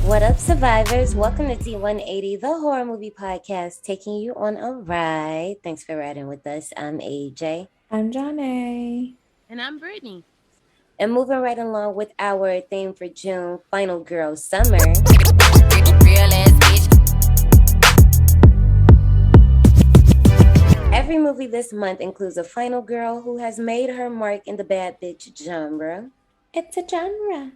What up, survivors? Welcome to D180, the horror movie podcast, taking you on a ride. Thanks for riding with us. I'm AJ. I'm Johnny. And I'm Brittany. And moving right along with our theme for June, Final Girl Summer. Every movie this month includes a final girl who has made her mark in the bad bitch genre. It's a genre.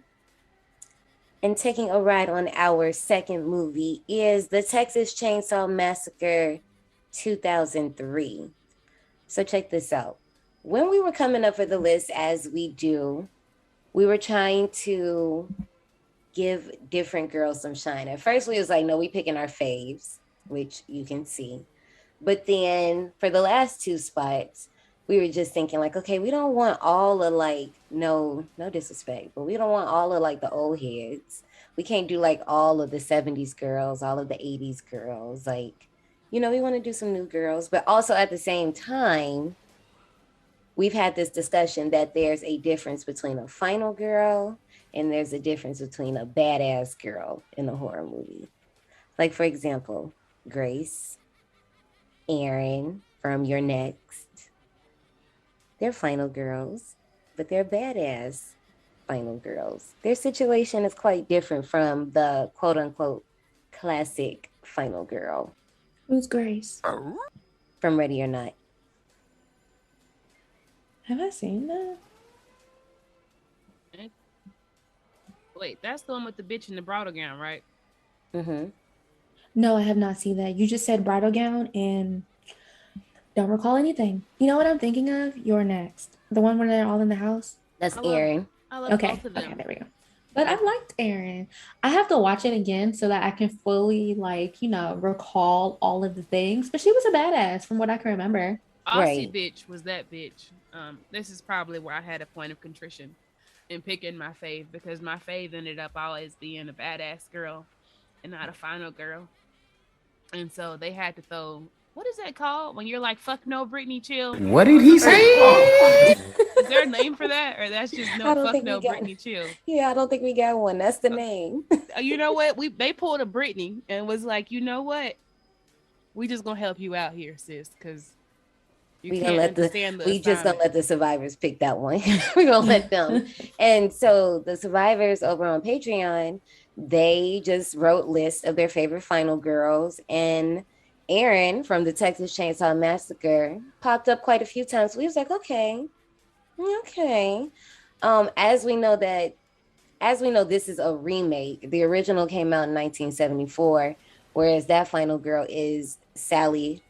And taking a ride on our second movie is the Texas Chainsaw Massacre 2003. So check this out. When we were coming up for the list, as we do, we were trying to give different girls some shine. At first, we was like, no, we picking our faves, which you can see. But then for the last two spots, we were just thinking like, okay, we don't want all of like, no disrespect, but we don't want all of like the old heads. We can't do like all of the 70s girls, all of the 80s girls. Like, we want to do some new girls. But also at the same time, we've had this discussion that there's a difference between a final girl and there's a difference between a badass girl in a horror movie. Like, for example, Grace, Erin from Your Next. They're final girls, but they're badass final girls. Their situation is quite different from the quote unquote classic final girl. Who's Grace? From Ready or Not. Have I seen that? Wait, that's the one with the bitch in the bridal gown, right? Mm-hmm. No, I have not seen that. You just said bridal gown and don't recall anything. You know what I'm thinking of? You're Next. The one where they're all in the house? That's Erin. I love both of them. Okay, there we go. But I liked Erin. I have to watch it again so that I can fully, recall all of the things. But she was a badass from what I can remember. Aussie bitch was that bitch. This is probably where I had a point of contrition in picking my fave, because my fave ended up always being a badass girl and not a final girl. And so they had to throw, what is that called when you're like, fuck no, Brittany, chill? What did he say? Is there a name for that? Or that's just fuck no, Brittany, chill? Yeah, I don't think we got one. That's the name. You know what? They pulled a Brittany and was like, you know what? We just gonna help you out here, sis, because we just gonna let the survivors pick that one. We're gonna let them. And so the survivors over on Patreon, they just wrote lists of their favorite final girls, and Erin from the Texas Chainsaw Massacre popped up quite a few times. We was like, okay. As we know, this is a remake. The original came out in 1974, whereas that final girl is Sally.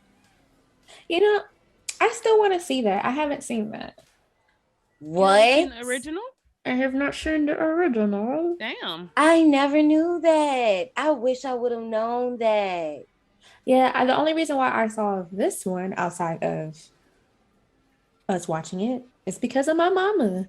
I still want to see that. I haven't seen that. What? Original? I have not seen the original. Damn. I never knew that. I wish I would have known that. Yeah, the only reason why I saw this one outside of us watching it is because of my mama.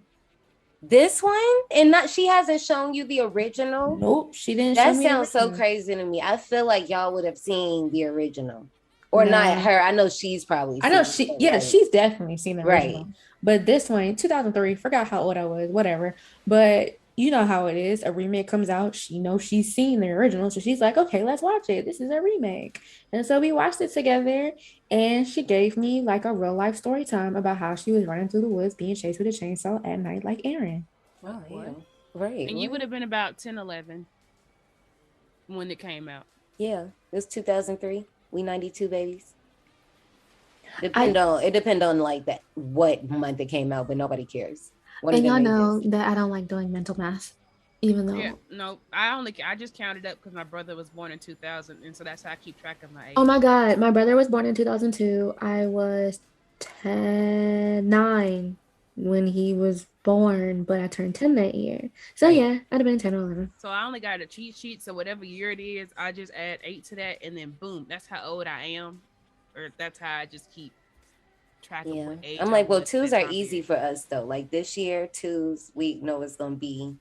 This one? And she hasn't shown you the original? Nope, she didn't. That sounds so crazy to me. I feel like y'all would have seen the original. Or not her. I know she's probably seen she's definitely seen the original. Right. But this one, 2003, forgot how old I was, whatever. But you know how it is. A remake comes out. She knows she's seen the original. So she's like, okay, let's watch it. This is a remake. And so we watched it together. And she gave me like a real life story time about how she was running through the woods, being chased with a chainsaw at night like Erin. Oh, yeah. Right. And you would have been about 10, 11 when it came out. Yeah. It was 2003. We 92 babies. It depend on like that what month it came out, but nobody cares. And y'all know that I don't like doing mental math, even though I just counted up because my brother was born in 2000, and so that's how I keep track of my age. Oh my god, my brother was born in 2002. I was 9 when he was born, but I turned 10 that year. So yeah, I'd have been 10 or 11. So I only got a cheat sheet, so whatever year it is, I just add 8 to that, and then boom, that's how old I am, or that's how I just keep track of what age. I'm like, well, 2s are easy for us though. Like this year, 2s, we know it's gonna be.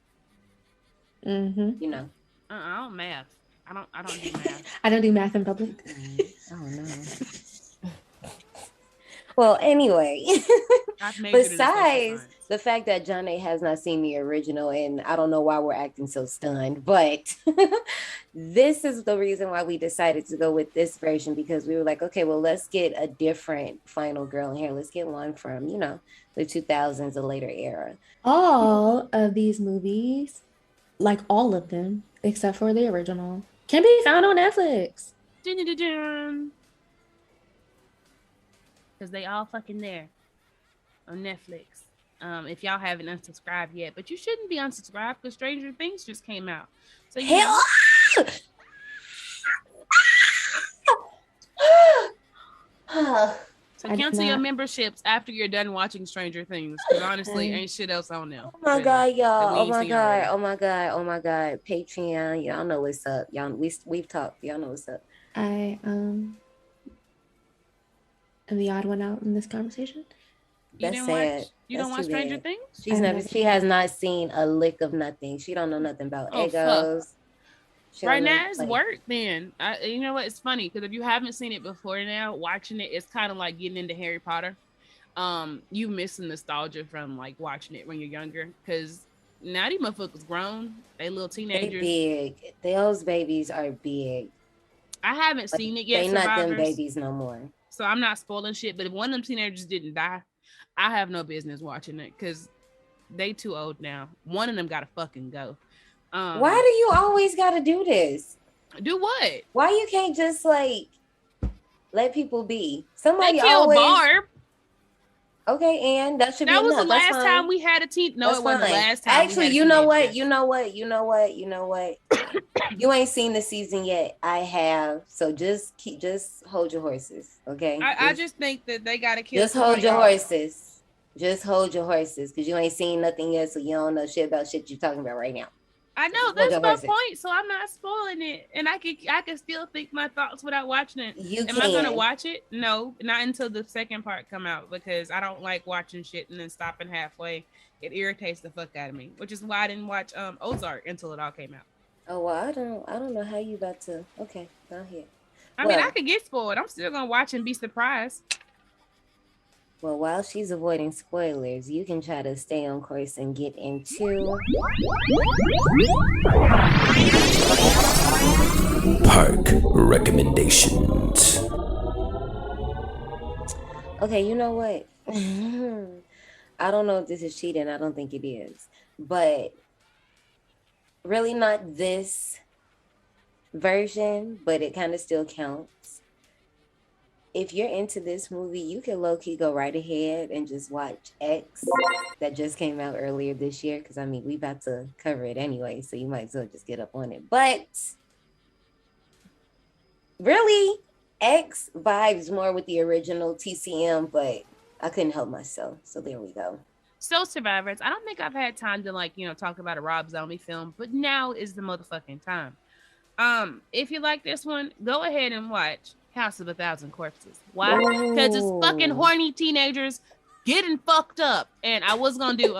I don't math. I don't do math. I don't do math in public. I don't know. Well, anyway, I've majored in social besides science. the fact that John A has not seen the original, and I don't know why we're acting so stunned, but this is the reason why we decided to go with this version, because we were like, okay, well, let's get a different final girl in here. Let's get one from, the 2000s, a later era. All of these movies, like all of them, except for the original, can be found on Netflix. Because they all fucking there on Netflix. If y'all haven't unsubscribed yet, but you shouldn't be unsubscribed because Stranger Things just came out. So So cancel your memberships after you're done watching Stranger Things. Because honestly, ain't shit else on there. Oh my God, y'all. Oh my God. Oh my God. Oh my God. Patreon. Y'all know what's up. Y'all, we've talked. Y'all know what's up. I am the odd one out in this conversation. That's sad. You don't watch Stranger Things? She has not seen a lick of nothing. She don't know nothing about Eggos. Right now it's work then. You know what? It's funny because if you haven't seen it before now, watching it, it's kind of like getting into Harry Potter. You miss the nostalgia from like watching it when you're younger because now these motherfuckers grown. They little teenagers. They big. Those babies are big. I haven't seen it yet. They not them babies no more. So I'm not spoiling shit. But if one of them teenagers didn't die, I have no business watching it because they too old now. One of them gotta fucking go. Why do you always gotta do this? Do what? Why you can't just like let people be? Somebody they killed Barb. Okay, and that should be enough. That was the last time we had a teen. No, it wasn't the last time. Actually, you know what? You know what? You ain't seen the season yet. I have. So just hold your horses, okay? I just think that they gotta kill. Just hold your horses. Just hold your horses, because you ain't seen nothing yet, so you don't know shit about shit you're talking about right now. I know that's my point, so I'm not spoiling it, and I can still think my thoughts without watching it. Am I gonna watch it? No, not until the second part come out, because I don't like watching shit and then stopping halfway. It irritates the fuck out of me, which is why I didn't watch Ozark until it all came out. Oh well, I don't know how you about to. Okay, go ahead. I mean, I could get spoiled. I'm still gonna watch and be surprised. Well, while she's avoiding spoilers, you can try to stay on course and get into Park recommendations. Okay, you know what? I don't know if this is cheating. I don't think it is. But really not this version, but it kind of still counts. If you're into this movie, you can low-key go right ahead and just watch X that just came out earlier this year, because I mean we about to cover it anyway, so you might as well just get up on it. But really, X vibes more with the original TCM, but I couldn't help myself, so there we go. So Survivors, I don't think I've had time to talk about a Rob Zombie film, but now is the motherfucking time. If you like this one, go ahead and watch House of a Thousand Corpses. Why? Because it's fucking horny teenagers getting fucked up. And I was gonna do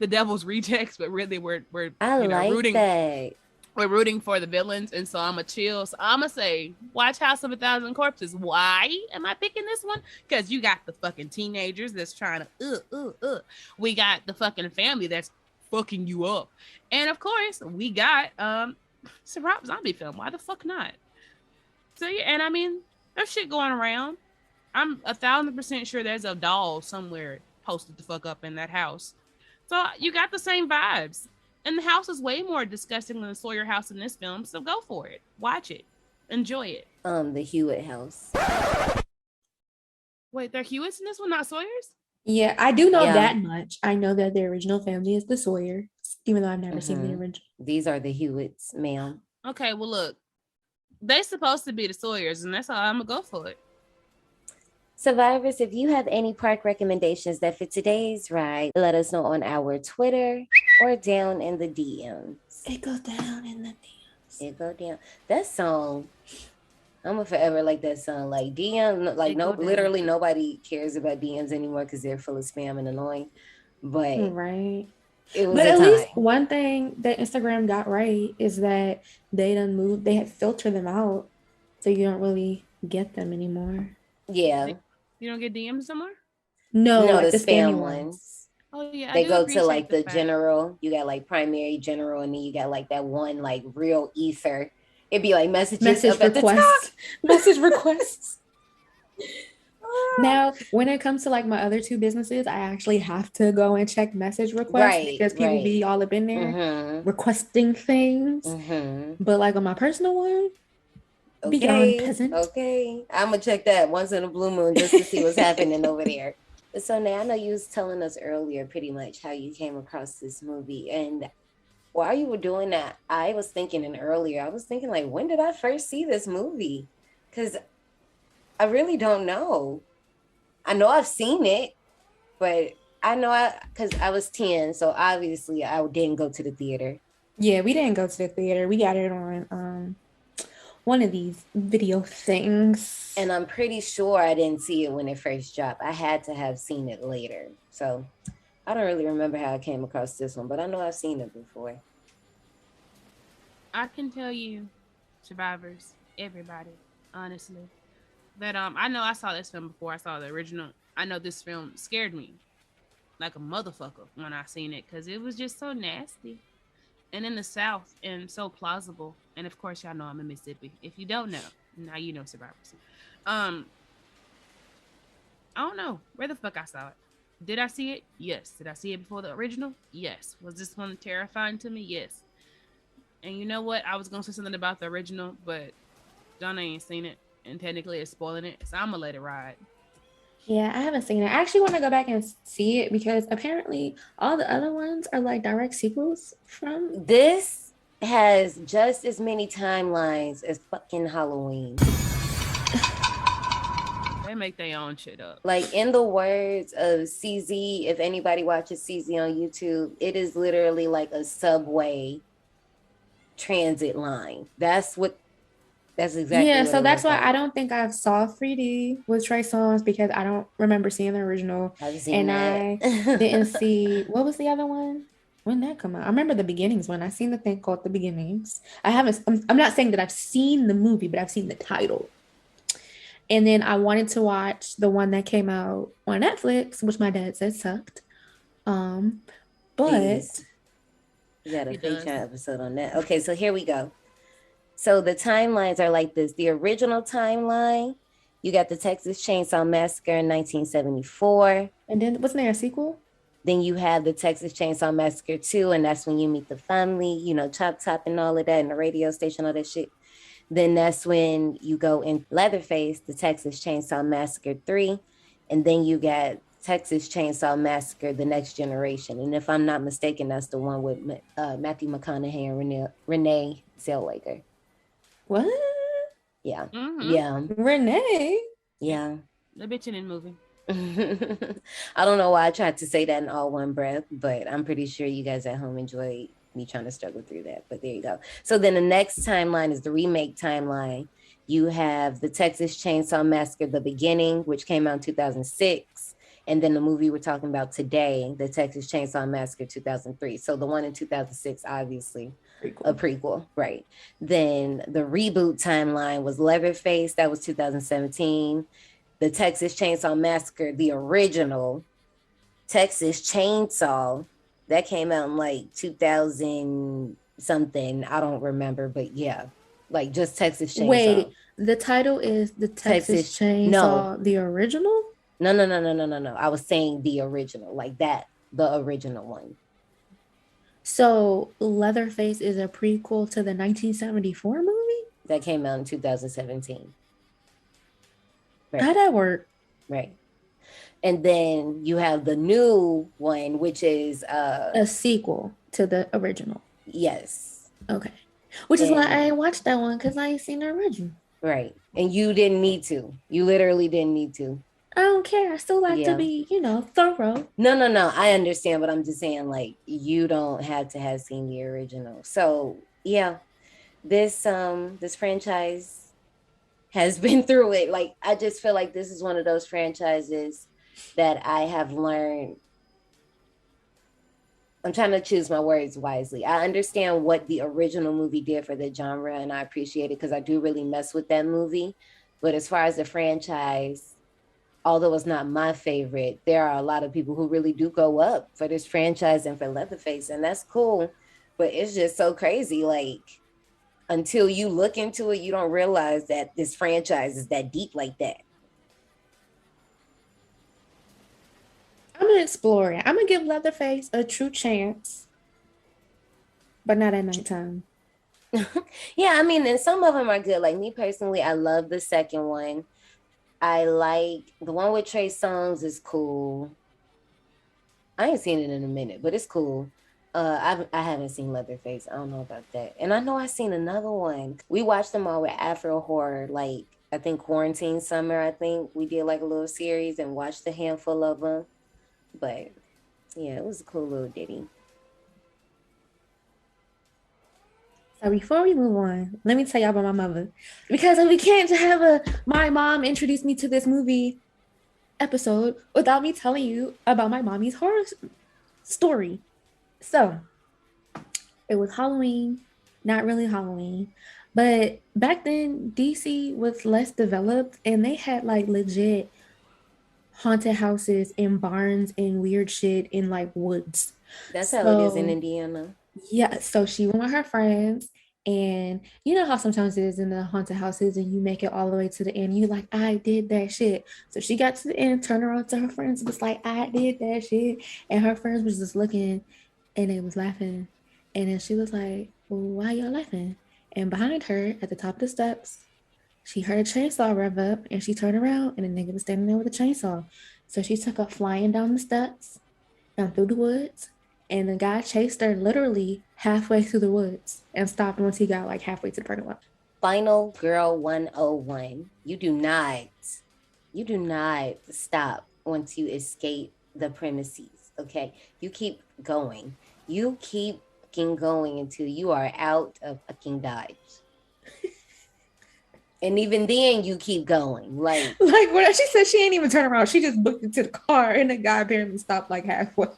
the Devil's Rejects, but really we're rooting. That. We're rooting for the villains, and so I'ma chill. So I'ma say, watch House of a Thousand Corpses. Why am I picking this one? Because you got the fucking teenagers that's trying to We got the fucking family that's fucking you up, and of course we got it's a Rob Zombie film. Why the fuck not? So yeah, and I mean, there's shit going around. I'm 1,000% sure there's a doll somewhere posted the fuck up in that house. So you got the same vibes. And the house is way more disgusting than the Sawyer house in this film. So go for it. Watch it. Enjoy it. The Hewitt house. Wait, they're Hewitts in this one, not Sawyers? Yeah, I do know that much. I know that the original family is the Sawyers, even though I've never seen the original. These are the Hewitts, ma'am. Okay, well look. They supposed to be the Sawyers, and that's how I'm gonna go for it. Survivors, if you have any park recommendations that fit today's ride, let us know on our Twitter or down in the DMs. It go down in the DMs. It go down. That song, I'm gonna forever like that song. Like DM, like literally nobody cares about DMs anymore because they're full of spam and annoying. But right. It was but at least one thing that Instagram got right is that they had filtered them out, so you don't really get them anymore. Yeah. You don't get DMs somewhere? No, No, like the the spammy spam ones. ones. Oh yeah, I They do go to like appreciate the fact. general. You got like primary, general, and then you got like that one like real ether. It'd be like messages Message up at the top. requests. Message requests. Now, when it comes to like my other two businesses, I actually have to go and check message requests because people be all up in there requesting things. But like on my personal one, beyond peasant. Okay, I'm gonna check that once in a blue moon just to see what's happening over there. So now I know you was telling us earlier pretty much how you came across this movie, and while you were doing that, I was thinking like, when did I first see this movie? Because I really don't know. I know I've seen it, but I know because I was 10, so obviously I didn't go to the theater. Yeah, we didn't go to the theater. We got it on one of these video things. And I'm pretty sure I didn't see it when it first dropped. I had to have seen it later. So I don't really remember how I came across this one, but I know I've seen it before. I can tell you, survivors, everybody, honestly, that I know I saw this film before I saw the original. I know this film scared me like a motherfucker when I seen it because it was just so nasty and in the South and so plausible. And of course, y'all know I'm in Mississippi. If you don't know, now you know survivors. I don't know where the fuck I saw it. Did I see it? Yes. Did I see it before the original? Yes. Was this one terrifying to me? Yes. And you know what? I was gonna say something about the original, but Donna ain't seen it, and technically it's spoiling it, so I'm gonna let it ride. Yeah, I haven't seen it. I actually want to go back and see it because apparently all the other ones are like direct sequels from. This has just as many timelines as fucking Halloween. They make their own shit up. Like in the words of CZ, if anybody watches CZ on YouTube, it is literally like a subway transit line. That's exactly. Yeah, so that's why I don't think I saw 3D with Trey Songz because I don't remember seeing the original. And I didn't see what was the other one? When did that come out? I remember the beginnings one. I seen the thing called The Beginnings. I'm not saying that I've seen the movie, but I've seen the title. And then I wanted to watch the one that came out on Netflix, which my dad said sucked. But we got a Patreon episode on that. Okay, so here we go. So the timelines are like this. The original timeline, you got the Texas Chainsaw Massacre in 1974. And then wasn't there a sequel? Then you have the Texas Chainsaw Massacre 2, and that's when you meet the family, you know, Chop Top and all of that, and the radio station, all that shit. Then that's when you go in Leatherface, the Texas Chainsaw Massacre 3, and then you got Texas Chainsaw Massacre, The Next Generation. And if I'm not mistaken, that's the one with Matthew McConaughey and Renee Zellweger. What? Yeah. Mm-hmm. Yeah. Renee? Yeah. The bitch in the movie. I don't know why I tried to say that in all one breath, but I'm pretty sure you guys at home enjoyed me trying to struggle through that. But there you go. So then the next timeline is the remake timeline. You have the Texas Chainsaw Massacre, The Beginning, which came out in 2006. And then the movie we're talking about today, the Texas Chainsaw Massacre 2003. So the one in 2006, obviously, a prequel, right? Then the reboot timeline was Leatherface, that was 2017. The Texas Chainsaw Massacre, the original Texas Chainsaw, that came out in like 2000 something. I don't remember, but yeah, like just Texas Chainsaw. Wait, the title is the Texas Chainsaw, the original? No. I was saying the original, like that, the original one. So Leatherface is a prequel to the 1974 movie? That came out in 2017. Right. How'd that work? Right. And then you have the new one, which is a sequel to the original. Yes. Okay. Which is why I ain't watched that one, because I ain't seen the original. Right. And you didn't need to. You literally didn't need to. I don't care. I still like to be, thorough. No. I understand, but I'm just saying, like, you don't have to have seen the original. So yeah, this franchise has been through it. Like, I just feel like this is one of those franchises that I have learned. I'm trying to choose my words wisely. I understand what the original movie did for the genre, and I appreciate it because I do really mess with that movie. But as far as the franchise, although it's not my favorite, there are a lot of people who really do go up for this franchise and for Leatherface, and that's cool. But it's just so crazy. Like, until you look into it, you don't realize that this franchise is that deep like that. I'm gonna explore it. I'm gonna give Leatherface a true chance, but not at nighttime. Yeah, I mean, and some of them are good. Like me personally, I love the second one. I like the one with Trey Songz is cool. I ain't seen it in a minute, but it's cool. I haven't seen Leatherface. I don't know about that. And I know I seen another one. We watched them all with Afro Horror, like I think quarantine summer. I think we did like a little series and watched a handful of them. But yeah, it was a cool little ditty. So before we move on, let me tell y'all about my mother, because we can't have my mom introduce me to this movie episode without me telling you about my mommy's horror story. So it was Halloween, not really Halloween, but back then DC was less developed and they had like legit haunted houses and barns and weird shit in like woods. That's how it is in Indiana. Yeah, so she went with her friends, and you know how sometimes it is in the haunted houses and you make it all the way to the end. You like, I did that shit. So she got to the end, turned around to her friends, was like, I did that shit. And her friends was just looking and they was laughing. And then she was like, well, why y'all laughing? And behind her at the top of the steps, she heard a chainsaw rev up and she turned around and the nigga was standing there with a chainsaw. So she took off flying down the steps, down through the woods. And the guy chased her literally halfway through the woods and stopped once he got like halfway to the parking lot. Final Girl 101. You do not stop once you escape the premises, okay? You keep going. You keep fucking going until you are out of fucking Dodge. And even then you keep going. Like when she said she ain't even turn around, she just booked into the car and the guy apparently stopped like halfway.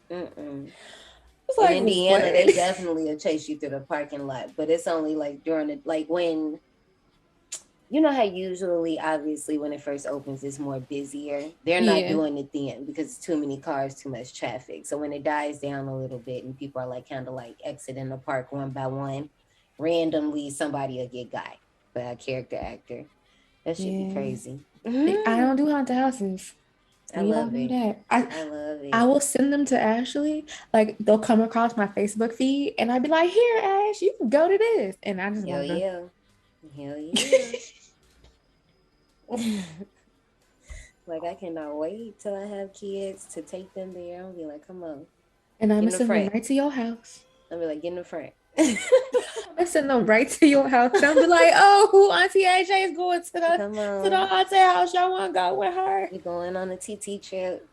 Like, in Indiana, they definitely will chase you through the parking lot, but it's only like during the, like when, you know how usually, obviously, when it first opens, it's more busier. They're not doing it then because it's too many cars, too much traffic. So when it dies down a little bit and people are like kind of like exiting the park one by one, randomly somebody will get got by a character actor. That should be crazy. I don't do haunted houses. I love it. I love it. I will send them to Ashley. Like they'll come across my Facebook feed, and I'd be like, "Here, Ash, you can go to this." And I just hell yeah. Like I cannot wait till I have kids to take them there. I'll be like, "Come on." And I'm gonna send them right to your house. I'll be like, "Get in the front." I'm gonna send them right to your house. I'll be like, "Oh, Auntie AJ is going to the haunted house. Y'all want to go with her? You're going on a TT trip."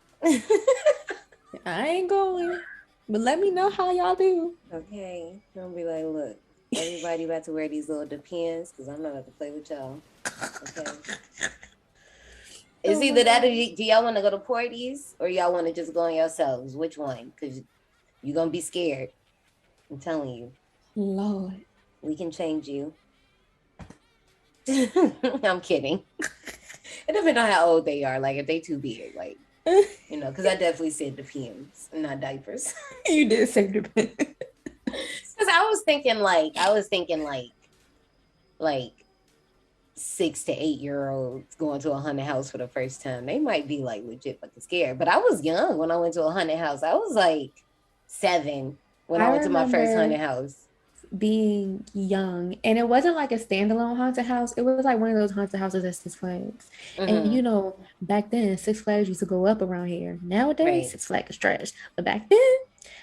I ain't going, but let me know how y'all do. Okay, I'll be like, "Look, everybody about to wear these little Depends because I'm not about to play with y'all." Okay. It's either that or do y'all want to go to parties or y'all want to just go on yourselves? Which one? Because you're gonna be scared. I'm telling you. Lord, we can change you. I'm kidding. It depends on how old they are. Like if they too big, like you know, because I definitely said Depends, not diapers. You did say Depends. Because I was thinking like 6 to 8 year olds going to a haunted house for the first time. They might be like legit fucking scared. But I was young when I went to a haunted house. I was like 7 when I went to my first haunted house. Being young, and it wasn't like a standalone haunted house. It was like one of those haunted houses at Six Flags. And you know, back then Six Flags used to go up around here. Nowadays Six Flags is trash, but back then,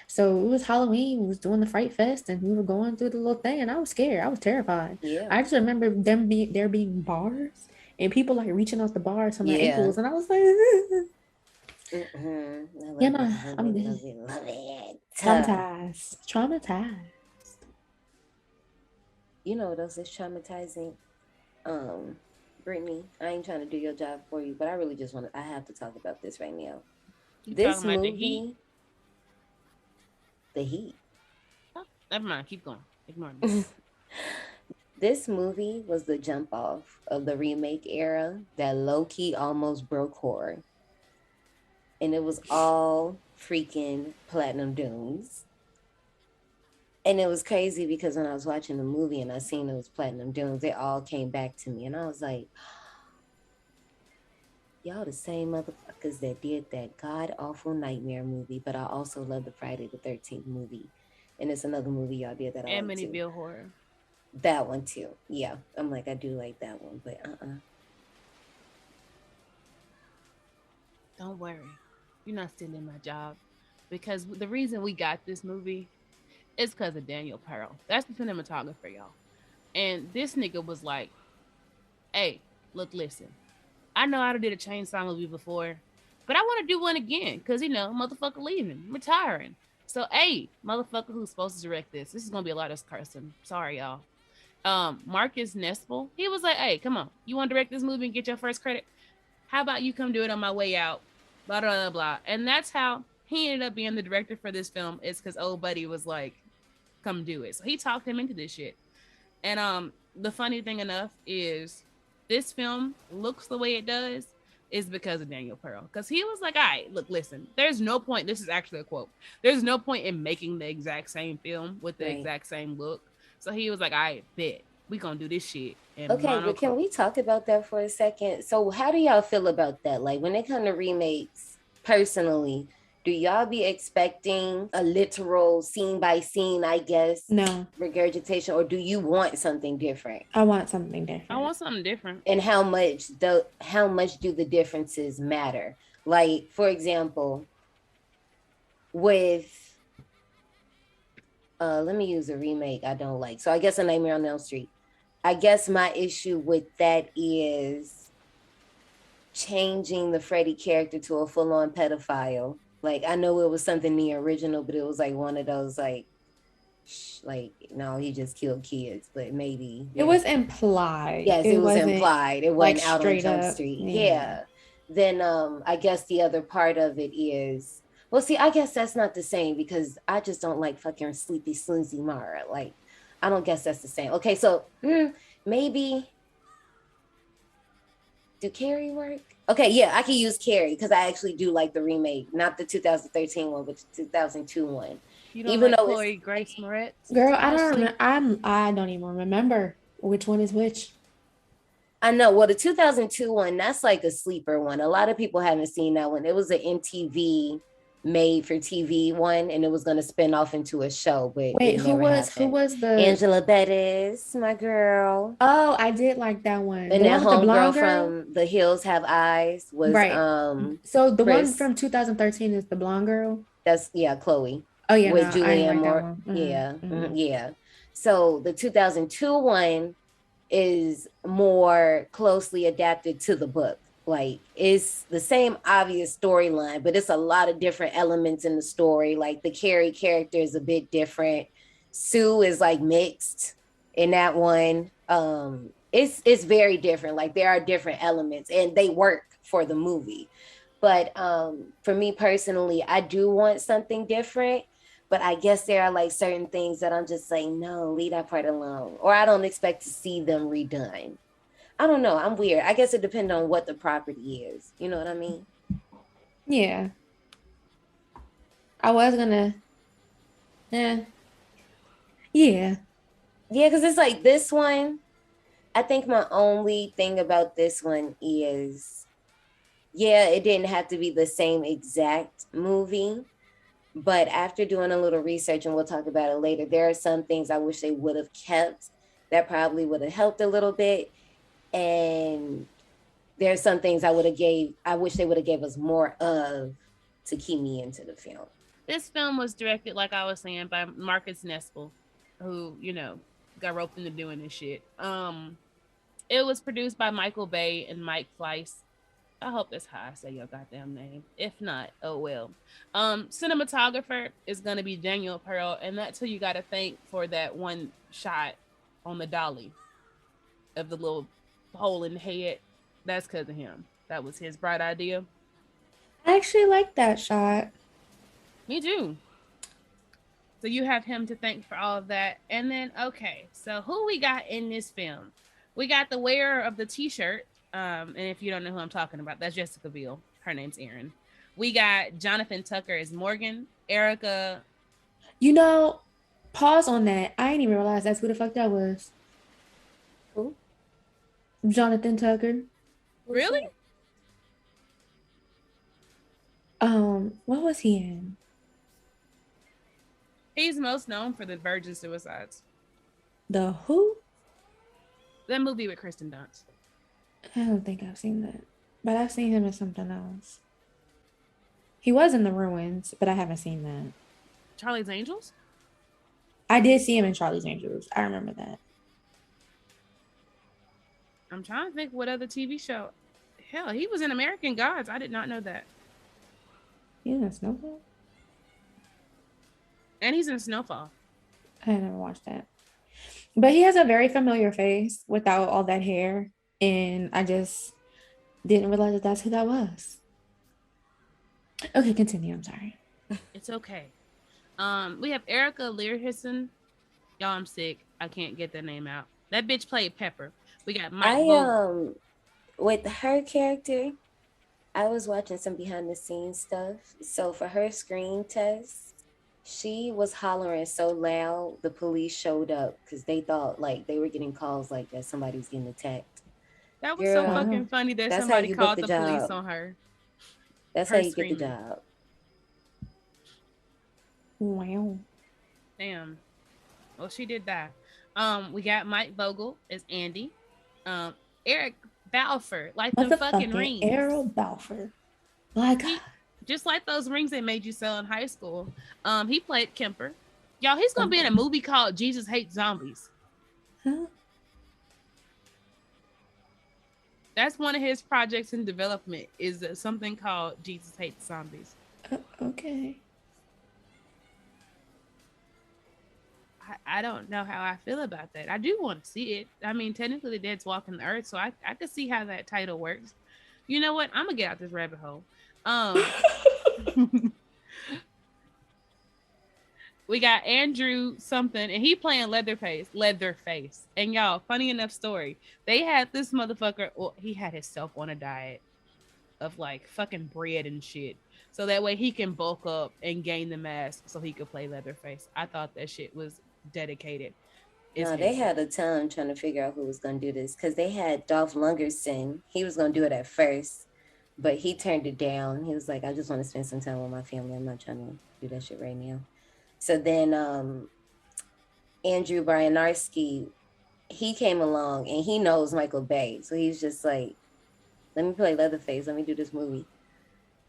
so it was Halloween. We was doing the Fright Fest, and we were going through the little thing, and I was scared. I was terrified. I just remember there being bars and people like reaching out the bars to my ankles, and I was like, I mean, love it. Traumatized. You know what else is traumatizing? Brittany, I ain't trying to do your job for you, but I really just I have to talk about this right now. This movie, The Heat. Oh, never mind, keep going. Ignore me. This movie was the jump off of the remake era that low-key almost broke horror. And it was all freaking Platinum Dunes. And it was crazy because when I was watching the movie and I seen those Platinum Dunes, they all came back to me. And I was like, y'all the same motherfuckers that did that god-awful Nightmare movie, but I also love the Friday the 13th movie. And it's another movie y'all did that I like too. Amityville Horror. That one too. Yeah. I'm like, I do like that one, but Don't worry. You're not stealing my job. Because the reason we got this movie is because of Daniel Pearl. That's the cinematographer, y'all. And this nigga was like, hey, look, listen. I know I did a chainsaw movie before, but I want to do one again. Because, motherfucker leaving, retiring. So, hey, motherfucker who's supposed to direct this is going to be a lot of cursing. Sorry, y'all. Marcus Nespel, he was like, hey, come on. You want to direct this movie and get your first credit? How about you come do it on my way out? Blah, blah, blah, blah. And that's how he ended up being the director for this film, is because old buddy was like, come do it. So he talked him into this shit. And the funny thing enough is this film looks the way it does is because of Daniel Pearl. Because he was like, all right, look, listen, there's no point. This is actually a quote. There's no point in making the exact same film with the exact same look. So he was like, all right, bet. We gonna do this shit. Okay, but can we talk about that for a second? So how do y'all feel about that? Like when it comes to remakes, personally, do y'all be expecting a literal scene by scene, I guess, no regurgitation, or do you want something different? I want something different. I want something different. And how much do the differences matter? Like, for example, with let me use a remake I don't like. So I guess A Nightmare on Elm Street. I guess my issue with that is changing the Freddy character to a full-on pedophile. Like, I know it was something in the original, but it was like one of those no, he just killed kids, but maybe it was implied. Yes, it was implied. It wasn't out on Jump up, Street. Yeah. Then I guess the other part of it is, well, see, I guess that's not the same because I just don't like fucking Sleepy Slinzy Mara. Like, I don't guess that's the same. Okay, so maybe do Carrie work? Okay, yeah, I can use Carrie because I actually do like the remake, not the 2013 one, but the 2002 one. You don't even like Chloe Grace Moretz? Girl, I don't remember. I don't even remember which one is which. I know. Well, the 2002 one, that's like a sleeper one. A lot of people haven't seen that one. It was an MTV made for TV one, and it was going to spin off into a show. But wait, who was the Angela Bettis, my girl? Oh, I did like that one. And that homegirl from The Hills Have Eyes was So the one from 2013 is the blonde girl. That's Chloe. Oh yeah, with Julianne Moore. Yeah. So the 2002 one is more closely adapted to the book. Like, it's the same obvious storyline, but it's a lot of different elements in the story. Like, the Carrie character is a bit different. Sue is like mixed in that one. It's very different. Like, there are different elements and they work for the movie. But for me personally, I do want something different. But I guess there are like certain things that I'm just like, no, leave that part alone. Or I don't expect to see them redone. I don't know. I'm weird. I guess it depends on what the property is. You know what I mean? Yeah. I was gonna. Yeah. Yeah, because it's like this one. I think my only thing about this one is, it didn't have to be the same exact movie. But after doing a little research, and we'll talk about it later, there are some things I wish they would have kept that probably would have helped a little bit. And there's some things I wish they would have gave us more of to keep me into the film. This film was directed, like I was saying, by Marcus Nespel, who, got roped into doing this shit. It was produced by Michael Bay and Mike Fleiss. I hope that's how I say your goddamn name. If not, oh well. Cinematographer is gonna be Daniel Pearl, and that's who you gotta thank for that one shot on the dolly of the little hole in the head. That's because of him. That was his bright idea. I actually like that shot. Me too. So you have him to thank for all of that. And then, okay, so who we got in this film? We got the wearer of the t-shirt. And if you don't know who I'm talking about, that's Jessica Biel. Her name's Erin. We got Jonathan Tucker as Morgan. Erica. You know, pause on that. I didn't even realize that's who the fuck that was. Who? Jonathan Tucker. Really? What was he in? He's most known for the Virgin Suicides. The who? That movie with Kristen Dunst. I don't think I've seen that, but I've seen him in something else. He was in The Ruins, but I haven't seen that. Charlie's Angels? I did see him in Charlie's Angels. I remember that. I'm trying to think what other TV show. Hell, he was in American Gods. I did not know that. He's in Snowfall? And he's in Snowfall. I never watched that. But he has a very familiar face without all that hair. And I just didn't realize that that's who that was. Okay, continue. I'm sorry. It's okay. We have Erica Learhison. Y'all, I'm sick. I can't get the name out. That bitch played Pepper. We got Mike with her character, I was watching some behind the scenes stuff. So for her screen test, she was hollering so loud the police showed up because they thought like they were getting calls like that somebody's getting attacked. That was so fucking funny that somebody called the police on her. That's how you get the job. Wow. Damn. Well, she did that. We got Mike Vogel as Andy. Eric Balfour, like the fucking rings. Errol Balfour. My God. Just like those rings they made you sell in high school. He played Kemper. Y'all, he's gonna be in a movie called Jesus Hates Zombies. Huh? That's one of his projects in development, is something called Jesus Hates Zombies. Okay. I don't know how I feel about that. I do want to see it. I mean, technically the dead's walking the earth, so I could see how that title works. You know what? I'm gonna get out this rabbit hole. We got Andrew something, and he playing Leatherface. And y'all, funny enough story. They had this motherfucker, well, he had himself on a diet of like fucking bread and shit. So that way he can bulk up and gain the mass so he could play Leatherface. I thought that shit was dedicated. No, they had a time trying to figure out who was going to do this because they had Dolph Lundgren. He was going to do it at first, but he turned it down. He was like, I just want to spend some time with my family. I'm not trying to do that shit right now. So then Andrew Bryanarski, he came along and he knows Michael Bay. So he's just like, let me play Leatherface. Let me do this movie.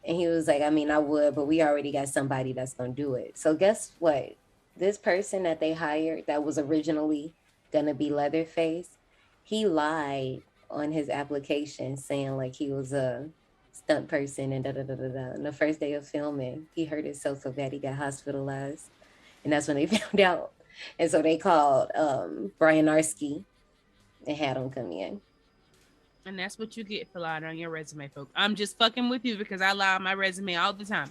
And he was like, I mean, I would, but we already got somebody that's going to do it. So guess what? This person that they hired that was originally going to be Leatherface, he lied on his application saying like he was a stunt person and da-da-da-da-da. And the first day of filming, he hurt himself so bad he got hospitalized. And that's when they found out. And so they called Bryanarski and had him come in. And that's what you get for lying on your resume, folks. I'm just fucking with you because I lie on my resume all the time.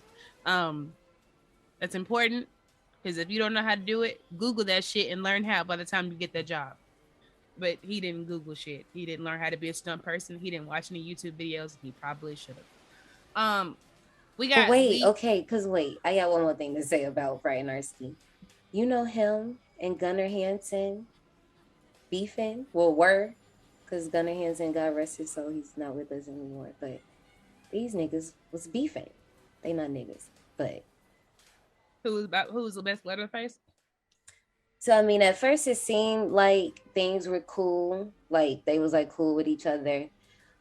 That's important because if you don't know how to do it, Google that shit and learn how by the time you get that job. But he didn't Google shit. He didn't learn how to be a stunt person. He didn't watch any YouTube videos. He probably should have. We got I got one more thing to say about Bryanarski. You know him and Gunnar Hansen beefing? Well, were, because Gunnar Hansen got arrested, so he's not with us anymore. But these niggas was beefing. They not niggas, but who was the best Leatherface? So I mean, at first it seemed like things were cool, like they was like cool with each other.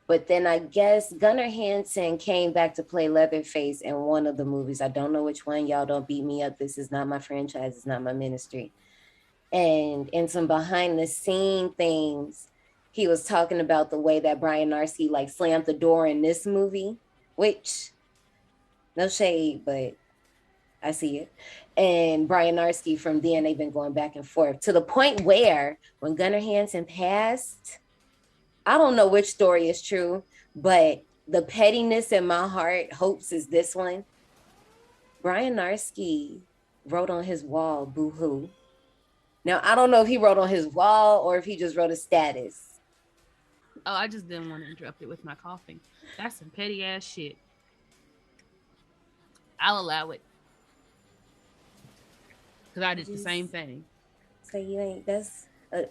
But then I guess Gunnar Hansen came back to play Leatherface in one of the movies. I don't know which one. Y'all don't beat me up. This is not my franchise. It's not my ministry. And in some behind the scene things, he was talking about the way that Bryanarski like slammed the door in this movie, which no shade, but I see it. And Bryanarski, from then, they've been going back and forth to the point where when Gunnar Hansen passed, I don't know which story is true, but the pettiness in my heart hopes is this one. Bryanarski wrote on his wall, boo-hoo. Now, I don't know if he wrote on his wall or if he just wrote a status. Oh, I just didn't want to interrupt it with my coughing. That's some petty ass shit. I'll allow it. Because I did the same thing. So you ain't, that's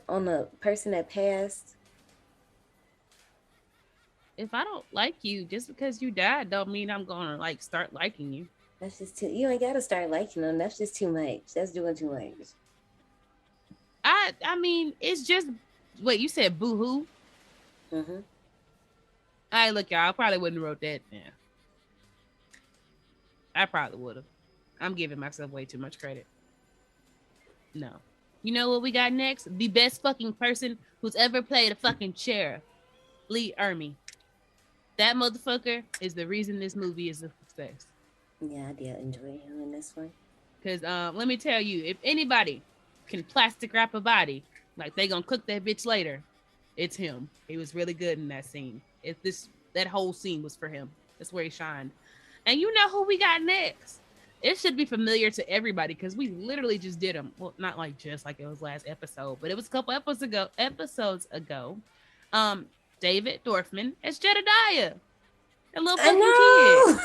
on a person that passed. If I don't like you, just because you died don't mean I'm going to like start liking you. That's just too, you ain't got to start liking them. That's just too much. That's doing too much. I mean, it's just, wait, you said boo-hoo? Mm-hmm. All right, look, y'all, I probably wouldn't have wrote that down. I probably would have. I'm giving myself way too much credit. No. You know what we got next? The best fucking person who's ever played a fucking sheriff. Lee Ermey. That motherfucker is the reason this movie is a success. Yeah, I did enjoy him in this one. Because let me tell you, if anybody can plastic wrap a body, like they gonna cook that bitch later, it's him. He was really good in that scene. That whole scene was for him. That's where he shined. And you know who we got next? It should be familiar to everybody because we literally just did him. Well, not like just like it was last episode, but it was a couple episodes ago. David Dorfman as Jedediah. A little fucking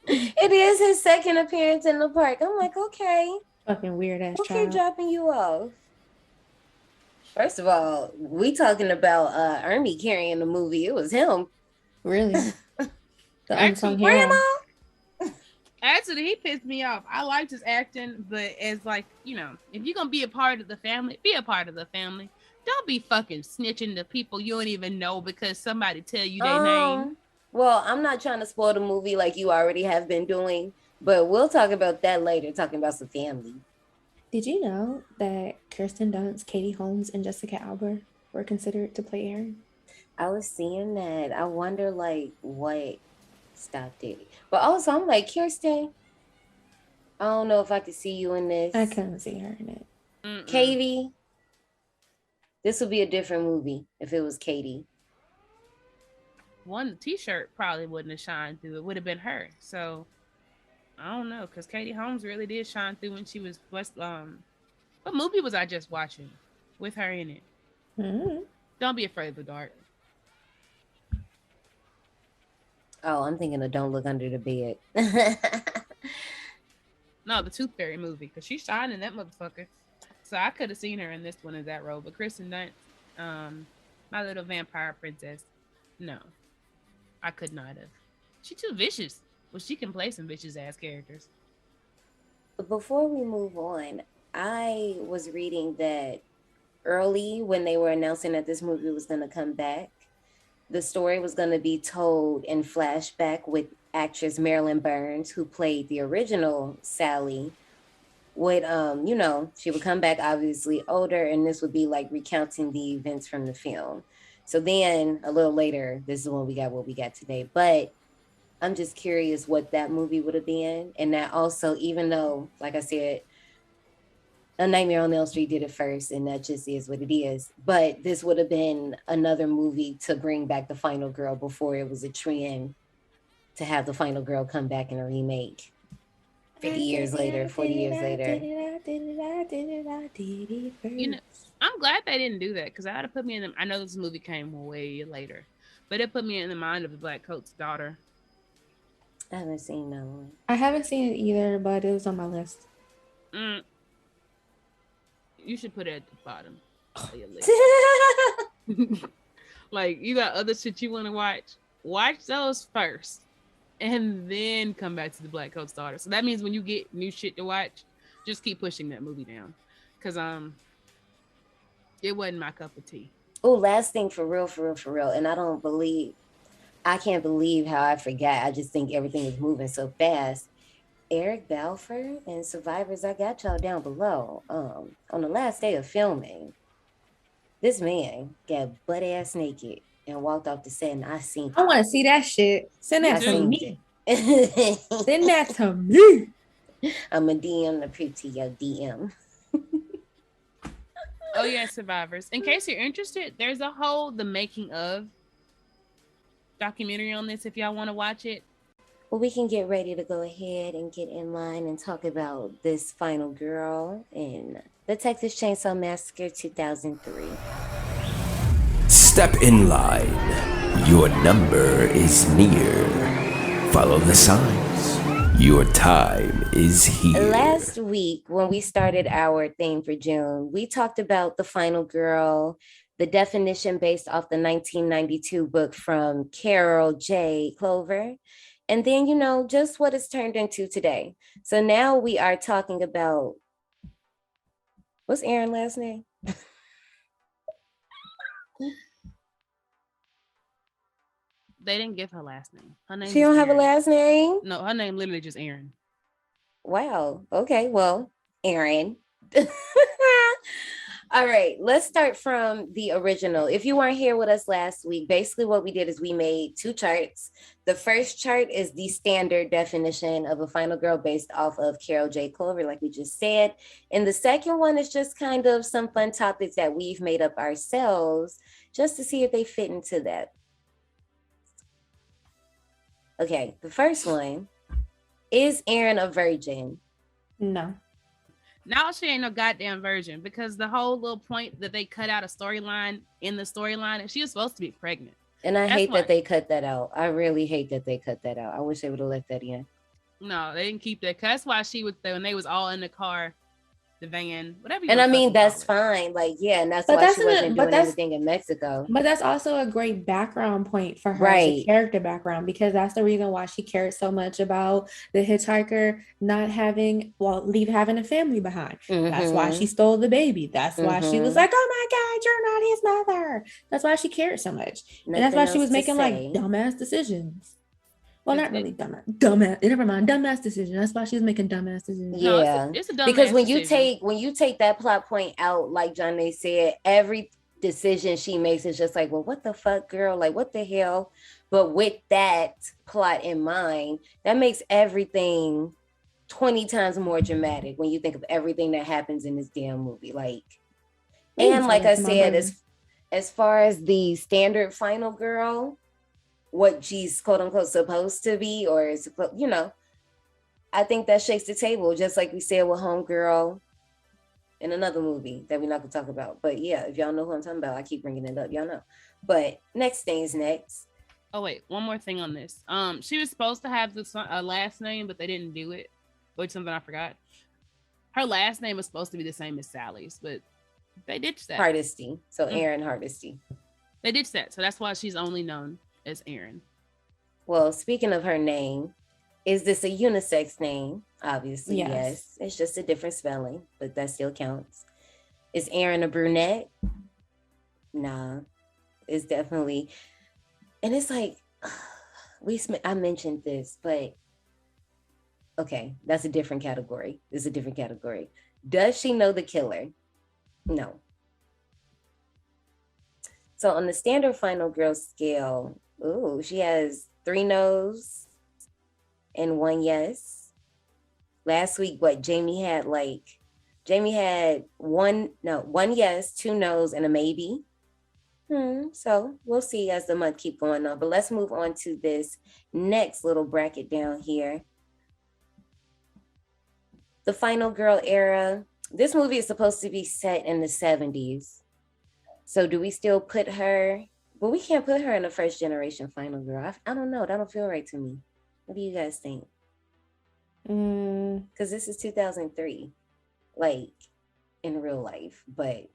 kid. It is his second appearance in the park. I'm like, okay. Fucking weird ass Okay, child. dropping you off. First of all, we talking about Ermey carrying the movie. It was him. Really? The unsung Actually, hero. Actually, he pissed me off. I liked his acting, but as like, you know, if you're gonna be a part of the family, be a part of the family. Don't be fucking snitching to people you don't even know because somebody tell you their name. Well, I'm not trying to spoil the movie like you already have been doing, but we'll talk about that later, talking about some family. Did you know that Kirsten Dunst, Katie Holmes, and Jessica Alba were considered to play Erin? I was seeing that. I wonder, like, what stopped it. But also, I'm like, Kirsten, I don't know if I could see you in this. I couldn't see her in it. Katie, this would be a different movie if it was Katie. One t-shirt probably wouldn't have shined through. It would have been her. So I don't know, because Katie Holmes really did shine through when she was what movie was I just watching with her in it? Mm-hmm. Don't Be Afraid of the Dark. Oh, I'm thinking of Don't Look Under the Bed. No, the Tooth Fairy movie, because she shined in that motherfucker. So I could have seen her in this one as that role, but Kristen Dunst, My Little Vampire Princess, no, I could not have. She too vicious. Well, she can play some vicious ass characters. Before we move on, I was reading that early when they were announcing that this movie was going to come back, the story was going to be told in flashback with actress Marilyn Burns, who played the original Sally. Would you know, she would come back obviously older, and this would be like recounting the events from the film. So then a little later, this is when we got what we got today. But I'm just curious what that movie would have been. And that also, even though, like I said, A Nightmare on Elm Street did it first, and that just is what it is. But this would have been another movie to bring back the final girl before it was a trend to have the final girl come back in a remake. 40 years later. You know, I'm glad they didn't do that because I would have put me in the, I know this movie came way later, but it put me in the mind of the Black Coat's daughter. I haven't seen that one. I haven't seen it either, but it was on my list. You should put it at the bottom of your list. Like, you got other shit you want to watch? Watch those first. And then come back to the Black Coat's daughter. So that means when you get new shit to watch, just keep pushing that movie down. Because it wasn't my cup of tea. Oh, last thing for real. And I can't believe how I forgot. I just think everything is moving so fast. Eric Balfour and Survivors, I got y'all down below. On the last day of filming, this man got butt ass naked and walked off the set, and I seen. I want to see that shit. Send that to me. Send that to me. I'm a DM the proof to your DM. Oh yeah, Survivors. In case you're interested, there's a whole The Making of documentary on this if y'all want to watch it. Well, we can get ready to go ahead and get in line and talk about this final girl in the Texas Chainsaw Massacre 2003. Step in line. Your number is near. Follow the signs. Your time is here. Last week, when we started our theme for June, we talked about the final girl, the definition based off the 1992 book from Carol J. Clover. And then, just what it's turned into today. So now we are talking about, what's Erin's last name? They didn't give her last name. Her name. She don't have a last name? No, her name literally just Erin. Wow. Okay. Well, Erin. All right, let's start from the original. If you weren't here with us last week, basically what we did is we made two charts. The first chart is the standard definition of a final girl based off of Carol J. Clover, like we just said. And the second one is just kind of some fun topics that we've made up ourselves just to see if they fit into that. Okay, the first one, is Erin a virgin? No. Now she ain't no goddamn virgin, because the whole little point that they cut out a storyline in the storyline, and she was supposed to be pregnant. And I hate that they cut that out. I really hate that they cut that out. I wish they would have left that in. No, they didn't keep that. That's why she was there when they was all in the car, the van, whatever. And I mean, that's fine. Like, yeah, and that's why she wasn't doing anything in Mexico. But that's also a great background point for her as a character background, because that's the reason why she cared so much about the hitchhiker not having a family behind. Mm-hmm. That's why she stole the baby. That's why she was like, oh my God, you're not his mother. That's why she cared so much. And that's why she was making like dumbass decisions. Well, not really dumbass. Never mind, dumbass decision. That's why she was making dumbass decisions. Yeah, no, it's a dumbass because when decision. you take that plot point out, like Johnny said, every decision she makes is just like, well, what the fuck, girl? Like, what the hell? But with that plot in mind, that makes everything 20 times more dramatic when you think of everything that happens in this damn movie. Like, and like I said, as far as the standard final girl, what she's quote unquote supposed to be, or is, I think that shakes the table, just like we said with Homegirl in another movie that we're not gonna talk about. But yeah, if y'all know who I'm talking about, I keep bringing it up, y'all know. But next thing's next. Oh wait, one more thing on this. She was supposed to have this last name, but they didn't do it, which is something I forgot. Her last name was supposed to be the same as Sally's, but they ditched that. Hardesty. So Erin Hardesty. They ditched that, so that's why she's only known as Erin. Well, speaking of her name, is this a unisex name? Obviously, yes. It's just a different spelling, but that still counts. Is Erin a brunette? Nah, it's definitely. And it's like, I mentioned this, but okay, that's a different category. It's a different category. Does she know the killer? No. So on the standard final girl scale, she has 3 no's and 1 yes. Last week, Jamie had 1 yes, 2 no's, and a maybe. So we'll see as the month keep going on. But let's move on to this next little bracket down here. The final girl era. This movie is supposed to be set in the 70s. So do we still put her? But we can't put her in the first generation final girl. I don't know. That don't feel right to me. What do you guys think? Because this is 2003, like in real life. But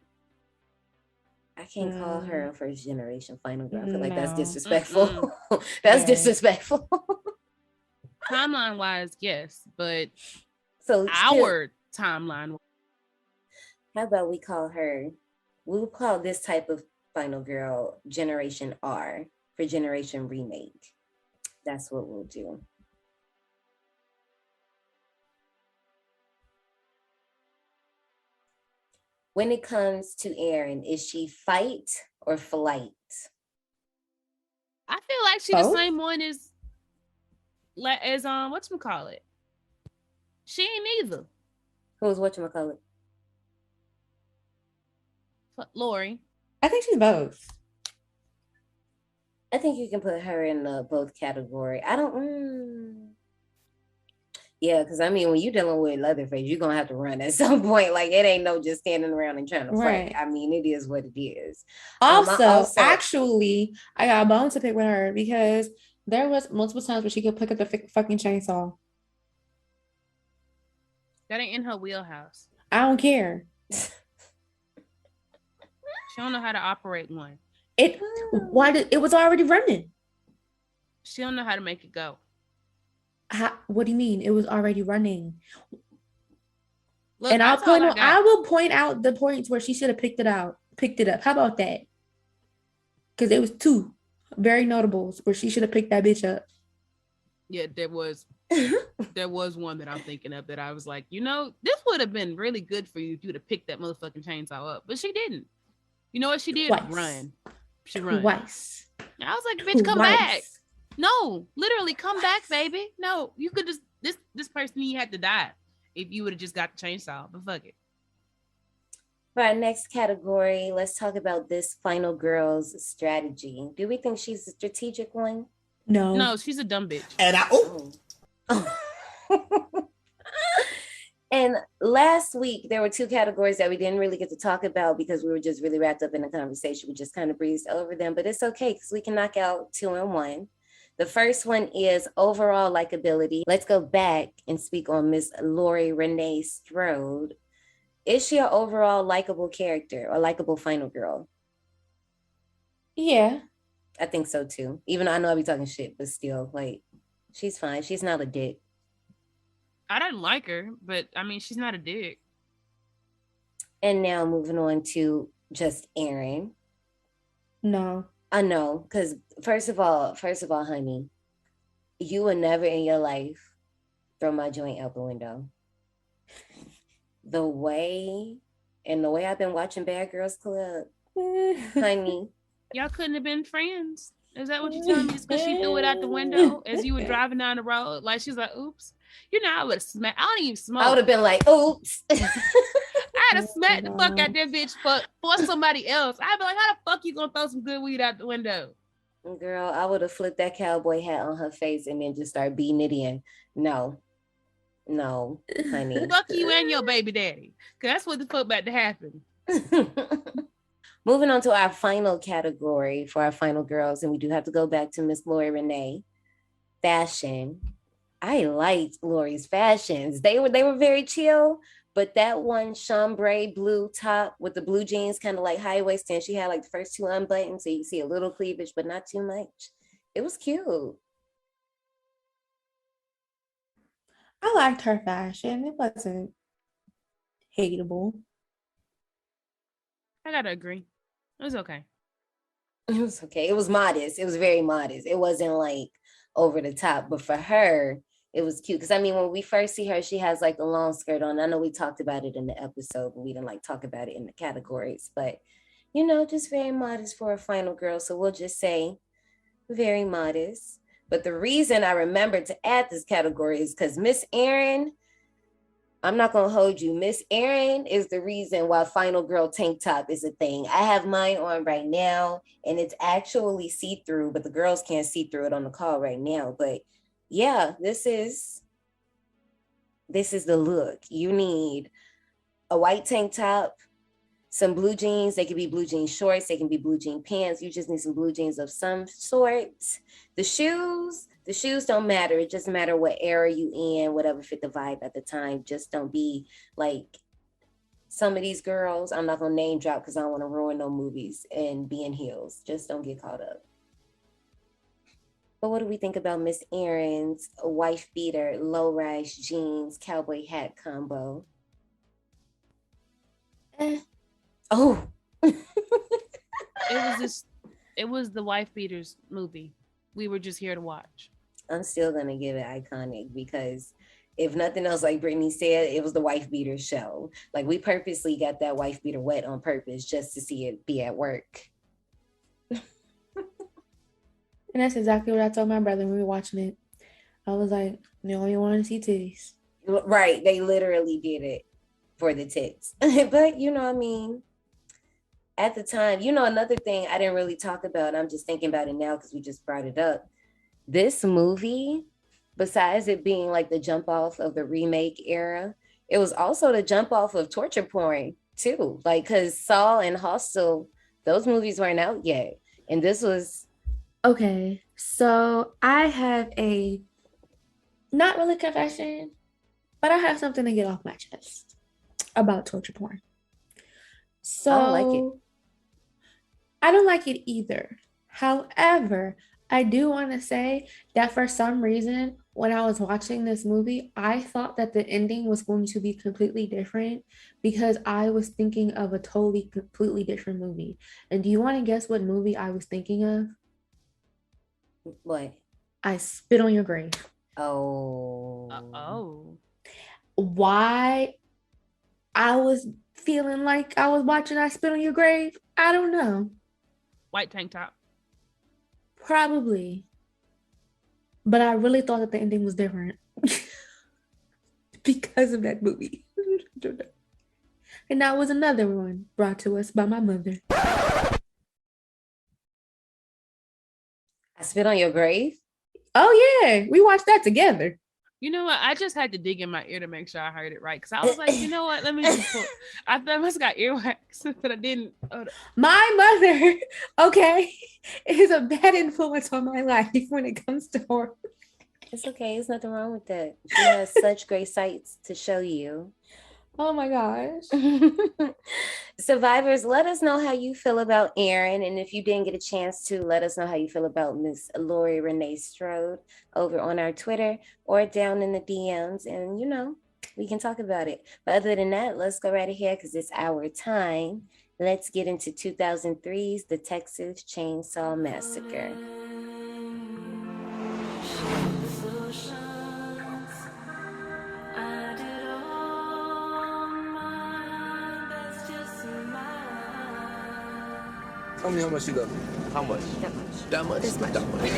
I can't call her a first generation final girl. I feel like that's disrespectful. That's disrespectful. Timeline wise, yes, but so our timeline. How about we call her? We'll call this type of final girl Generation R for Generation Remake. That's what we'll do. When it comes to Erin, is she fight or flight? I feel like she's the same one as whatchamacallit. She ain't either. Who's whatchamacallit? Lori. I think she's both. I think you can put her in the both category. I don't. Yeah, because I mean, when you're dealing with Leatherface, you're gonna have to run at some point. Like it ain't no just standing around and trying to fight. I mean, it is what it is. Also, actually, I got a bone to pick with her because there was multiple times where she could pick up the fucking chainsaw. That ain't in her wheelhouse. I don't care. She don't know how to operate one. It was already running. She don't know how to make it go. What do you mean? It was already running. Look, and I will point out the points where she should have picked it up. How about that? Because it was two very notables where she should have picked that bitch up. Yeah, there was one that I'm thinking of that I was like, this would have been really good for you if you'd have picked that motherfucking chainsaw up, but she didn't. You know what she did? Run. She ran. Twice. I was like, bitch, come back. No, literally come back, baby. No, you could just this person, he had to die if you would have just got the chainsaw, but fuck it. For our next category, let's talk about this final girl's strategy. Do we think she's a strategic one? No, she's a dumb bitch. And And last week, there were two categories that we didn't really get to talk about because we were just really wrapped up in the conversation. We just kind of breezed over them, but it's okay because we can knock out 2 in 1. The first one is overall likability. Let's go back and speak on Miss Lori Renee Strode. Is she an overall likable character or likable final girl? Yeah. I think so too. Even though I know I be talking shit, but still, like, she's fine. She's not a dick. I didn't like her, but I mean, she's not a dick. And now moving on to just Erin. No. I know, because first of all, honey, you would never in your life throw my joint out the window. The way I've been watching Bad Girls Club, honey. Y'all couldn't have been friends. Is that what you're telling me? Just because she threw it out the window as you were driving down the road? Like, she's like, oops. I would have smacked. I don't even smoke. I would have been like, oops. I'd have smacked the fuck out that bitch for somebody else. I'd be like, how the fuck you gonna throw some good weed out the window? Girl, I would have flipped that cowboy hat on her face and then just start beating it in. No, honey. Fuck you and your baby daddy. Because that's what the fuck about to happen. Moving on to our final category for our final girls, and we do have to go back to Miss Lori Renee. Fashion. I liked Lori's fashions. They were very chill, but that one chambray blue top with the blue jeans, kind of like high waist, and she had like the first 2 unbuttoned, so you can see a little cleavage, but not too much. It was cute. I liked her fashion. It wasn't hateable. I gotta agree. It was okay. It was okay. It was modest. It was very modest. It wasn't like over the top, but for her, it was cute. Because I mean, when we first see her, she has like the long skirt on. I know we talked about it in the episode, but we didn't like talk about it in the categories. But just very modest for a final girl. So we'll just say very modest. But the reason I remembered to add this category is because Miss Erin, I'm not going to hold you. Miss Erin is the reason why final girl tank top is a thing. I have mine on right now and it's actually see-through, but the girls can't see through it on the call right now. But yeah, this is the look. You need a white tank top, some blue jeans. They can be blue jean shorts. They can be blue jean pants. You just need some blue jeans of some sort. The shoes don't matter. It just matter what era you in, whatever fit the vibe at the time. Just don't be like some of these girls. I'm not gonna name drop because I don't want to ruin no movies and be in heels. Just don't get caught up. But what do we think about Miss Erin's wife beater, low-rise jeans, cowboy hat combo? Oh. It was the wife beaters movie. We were just here to watch. I'm still gonna give it iconic because if nothing else, like Brittany said, it was the wife beater show. Like we purposely got that wife beater wet on purpose just to see it be at work. And that's exactly what I told my brother when we were watching it. I was like, they only want to see titties. Right. They literally did it for the tits. But I mean, at the time, you know, another thing I didn't really talk about, I'm just thinking about it now because we just brought it up. This movie, besides it being like the jump off of the remake era, it was also the jump off of torture porn too. Like, because Saw and Hostel, those movies weren't out yet. And this was. Okay, so I have a not really confession, but I have something to get off my chest about torture porn. So I don't like it. I don't like it either. However, I do want to say that for some reason, when I was watching this movie, I thought that the ending was going to be completely different because I was thinking of a totally completely different movie. And do you want to guess what movie I was thinking of? What? I Spit on Your Grave. Oh. Oh. Why I was feeling like I was watching I Spit on Your Grave? I don't know. White tank top. Probably. But I really thought that the ending was different because of that movie. And that was another one brought to us by my mother. I Spit on Your Grave? Oh, yeah. We watched that together. You know what? I just had to dig in my ear to make sure I heard it right. Because I was like, you know what? Let me just pull. I must have got earwax, but I didn't. My mother, okay, is a bad influence on my life when it comes to horror. It's okay. There's nothing wrong with that. She has such great sights to show you. Oh my gosh. Survivors, let us know how you feel about Erin. And if you didn't get a chance to, let us know how you feel about Miss Lori Renee Strode over on our Twitter or down in the DMs. And, you know, we can talk about it. But other than that, let's go right ahead because it's our time. Let's get into 2003's The Texas Chainsaw Massacre. Tell me how much you love me. How much? That much. That much? This much. That much.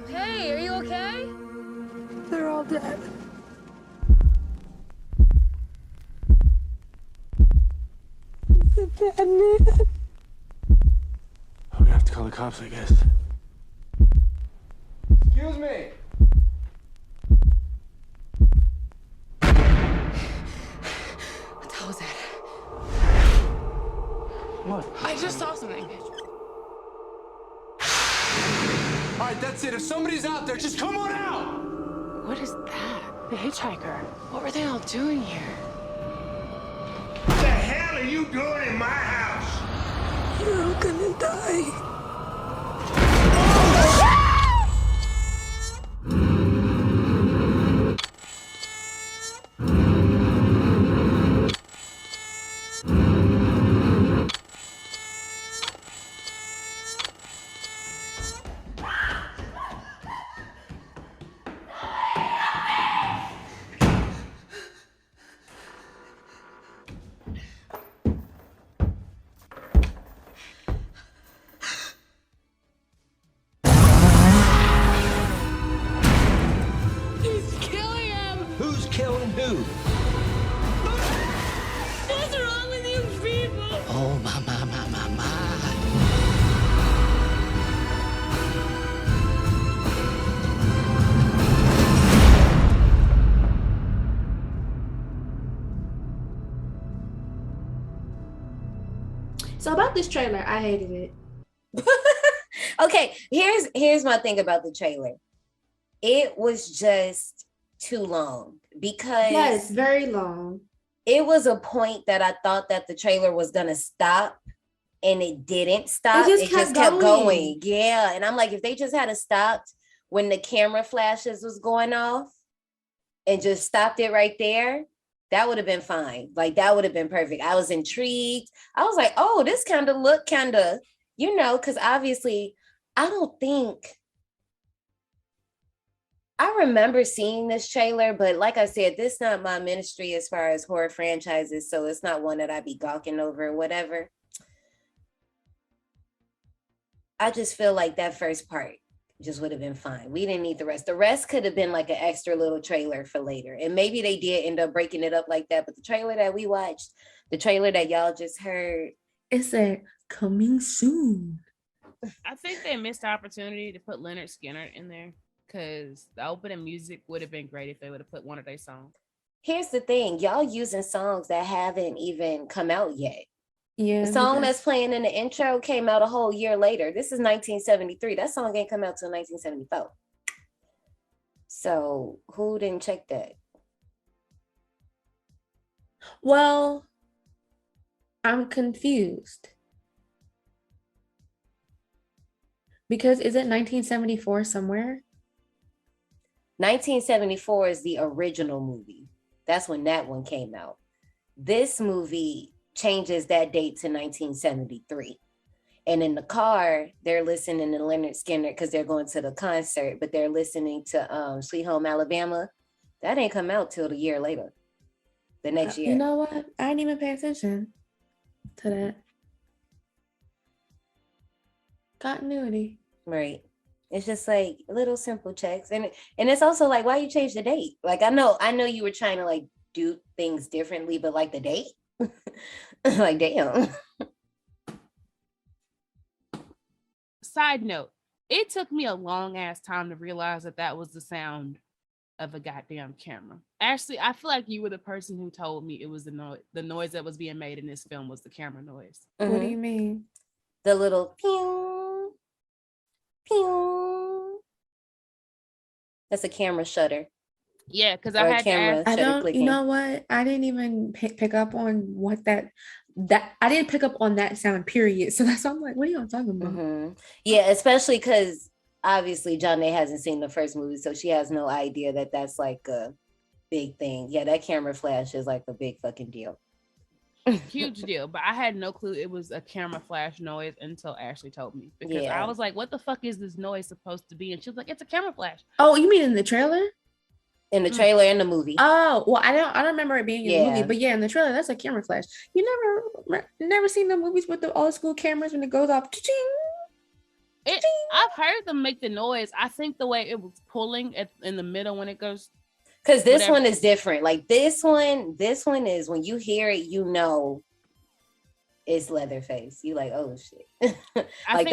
Hey, are you okay? They're all dead. The bad man. I'm gonna have to call the cops, I guess. Excuse me. What the hell was that? What? I just saw something. All right, that's it. If somebody's out there, just come on out. What is that? The hitchhiker. What were they all doing here? What the hell are you doing in my house? You're all gonna die. He's killing him! Who's killing who? What's wrong with you people? Oh, my. So about this trailer, I hated it. Okay, here's my thing about the trailer. It was just too long because Yes, very long. it was a point that I thought that the trailer was gonna stop and it didn't stop. It just kept going. Yeah. And I'm like, if they just had stopped when the camera flashes was going off and just stopped it right there, that would have been fine. Like that would have been perfect. I was intrigued. I was like, oh, this kind of look kind of, you know, because obviously I remember seeing this trailer, but like I said, this is not my ministry as far as horror franchises, so it's not one that I'd be gawking over or whatever. I just feel like that first part, just would have been fine. We didn't need the rest. The rest could have been like an extra little trailer for later. And maybe they did end up breaking it up like that. But the trailer that we watched, the trailer that y'all just heard, it said coming soon. I think they missed the opportunity to put Leonard Skinner in there because the opening music would have been great if they would have put one of their songs. Here's the thing. Y'all using songs that haven't even come out yet. Yeah. The song that's playing in the intro came out a whole year later. This is 1973. That song ain't come out till 1974. So who didn't check that? Well, I'm confused. Because is it 1974 somewhere? 1974 is the original movie. That's when that one came out. This movie changes that date to 1973. And in the car, they're listening to Leonard Skinner because they're going to the concert, but they're listening to Sweet Home Alabama. That ain't come out till the year later, the next year. You know what? I didn't even pay attention to that. Continuity. Right. It's just like little simple checks. And it's also like, why you change the date? Like, I know you were trying to like do things differently, but like the date? Like, damn. Side note, it took me a long ass time to realize that was the sound of a goddamn camera. Actually, I feel like you were the person who told me it was the noise that was being made in this film was the camera noise. Mm-hmm. What do you mean? The little pew, pew. That's a camera shutter. Yeah, because I had camera to ask. clicking. You know what? I didn't even pick up on what that I didn't pick up on that sound, period. So that's why I'm like, what are y'all talking about? Mm-hmm. Yeah, especially because obviously Johnny hasn't seen the first movie, so she has no idea that that's like a big thing. Yeah, that camera flash is like a big fucking deal. Huge deal. But I had no clue it was a camera flash noise until Ashley told me. Because I was like, what the fuck is this noise supposed to be? And she was like, it's a camera flash. Oh, you mean in the trailer? In the trailer and the movie. Oh, well, I don't remember it being in the movie, but yeah, in the trailer, that's a camera flash. You never seen the movies with the old school cameras when it goes off. I've heard them make the noise. I think the way it was pulling in the middle when it goes. Because this one is different. Like this one is when you hear it, you know it's Leatherface. You like, oh shit. Like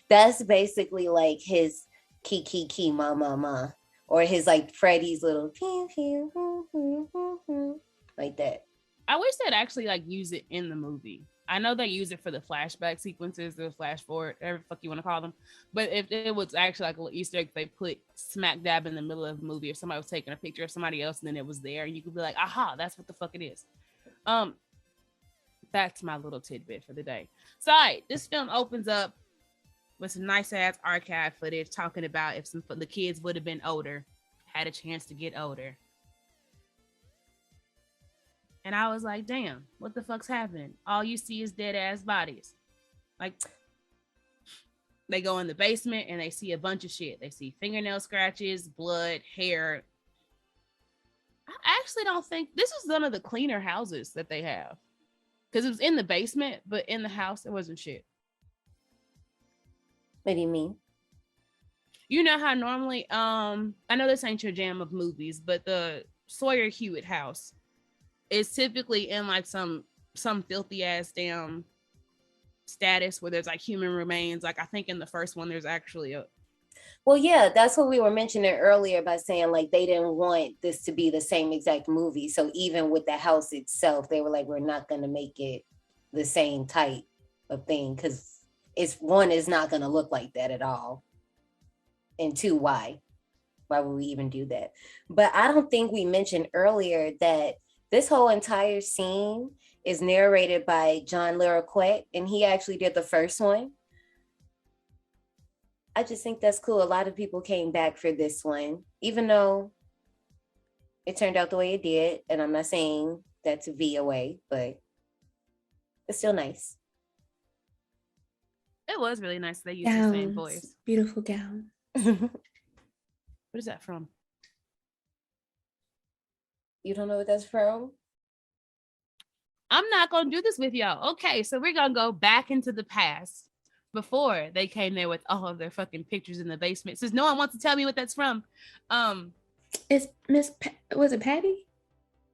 that's basically like his key ma. Or his like Freddy's little pew, pew, like that. I wish they'd actually like use it in the movie. I know they use it for the flashback sequences, the flash forward, whatever the fuck you want to call them. But if it was actually like a little Easter egg, they put smack dab in the middle of the movie, if somebody was taking a picture of somebody else and then it was there, and you could be like, aha, that's what the fuck it is. That's my little tidbit for the day. So, this film opens up with some nice ass archive footage talking about if the kids would have been older, had a chance to get older. And I was like, damn, what the fuck's happening? All you see is dead ass bodies. Like, they go in the basement and they see a bunch of shit. They see fingernail scratches, blood, hair. I actually don't think this is one of the cleaner houses that they have. Because it was in the basement, but in the house, there wasn't shit. What do you mean? You know how normally, I know this ain't your jam of movies, but the Sawyer Hewitt house is typically in like some filthy ass damn status where there's like human remains. Like I think in the first one, there's actually a. Well, yeah, that's what we were mentioning earlier by saying like they didn't want this to be the same exact movie. So even with the house itself, they were like, we're not going to make it the same type of thing because one is not going to look like that at all. And two, why would we even do that? But I don't think we mentioned earlier that this whole entire scene is narrated by John Larroquette, and he actually did the first one. I just think that's cool. A lot of people came back for this one, even though it turned out the way it did. And I'm not saying that to be away, but it's still nice. It was really nice. They used the same voice. Beautiful gown. What is that from? You don't know what that's from? I'm not going to do this with y'all. Okay, so we're going to go back into the past before they came there with all of their fucking pictures in the basement. Says no one wants to tell me what that's from. It's was it Patty?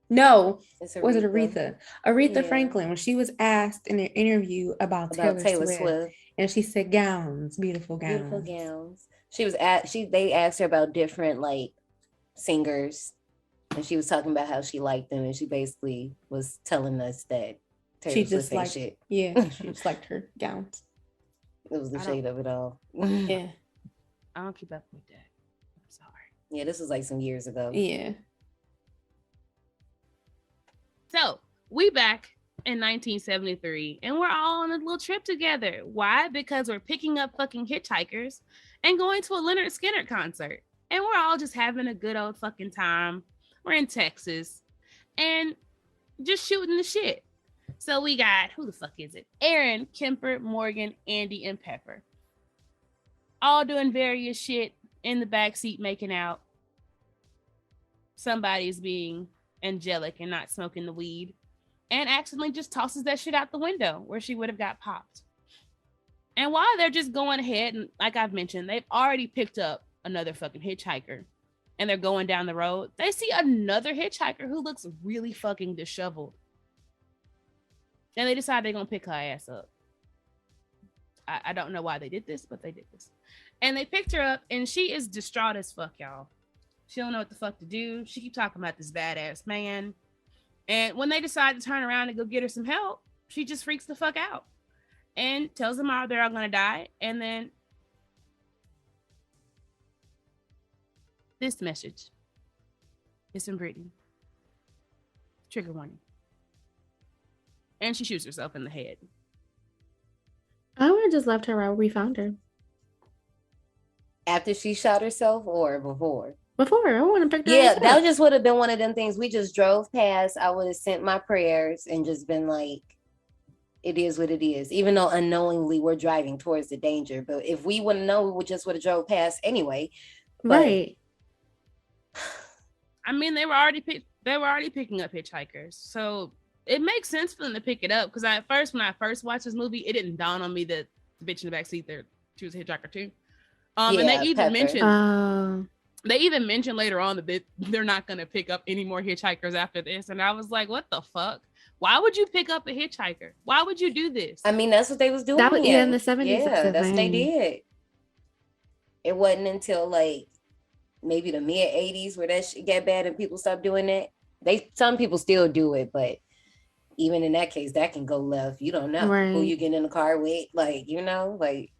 No, was it Aretha? Aretha Franklin, when she was asked in an interview about Taylor Swift, and she said gowns, beautiful gowns. They asked her about different like singers, and she was talking about how she liked them, and she basically was telling us that Taylor Swift liked shit. Yeah, she just liked her gowns. It was the shade of it all. Yeah, I don't keep up with that. I'm sorry. Yeah, this was like some years ago. Yeah. So we back in 1973, and we're all on a little trip together. Why? Because we're picking up fucking hitchhikers and going to a Leonard Skinner concert, and we're all just having a good old fucking time. We're in Texas, and just shooting the shit. So we got, who the fuck is it? Erin, Kemper, Morgan, Andy, and Pepper. All doing various shit in the backseat, making out. Somebody's being angelic and not smoking the weed, and accidentally just tosses that shit out the window where she would have got popped. And while they're just going ahead, and like I've mentioned, they've already picked up another fucking hitchhiker, and they're going down the road, they see another hitchhiker who looks really fucking disheveled. And they decide they're gonna pick her ass up. I don't know why they did this, but they did this. And they picked her up, and she is distraught as fuck, y'all. She don't know what the fuck to do. She keep talking about this badass man. And when they decide to turn around and go get her some help, she just freaks the fuck out and tells them all they're all gonna die. And then this message is from Brittany. Trigger warning. And she shoots herself in the head. I would have just left her where we found her. After she shot herself or before? Before. I wouldn't have picked her Yeah, up. that just would have been one of them things. We just drove past. I would have sent my prayers and just been like, it is what it is. Even though unknowingly we're driving towards the danger. But if we wouldn't know, we would have drove past anyway. But, right. I mean, they were already picking up hitchhikers. So it makes sense for them to pick it up. Because when I first watched this movie, it didn't dawn on me that the bitch in the backseat there, she was a hitchhiker too. And they even mentioned later on that they're not going to pick up any more hitchhikers after this. And I was like, what the fuck? Why would you pick up a hitchhiker? Why would you do this? I mean, that's what they was doing. That was in the 70s. Yeah, that's what they did. It wasn't until like maybe the mid 80s where that shit got bad and people stopped doing that. Some people still do it, but even in that case, that can go left. You don't know who you get in the car with. Like, you know, like,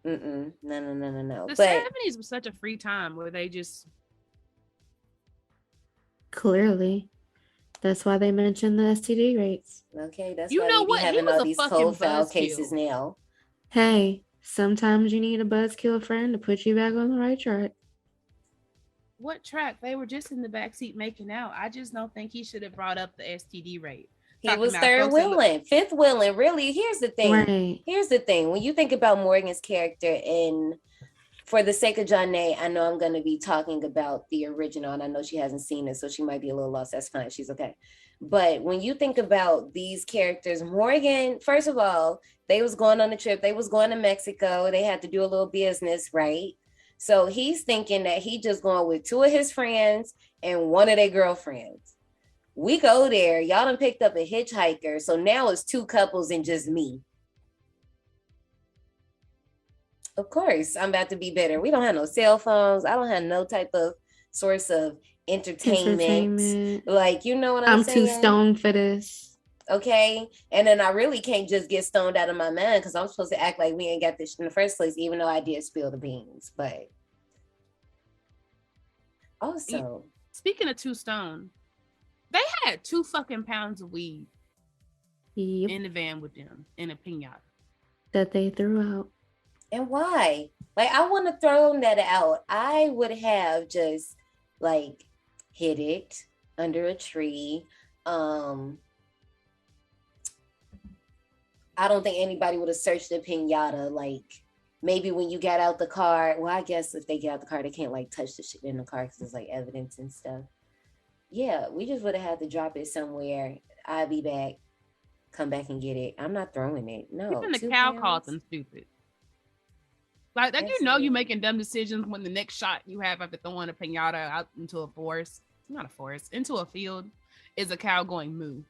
no. The 70s was such a free time where they just... Clearly. That's why they mentioned the STD rates. Okay, that's why we be having all these cold foul cases now. Hey, sometimes you need a buzzkill friend to put you back on the right track. What track? They were just in the backseat making out. I just don't think he should have brought up the STD rate. He was third wheeling, fifth wheeling. Really, here's the thing. Right. Here's the thing. When you think about Morgan's character, and for the sake of Janae, I know I'm going to be talking about the original, and I know she hasn't seen it, so she might be a little lost. That's fine. She's okay. But when you think about these characters, Morgan, first of all, they was going on a trip. They was going to Mexico. They had to do a little business, right? So he's thinking that he just going with two of his friends and one of their girlfriends. We go there. Y'all done picked up a hitchhiker. So now it's two couples and just me. Of course, I'm about to be better. We don't have no cell phones. I don't have no type of source of entertainment. Like, you know what I'm saying? I'm too stoned for this. Okay. And then I really can't just get stoned out of my mind because I'm supposed to act like we ain't got this in the first place, even though I did spill the beans. But also, speaking of too stoned, they had 2 fucking pounds of weed in the van with them in a piñata that they threw out. And why? Like, I want to throw that out. I would have just like hid it under a tree. I don't think anybody would have searched the piñata. Like, maybe when you got out the car. Well, I guess if they get out the car, they can't like touch the shit in the car because it's like evidence and stuff. Yeah, we just would have had to drop it somewhere. I'll be back. Come back and get it. I'm not throwing it. No. Even the cow called them stupid. Like you know, Absolutely. you making dumb decisions when the next shot you have after throwing a pinata out into a forest, not a forest, into a field, is a cow going moo.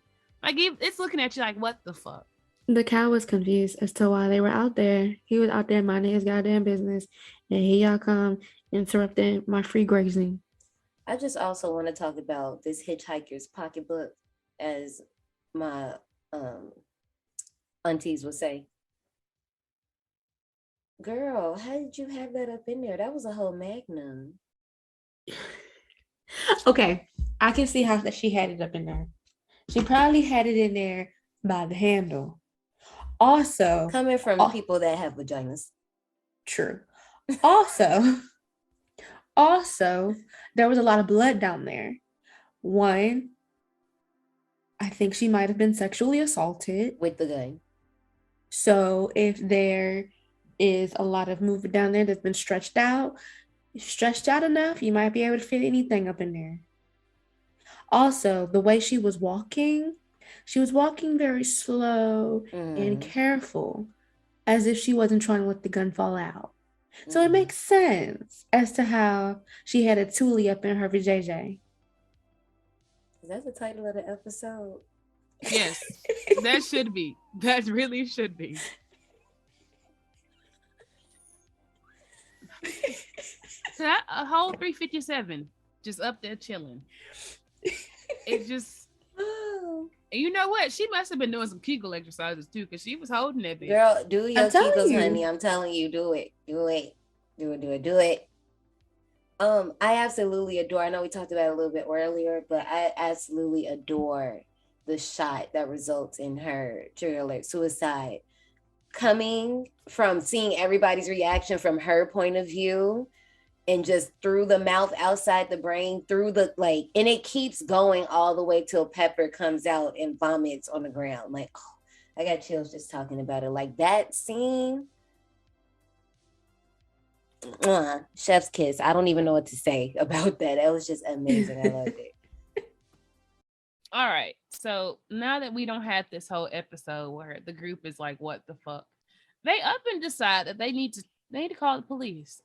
Like it's looking at you like, what the fuck? The cow was confused as to why they were out there. He was out there minding his goddamn business, and here y'all come interrupting my free grazing. I just also want to talk about this hitchhiker's pocketbook, as my aunties would say. Girl, how did you have that up in there? That was a whole magnum. Okay, I can see how that she had it up in there. She probably had it in there by the handle. Also, coming from people that have vaginas. True. Also, there was a lot of blood down there. One, I think she might have been sexually assaulted with the gun. So if there is a lot of movement down there that's been stretched out enough, you might be able to fit anything up in there. Also, the way she was walking very slow and careful, as if she wasn't trying to let the gun fall out. So it makes sense as to how she had a Toolie up in her vajayjay. Is that the title of the episode? Yes, that should be. That really should be. That a whole 357 just up there chilling. It just, you know what? She must have been doing some Kegel exercises too, because she was holding that bitch. Girl, do your Kegels, honey. I'm telling you, do it. I absolutely adore. I know we talked about it a little bit earlier, but I absolutely adore the shot that results in her trigger alert suicide, coming from seeing everybody's reaction from her point of view, and just through the mouth, outside the brain, through the and it keeps going all the way till Pepper comes out and vomits on the ground. Like, oh, I got chills just talking about it. Like that scene. Chef's kiss. I don't even know what to say about that. That was just amazing. I loved it. All right. So now that we don't have this whole episode where the group is like, what the fuck? They up and decide that they need to call the police.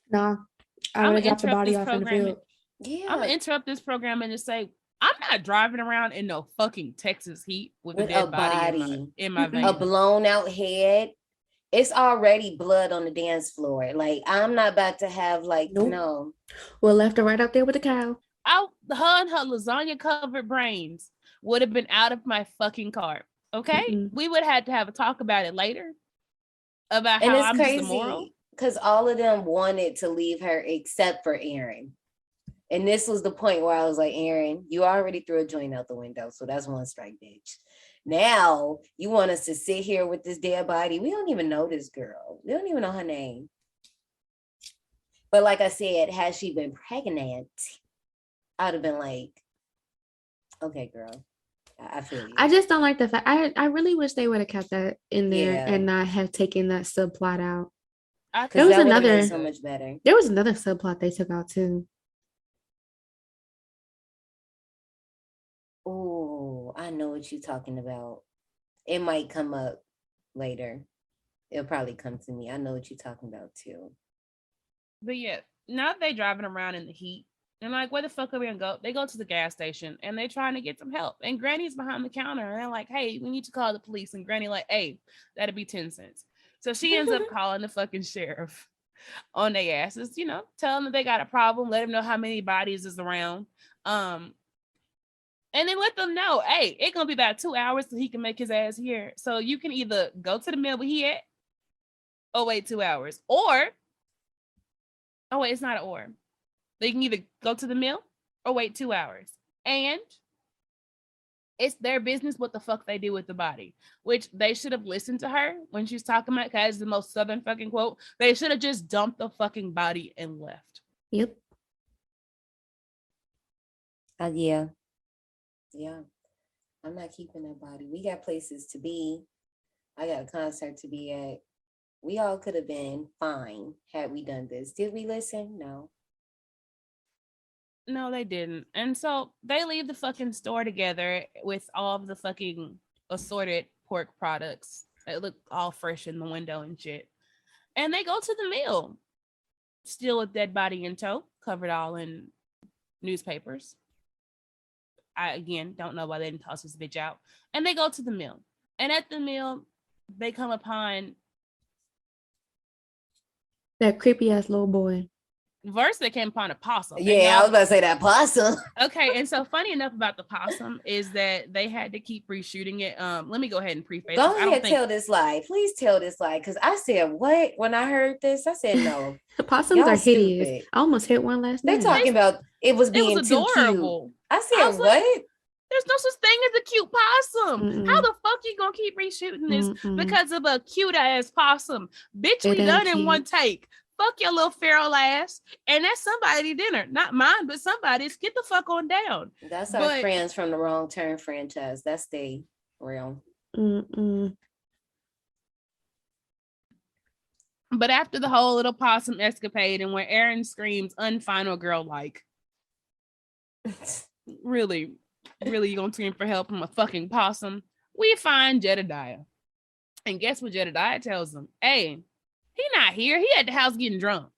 No, I'm gonna drop the body off in the field. I'm gonna interrupt this program and just say, I'm not driving around in no fucking Texas heat with a dead body in my vein. A blown out head. It's already blood on the dance floor. Like, I'm not about to have no. Well, left her right out there with the cow. Her and her lasagna covered brains would have been out of my fucking car. Okay, we would have had to have a talk about it later. About how I'm crazy, just immoral. Because all of them wanted to leave her except for Erin. And this was the point where I was like, Erin, you already threw a joint out the window, so that's one strike, bitch. Now you want us to sit here with this dead body. We don't even know this girl. We don't even know her name. But like I said, had she been pregnant, I'd have been like, okay, girl, I feel you. I just don't like the fact. I really wish they would have kept that in there and not have taken that subplot out. There was another so much better. There was another subplot they took out too. Oh, I know what you're talking about. It might come up later. It'll probably come to me. I know what you're talking about too. But yeah, now they driving around in the heat. And like, where the fuck are we gonna go? They go to the gas station and they're trying to get some help. And Granny's behind the counter and they're like, hey, we need to call the police. And Granny like, hey, that'd be 10 cents. So she ends up calling the fucking sheriff on their asses, tell them that they got a problem, let them know how many bodies is around. And then let them know, hey, it's gonna be about 2 hours so he can make his ass here. So you can either go to the mill where he at, or wait 2 hours. Or, oh wait, it's not an or. They can either go to the mill or wait 2 hours. And it's their business what the fuck they do with the body. Which they should have listened to her when she's talking about, because it's the most southern fucking quote. They should have just dumped the fucking body and left. Yep. Yeah. I'm not keeping that body. We got places to be. I got a concert to be at. We all could have been fine had we done this. Did we listen? No. No, they didn't. And so they leave the fucking store together with all of the fucking assorted pork products that look all fresh in the window and shit. And they go to the mill, still with dead body in tow, covered all in newspapers. I, again, don't know why they didn't toss this bitch out. And they go to the mill. And at the mill, they come upon that creepy ass little boy. First, they came upon a possum. Yeah, I was about to say that possum. Okay, and so funny enough about the possum is that they had to keep reshooting it. Let me go ahead and preface. Go ahead, tell this lie. Please tell this lie, because I said what when I heard this. I said no. The possums are hideous. Stupid. I almost hit one last night. They're talking about it was being too adorable. Cute. I said what? Like, there's no such thing as a cute possum. Mm-mm. How the fuck you gonna keep reshooting this because of a cute ass possum? Bitch, we done in one take. Fuck your little feral ass. And that's somebody's dinner. Not mine, but somebody's. Get the fuck on down. That's our friends from the Wrong Turn franchise. That's the realm. But after the whole little possum escapade and where Erin screams unfinal girl like, really, you gonna scream for help from a fucking possum? We find Jedediah. And guess what Jedediah tells them? Hey, he not here. He at the house getting drunk.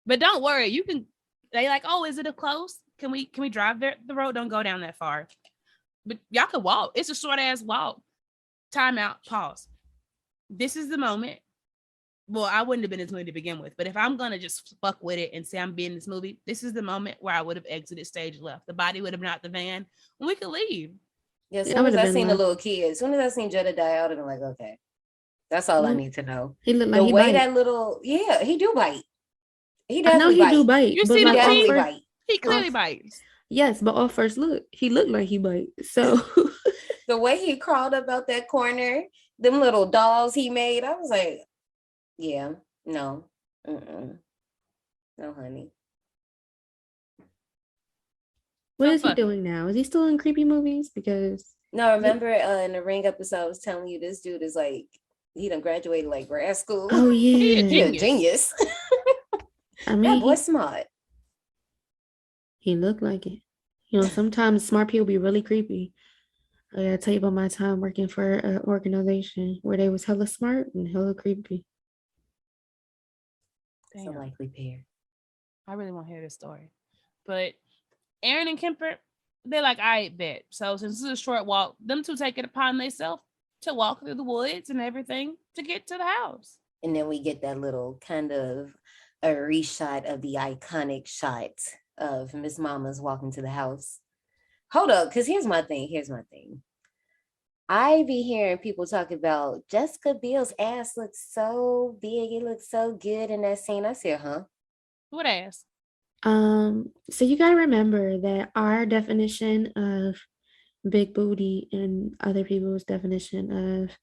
But don't worry, you can. They like, oh, is it a close? Can we drive there? The road don't go down that far. But y'all can walk. It's a short ass walk. Time out. Pause. This is the moment. Well, I wouldn't have been in this movie to begin with, but if I'm gonna just fuck with it and say I'm being in this movie, this is the moment where I would have exited stage left. The body would have been out the van, and we could leave. Yeah, as soon as I seen the little kid, as soon as I seen Jedediah out, I'm like, okay. That's all I need to know. He looked like the he way bite. that little, yeah, he do bite. He definitely do bite. You see the teeth? He clearly bites. Yes, but on first look, he looked like he bite. So the way he crawled up out that corner, them little dolls he made, I was like, yeah, no, no, honey. What is he doing now? Is he still in creepy movies? Because no, remember in the Ring episode, I was telling you this dude is like. He done graduated like grad school. Oh yeah, he a genius. I mean, that boy's smart. He looked like it. You know, sometimes smart people be really creepy. I gotta tell you about my time working for an organization where they was hella smart and hella creepy. It's a likely pair. I really want to hear this story, but Erin and Kemper, they're like, I bet. So since this is a short walk, them two take it upon themselves to walk through the woods and everything to get to the house. And then we get that little kind of a reshot of the iconic shot of Miss Mama's walking to the house. Hold up, because here's my thing. I be hearing people talk about Jessica Biel's ass looks so big. It looks so good in that scene. I said, huh? What ass? So you gotta remember that our definition of big booty and other people's definition of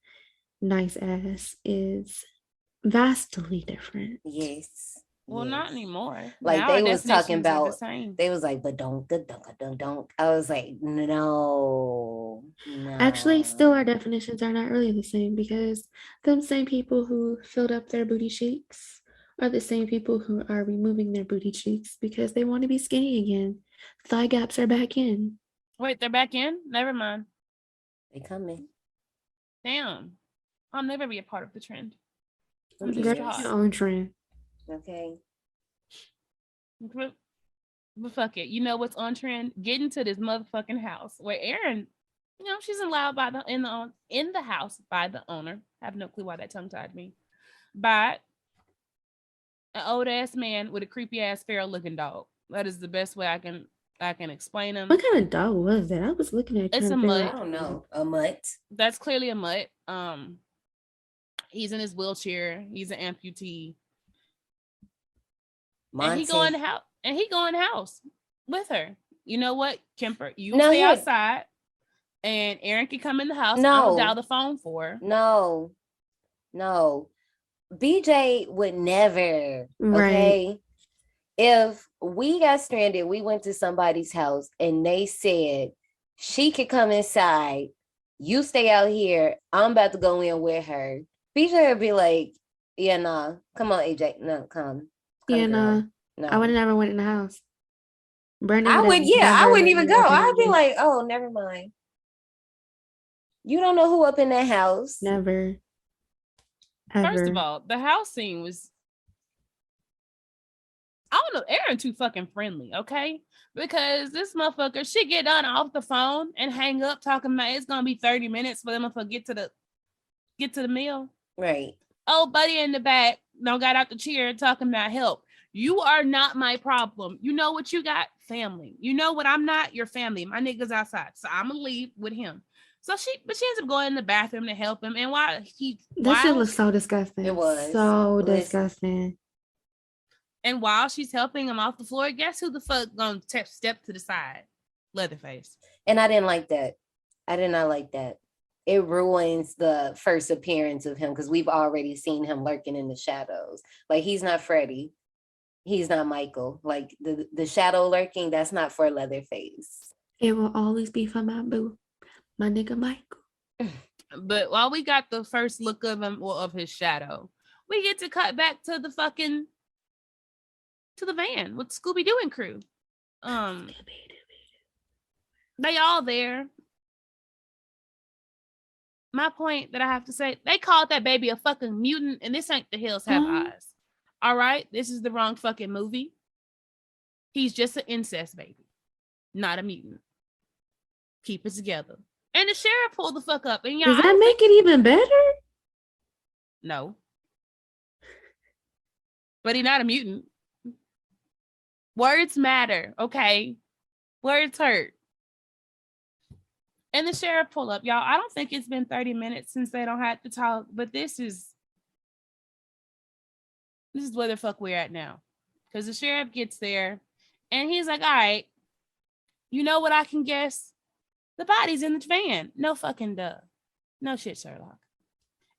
nice ass is vastly different. Yes. Well, not anymore. Like now they was talking about, they was like, but don't. I was like, no. Actually, still our definitions are not really the same because them same people who filled up their booty cheeks are the same people who are removing their booty cheeks because they want to be skinny again. Thigh gaps are back in. Wait, they're back in? Never mind. They coming. Damn. I'll never be a part of the trend. I'm just your own trend. Okay. But fuck it. You know what's on trend? Getting to this motherfucking house where Erin, you know, she's allowed by in the house by the owner. I have no clue why that tongue tied me. By an old ass man with a creepy ass feral looking dog. That is the best way I can explain him. What kind of dog was that? I was looking at it. It's a mutt. I don't know. A mutt. That's clearly a mutt. He's in his wheelchair. He's an amputee. And he go in the house with her. You know what, Kemper? You stay outside and Erin can come in the house. I'll dial the phone for her. No. BJ would never. Right. Okay. If we got stranded, we went to somebody's house and they said she could come inside, you stay out here, I'm about to go in with her. BJ would be like, yeah, nah, come on, AJ, no, come yeah, nah. No. I would have never went in the house. Brandon, I wouldn't even go. I'd be like, oh, never mind. You don't know who up in that house. Never. First of all, the house scene was, I don't know, Erin too fucking friendly, okay? Because this motherfucker, she get done off the phone and hang up talking about it's gonna be 30 minutes for them to get to the meal. Right. Oh, buddy in the back, got out the chair talking about help. You are not my problem. You know what you got? Family. You know what I'm not? Your family. My nigga's outside. So I'm gonna leave with him. So she ends up going in the bathroom to help him. And that shit was so disgusting. It was so disgusting. And while she's helping him off the floor, guess who the fuck gonna step to the side? Leatherface. And I didn't like that. I did not like that. It ruins the first appearance of him because we've already seen him lurking in the shadows. Like, he's not Freddy. He's not Michael. Like, the shadow lurking, that's not for Leatherface. It will always be for my boo, my nigga Michael. But while we got the first look of him, or of his shadow, we get to cut back to the van with Scooby-Doo and crew. They all there. My point that I have to say, they called that baby a fucking mutant, and this ain't The Hills Have Eyes. All right, this is the wrong fucking movie. He's just an incest baby, not a mutant. Keep it together. And the sheriff pulled the fuck up. And y'all, does that make it even better? No. But he's not a mutant. Words matter, okay? Words hurt. And the sheriff pulled up. Y'all, I don't think it's been 30 minutes since they don't have to talk, but this is where the fuck we're at now. Because the sheriff gets there and he's like, all right, you know what I can guess? The body's in the van. No fucking duh. No shit, Sherlock.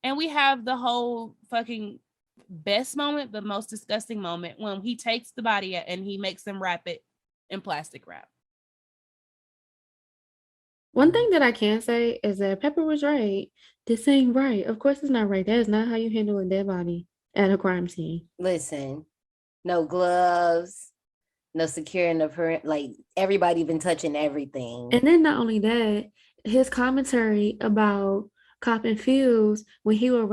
And we have the whole fucking best moment, but most disgusting moment when he takes the body and he makes them wrap it in plastic wrap. One thing that I can say is that Pepper was right. This ain't right. Of course it's not right. That is not how you handle a dead body at a crime scene. Listen, no gloves, no securing the parent. Like, everybody been touching everything. And then not only that, his commentary about cop and Fields when he would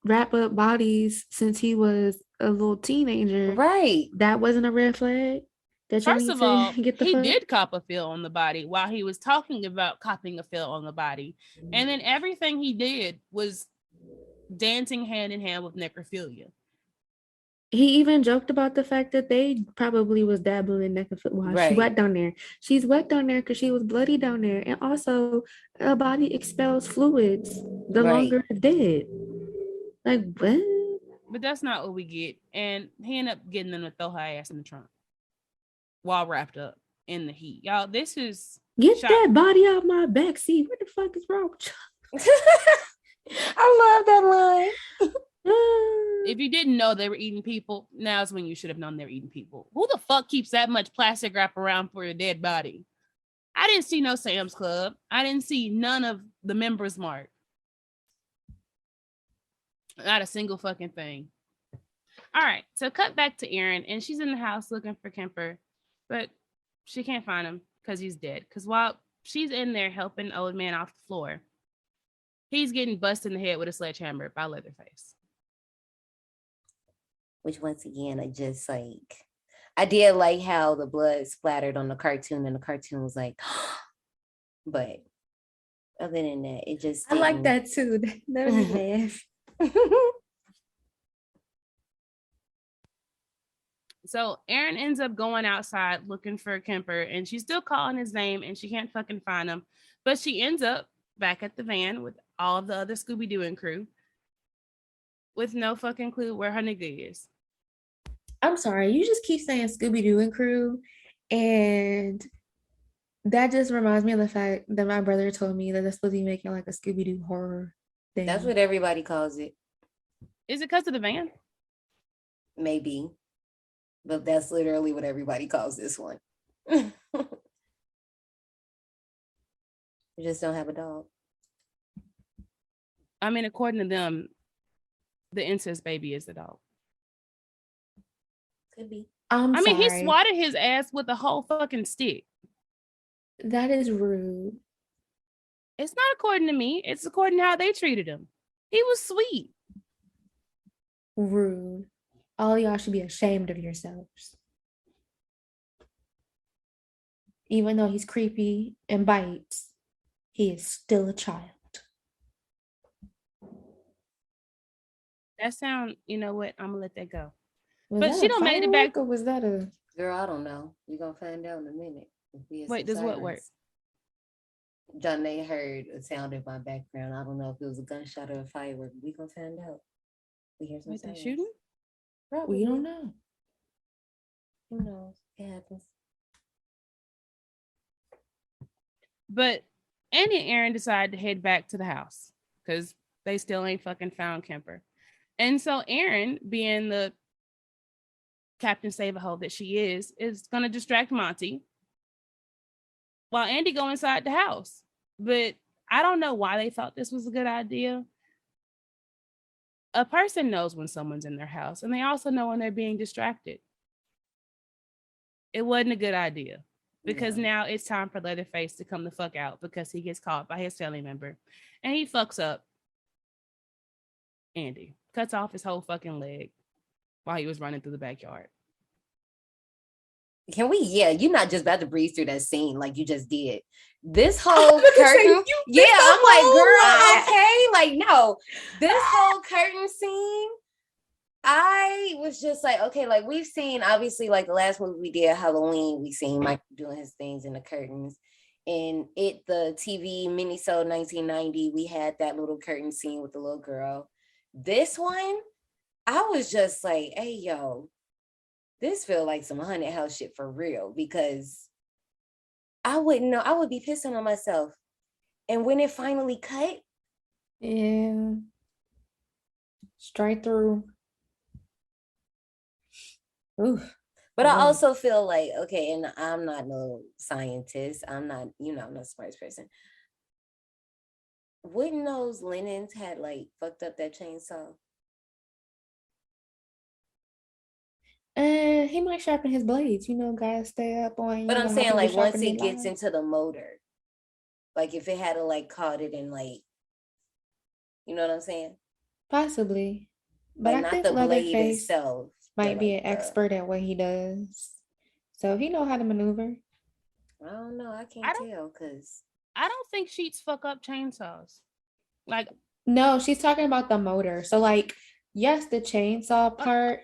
wrap up bodies since he was a little teenager. Right. That wasn't a red flag. First of all, he did cop a feel on the body while he was talking about copping a feel on the body. And then everything he did was dancing hand in hand with necrophilia. He even joked about the fact that they probably was dabbling in necrophilia while Right. she wet down there. She's wet down there because she was bloody down there. And also, a body expels fluids the longer it's dead. Like, what? But that's not what we get. And he ended up getting them to throw her ass in the trunk while wrapped up in the heat. Y'all, this is... Get that body out my back. See, what the fuck is wrong with you? I love that line. If you didn't know they were eating people, now's when you should have known they were eating people. Who the fuck keeps that much plastic wrap around for a dead body? I didn't see no Sam's Club. I didn't see none of the Members Mark. Not a single fucking thing. All right, so cut back to Erin, and she's in the house looking for Kemper, but she can't find him because he's dead. Because while she's in there helping old man off the floor, he's getting busted in the head with a sledgehammer by Leatherface. Which, once again, I did like how the blood splattered on the cartoon, and the cartoon was like, but other than that, it just I like that too. That was laugh. So Erin ends up going outside looking for Kemper, and she's still calling his name, and she can't fucking find him. But she ends up back at the van with all of the other Scooby-Doo and crew with no fucking clue where her nigga is. I'm sorry, you just keep saying Scooby-Doo and crew, and that just reminds me of the fact that my brother told me that they're supposed to be making like a Scooby-Doo horror thing. That's what everybody calls it. Is it because of the van? Maybe. But that's literally what everybody calls this one. We just don't have a dog. I mean, according to them, the incest baby is the dog. Could be. I mean, he swatted his ass with a whole fucking stick. That is rude. It's not according to me. It's according to how they treated him. He was sweet. Rude. All y'all should be ashamed of yourselves. Even though he's creepy and bites, he is still a child. That sound, you know what? I'm gonna let that go. Was But that she a don't made it back. firework, or was that a... Girl, I don't know. We're gonna find out in a minute. Wait, does what work? John, they heard a sound in my background. I don't know if it was a gunshot or a firework. We gonna find out. We hear some Wait, they sirens. shooting? Probably. We don't know. Who knows? It happens. But Andy and Erin decide to head back to the house because they still ain't fucking found Kemper. And so Erin, being the Captain Save-A-Ho that she is gonna distract Monty while Andy go inside the house. But I don't know why they thought this was a good idea. A person knows when someone's in their house, and they also know when they're being distracted. It wasn't a good idea because now it's time for Leatherface to come the fuck out because he gets caught by his family member and he fucks up Andy, cuts off his whole fucking leg while he was running through the backyard. Can we? Yeah, you're not just about to breeze through that scene like you just did. This whole curtain, yeah, I'm like, girl, okay, like no, this whole curtain scene. I was just like, okay, like we've seen, obviously, like the last movie we did, Halloween, we seen Mike doing his things in the curtains. And the TV mini-sode 1990, we had that little curtain scene with the little girl. This one, I was just like, hey, yo, this feel like some haunted house shit for real, because I wouldn't know, I would be pissing on myself. And when it finally cut, yeah, straight through. Oof. But I also feel like, okay, and I'm not no scientist. I'm not, I'm not a smart person. Wouldn't those linens had like fucked up that chainsaw? He might sharpen his blades, guys stay up on. But I'm saying like once it gets into the motor, like if it had to like caught it in like, you know what I'm saying? Possibly. But like, I not think the blade Leatherface itself. Might be an expert at what he does. So he know how to maneuver. I don't know. I can't tell because I don't think sheets fuck up chainsaws. Like, no, she's talking about the motor. So like, yes, the chainsaw part.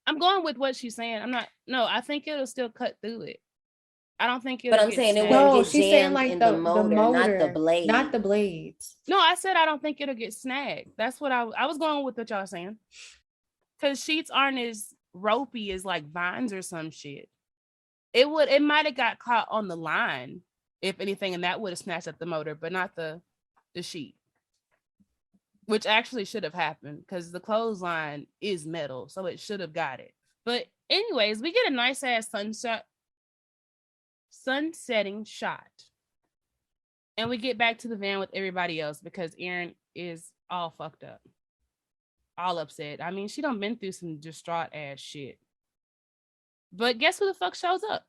I'm going with what she's saying. I think it'll still cut through it. I don't think it'll. But I'm saying snagged. it won't get she's saying like the motor, not the blade. Not the blades. No, I said I don't think it'll get snagged. That's what I was going with what y'all saying. Because sheets aren't as ropey as like vines or some shit. It might have got caught on the line, if anything, and that would have snatched up the motor, but not the sheet. Which actually should have happened because the clothesline is metal, so it should have got it. But anyways, we get a nice ass sunsetting shot. And we get back to the van with everybody else because Erin is all fucked up. All upset. I mean, she done been through some distraught ass shit. But guess who the fuck shows up?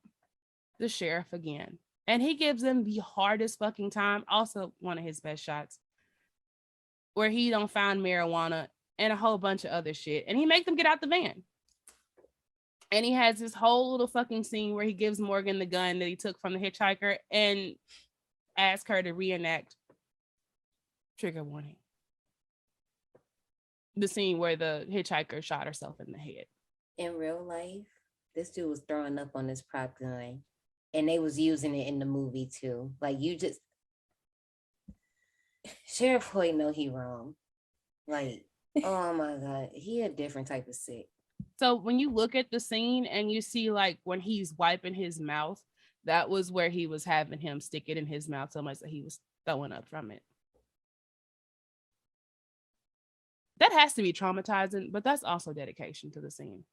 The sheriff again. And he gives them the hardest fucking time. Also one of his best shots. Where he don't find marijuana and a whole bunch of other shit. And he make them get out the van. And he has this whole little fucking scene where he gives Morgan the gun that he took from the hitchhiker and asks her to reenact trigger warning. The scene where the hitchhiker shot herself in the head. In real life, this dude was throwing up on this prop gun and they was using it in the movie too. Like Sheriff Hoyt know he wrong. Like, oh my God, he a different type of sick. So when you look at the scene and you see like when he's wiping his mouth, that was where he was having him stick it in his mouth so much that he was throwing up from it. That has to be traumatizing, but that's also dedication to the scene.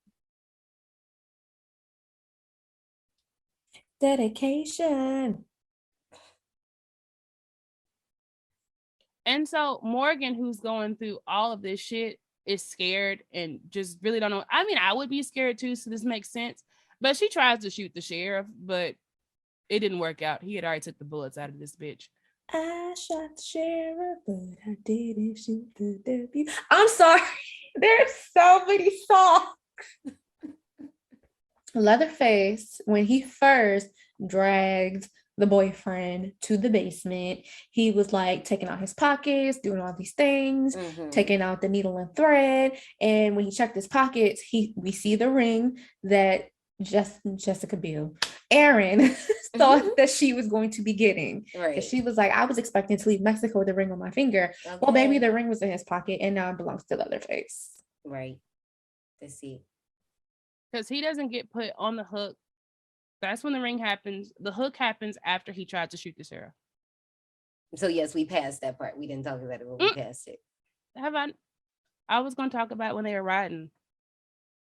Dedication. And so Morgan, who's going through all of this shit, is scared and just really don't know. I mean, I would be scared too, so this makes sense. But she tries to shoot the sheriff, but it didn't work out. He had already took the bullets out of this bitch. I shot the sheriff, but I didn't shoot the deputy. I'm sorry. There's so many songs. Leatherface, when he first dragged the boyfriend to the basement, he was like taking out his pockets, doing all these things, taking out the needle and thread. And when he checked his pockets, we see the ring that Jessica Biel, Erin thought that she was going to be getting. Right. She was like, I was expecting to leave Mexico with a ring on my finger. Okay. Well, baby, the ring was in his pocket and now it belongs to Leatherface. Right. Let's see. Because he doesn't get put on the hook. That's when the ring happens. The hook happens after he tried to shoot the sheriff. So yes, we passed that part. We didn't talk about it, but we passed it. I was going to talk about when they were riding.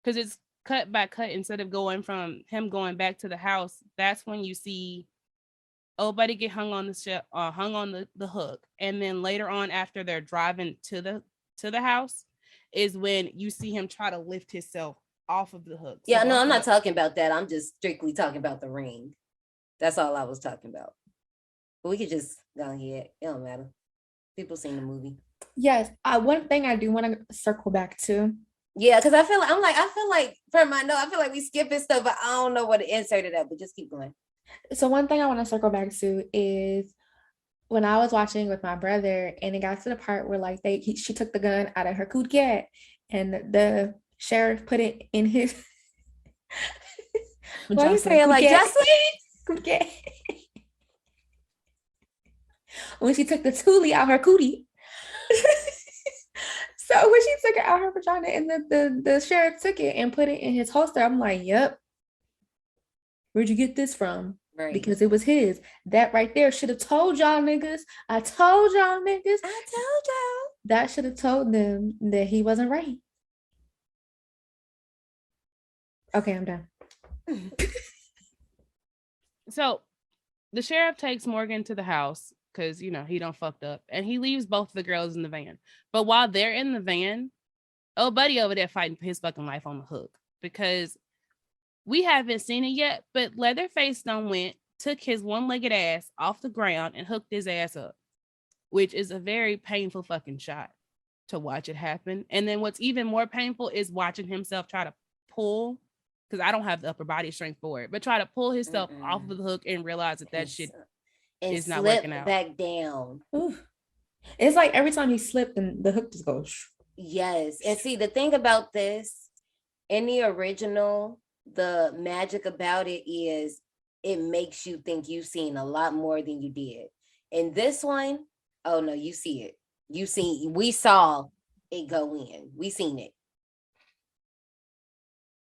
Because it's cut by cut instead of going from him going back to the house. That's when you see old buddy get hung on the hook. And then later on, after they're driving to the house, is when you see him try to lift himself off of the hook. Yeah, no, I'm not talking about that. I'm just strictly talking about the ring. That's all I was talking about. But we could just go ahead. It don't matter. People seen the movie. Yes. One thing I do want to circle back to. Yeah, because I feel like for my note, I feel like we skipping stuff, but I don't know what to insert it at, but just keep going. So one thing I want to circle back to is when I was watching with my brother, and it got to the part where like she took the gun out of her Cootie, and the sheriff put it in his. Why are you saying like Jocelyn? When she took the Toolie out her Cootie. So when she took it out her vagina, and the sheriff took it and put it in his holster, I'm like, yep. Where'd you get this from? Right. Because it was his. That right there should have told y'all niggas. I told y'all niggas. I told y'all. That should have told them that he wasn't right. Okay, I'm done. So the sheriff takes Morgan to the house because, he done fucked up, and he leaves both the girls in the van. But while they're in the van, old buddy over there fighting his fucking life on the hook, because we haven't seen it yet, but Leatherface took his one-legged ass off the ground and hooked his ass up, which is a very painful fucking shot to watch it happen. And then what's even more painful is watching himself try to pull, because I don't have the upper body strength for it, but try to pull himself off of the hook and realize that shit is not working out. Back down. Oof. It's like every time he slipped and the hook just goes. Yes. And see, the thing about this, in the original, the magic about it is it makes you think you've seen a lot more than you did. In this one, oh no, you see it. We saw it go in. We seen it.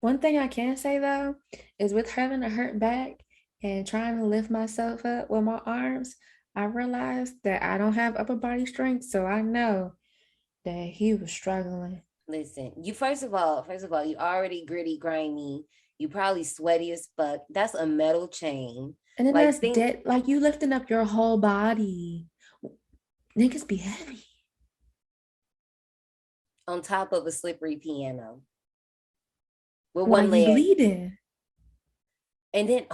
One thing I can say though, is with having a hurt back and trying to lift myself up with my arms, I realized that I don't have upper body strength, so I know that he was struggling. Listen, you first of all, you already gritty, grimy. You probably sweaty as fuck. That's a metal chain. And then that's dead. Like you lifting up your whole body. Niggas be heavy. On top of a slippery piano. With Why one leg. Bleeding. And then,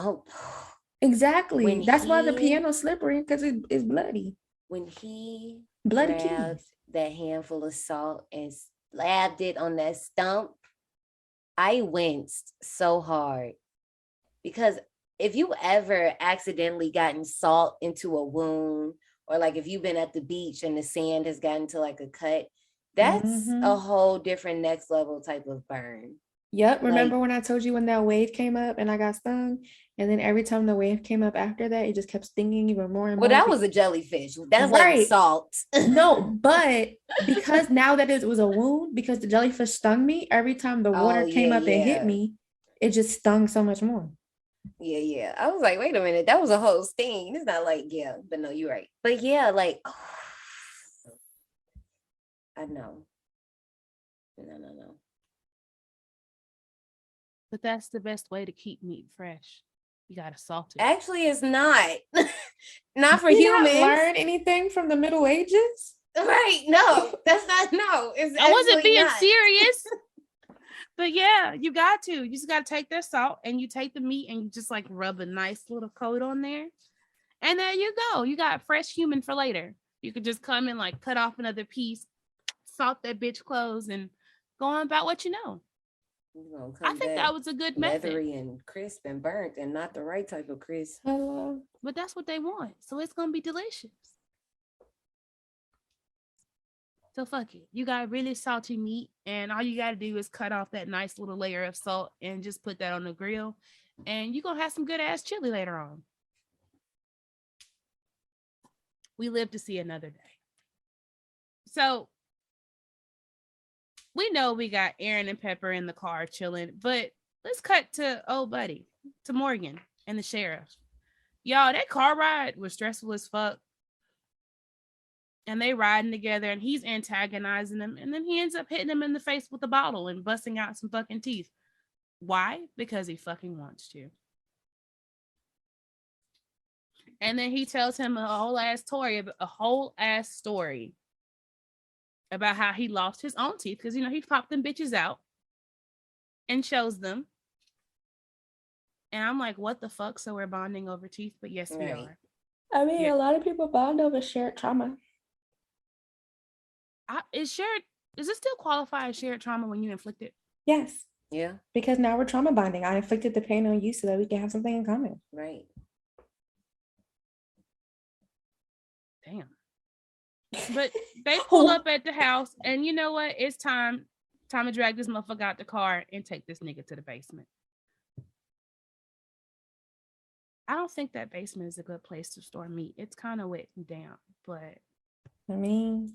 exactly. That's why the piano's slippery, because it's bloody. When he bloody grabbed that handful of salt and slapped it on that stump, I winced so hard. Because if you ever accidentally gotten salt into a wound, or like if you've been at the beach and the sand has gotten to like a cut, that's a whole different next level type of burn. Yep. Remember when I told you when that wave came up and I got stung? And then every time the wave came up after that, it just kept stinging even more and more. Well, that was a jellyfish. That's like salt. No, but because now that it was a wound, because the jellyfish stung me, every time the water came up and hit me, it just stung so much more. Yeah. I was like, wait a minute, that was a whole sting. It's not like, but no, you're right. But yeah, like, I know. No. But that's the best way to keep meat fresh. You gotta salt it. Actually, it's not. Not for humans. Not learn anything from the Middle Ages? Right. No, that's not. No, it's I wasn't being serious. But yeah, you got to. You just got to take that salt and you take the meat and you just like rub a nice little coat on there. And there you go. You got fresh human for later. You could just come and like cut off another piece, salt that bitch close, and going about what you know. I think that was a good method. Leathery and crisp and burnt, and not the right type of crisp. Hello. But that's what they want, so it's gonna be delicious. So fuck it. You got really salty meat, and all you gotta do is cut off that nice little layer of salt and just put that on the grill, and you're gonna have some good ass chili later on. We live to see another day. So we know we got Erin and Pepper in the car chilling, but let's cut to old buddy, to Morgan and the sheriff. Y'all, that car ride was stressful as fuck. And they riding together, and he's antagonizing them, and then he ends up hitting him in the face with a bottle and busting out some fucking teeth. Why? Because he fucking wants to. And then he tells him a whole ass story about how he lost his own teeth, because he popped them bitches out and shows them. And I'm like, what the fuck? So we're bonding over teeth, but yes, we are. I mean, a lot of people bond over shared trauma. Does it still qualify as shared trauma when you inflict it? Yes. Yeah. Because now we're trauma bonding. I inflicted the pain on you so that we can have something in common. Right. Damn. But they pull up at the house, and you know what? It's time to drag this motherfucker out the car and take this nigga to the basement. I don't think that basement is a good place to store meat. It's kind of wet and damp, but I mean,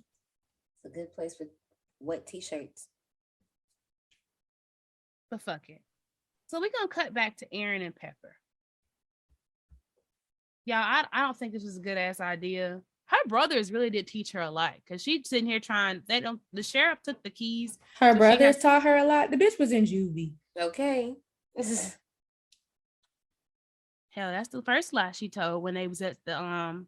it's a good place for wet t-shirts. But fuck it. So we're gonna cut back to Erin and Pepper. Y'all, I don't think this was a good ass idea. Her brothers really did teach her a lot, because she's sitting here the sheriff took the keys. Her brothers taught her a lot. The bitch was in juvie. Okay. Hell, that's the first lie she told when they was at the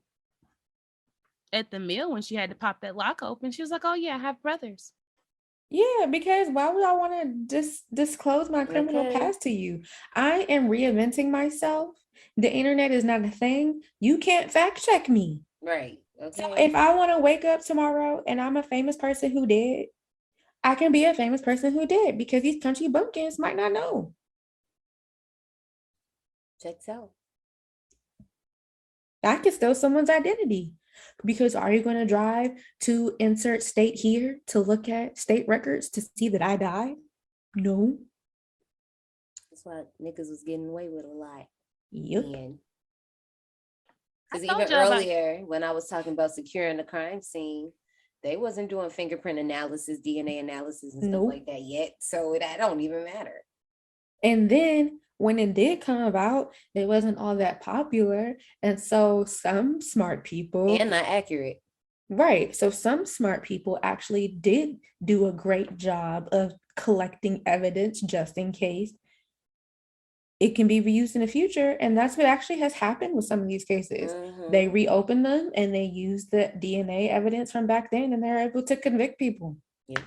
mill, when she had to pop that lock open. She was like, oh yeah, I have brothers. Yeah, because why would I want to disclose my criminal past to you? I am reinventing myself. The internet is not a thing. You can't fact check me. Right. Okay. So if I want to wake up tomorrow and I'm a famous person who did, I can be a famous person who did, because these country bumpkins might not know. Checks out. I can steal someone's identity. Because are you going to drive to insert state here to look at state records to see that I died? No. That's why niggas was getting away with a lot. Yep. Because even earlier, when I was talking about securing the crime scene, they wasn't doing fingerprint analysis, DNA analysis, and stuff like that yet. So that don't even matter. And then when it did come about, it wasn't all that popular. And so some smart people... And not accurate. Right. So some smart people actually did do a great job of collecting evidence just in case it can be reused in the future. And that's what actually has happened with some of these cases. Mm-hmm. They reopened them and they used the DNA evidence from back then, and they're able to convict people. Yeah.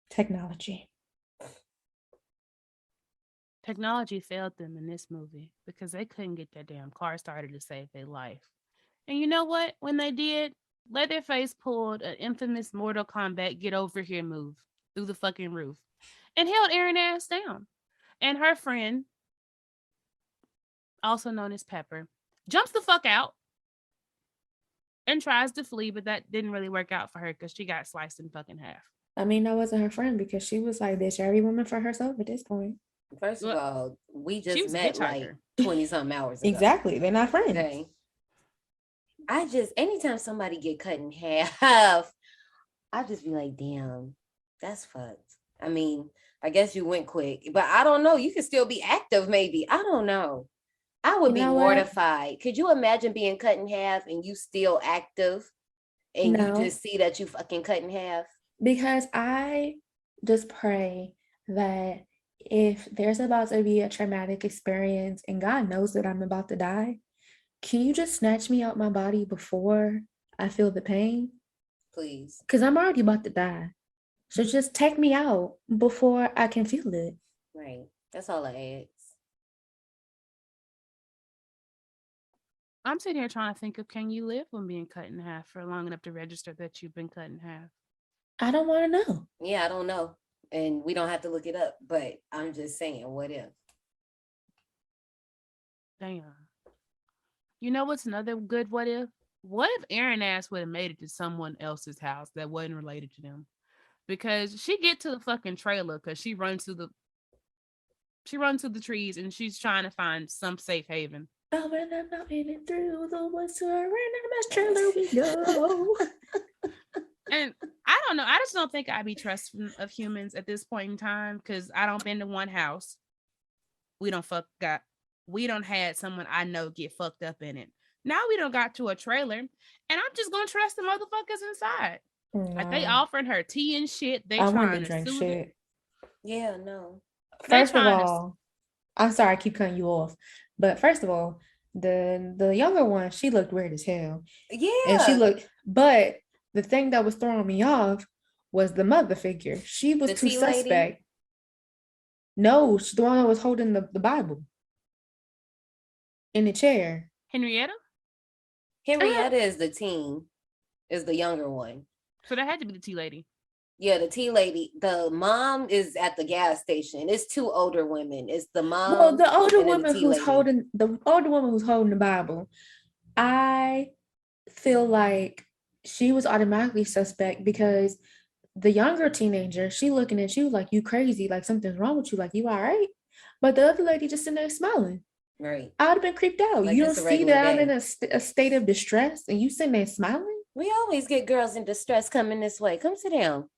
Technology. Technology failed them in this movie because they couldn't get that damn car started to save their life. And you know what? When they did, Leatherface pulled an infamous Mortal Kombat get over here move through the fucking roof and held Erin ass down. And her friend, also known as Pepper, jumps the fuck out and tries to flee, but that didn't really work out for her because she got sliced in fucking half. I mean, that wasn't her friend, because she was like, bitch, every woman for herself at this point. First of all, we just met like 20-something hours ago. Exactly. They're not friends. Okay. Anytime somebody get cut in half, I just be like, damn, that's fucked. I mean, I guess you went quick, but I don't know. You could still be active, maybe. I don't know. I would be mortified. Could you imagine being cut in half and you still active and you just see that you fucking cut in half? Because I just pray that if there's about to be a traumatic experience and God knows that I'm about to die, can you just snatch me out my body before I feel the pain? Please. Because I'm already about to die. So just take me out before I can feel it. Right. That's all I ask. I'm sitting here trying to think of, can you live when being cut in half for long enough to register that you've been cut in half? I don't want to know. Yeah, I don't know. And we don't have to look it up, but I'm just saying, what if? Damn. You know what's another good what if? What if Erin ass would have made it to someone else's house that wasn't related to them? Because she get to the fucking trailer because she runs to the trees and she's trying to find some safe haven. Over the mountain and through the woods to a random trailer we go. And I don't know. I just don't think I'd be trusting of humans at this point in time because I don't been to one house. We don't had someone I know get fucked up in it. Now we don't got to a trailer, and I'm just gonna trust the motherfuckers inside. No. Like they offering her tea and shit. They trying to drink shit. Yeah, no. First of all, I'm sorry I keep cutting you off, but first of all, the younger one, she looked weird as hell. Yeah, and but the thing that was throwing me off was the mother figure. She was too suspect. Lady? No, she's the one that was holding the Bible in the chair. Henrietta is the teen, is the younger one. So that had to be the tea lady. Yeah, the tea lady. The mom is at the gas station. It's two older women. It's the mom. Well, the older woman who's holding the Bible. I feel like she was automatically suspect because the younger teenager, she looking at you like you crazy, like something's wrong with you, like you all right. But the other lady just sitting there smiling. Right. I would have been creeped out. Like you don't see that I'm in a state of distress and you sitting there smiling? We always get girls in distress coming this way. Come sit down.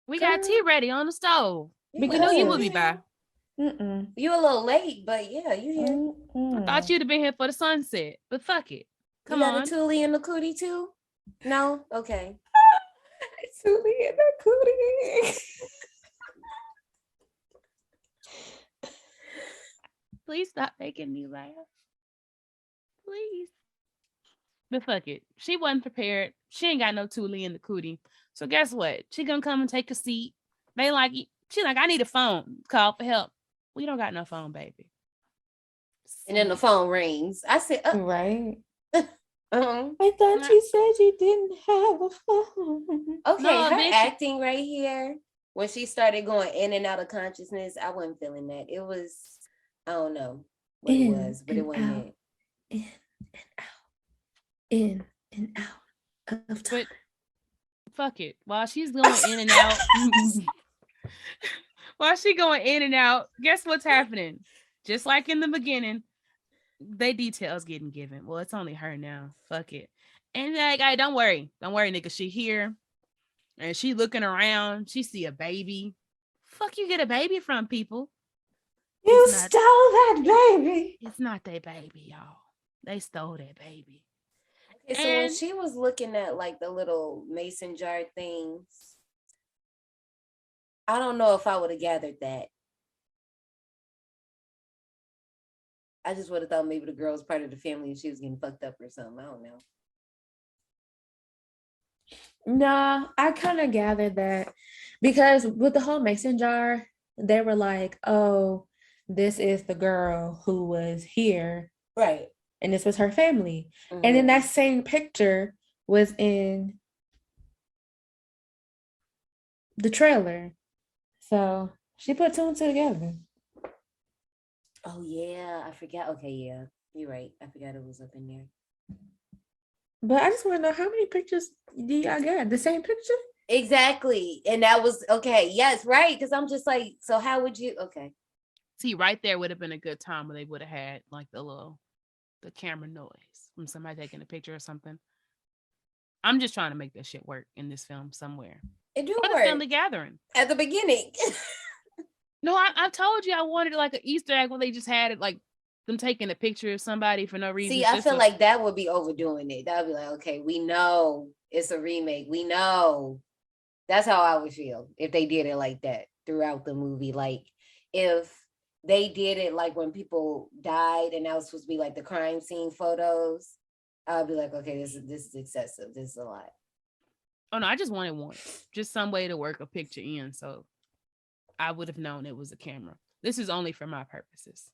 We got tea ready on the stove. We knew you would be by. You a little late, but yeah, you here. I thought you'd have been here for the sunset, but fuck it. Come on. The Toolie and the Cootie too? No? Okay. Toolie and the Cootie. Please stop making me laugh. Please. But fuck it. She wasn't prepared. She ain't got no Toolie and the Cootie. So guess what? She gonna come and take a seat. She like, I need a phone. Call for help. We don't got no phone, baby. And then the phone rings. I said, right. I thought you said you didn't have a phone. Okay, no, her acting right here, when she started going in and out of consciousness, I wasn't feeling that. It was, I don't know what it was, but it wasn't it. In and out. In and out of time. But fuck it. While she's going in and out, guess what's happening? Just like in the beginning, they details getting given. Well, it's only her now. Fuck it. And like, hey, don't worry, nigga. She here, and she looking around. She see a baby. Fuck, you get a baby from people. You stole that baby. It's not their baby, y'all. They stole that baby. Okay, so when she was looking at like the little mason jar things, I don't know if I would have gathered that. I just would have thought maybe the girl was part of the family and she was getting fucked up or something. I don't know. No, I kind of gathered that because with the whole mason jar, they were like, oh, this is the girl who was here. Right. And this was her family. Mm-hmm. And then that same picture was in the trailer. So she put two and two together. Oh, yeah. I forgot. Okay, yeah. You're right. I forgot it was up in there. But I just want to know, how many pictures do y'all got? The same picture? Exactly. And that was, okay. Yes, right. Because I'm just like, so how would you, okay. See, right there would have been a good time where they would have had like the camera noise from somebody taking a picture or something. I'm just trying to make that shit work in this film somewhere. It do work. The family gathering. At the beginning. No, I told you I wanted like an Easter egg where they just had it like them taking a picture of somebody for no reason. See, I feel like that would be overdoing it. That would be like, okay, we know it's a remake. We know. That's how I would feel if they did it like that throughout the movie. Like if they did it like when people died and that was supposed to be like the crime scene photos, I'd be like, okay, this is excessive. This is a lot. Oh no, I just wanted one. Just some way to work a picture in so I would have known it was a camera. This is only for my purposes.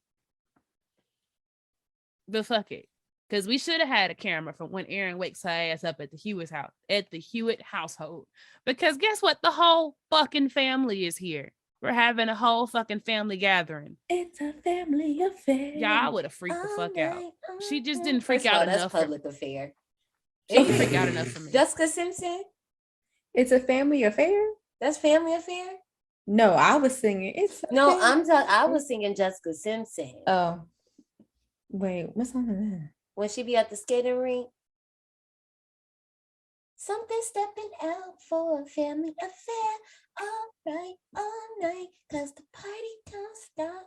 But fuck it. Because we should have had a camera from when Erin wakes her ass up at the Hewitt household. Because guess what? The whole fucking family is here. We're having a whole fucking family gathering. It's a family affair. Yeah, I would have freaked the fuck out. She just didn't freak out enough. That's public affair. She didn't freak out enough for me. Jessica Simpson? It's a family affair? That's family affair? No, I was singing. I was singing Jessica Simpson. Oh. Wait, what song is that? When she be at the skating rink. Something stepping out for a family affair. All right, all night, cause the party don't stop.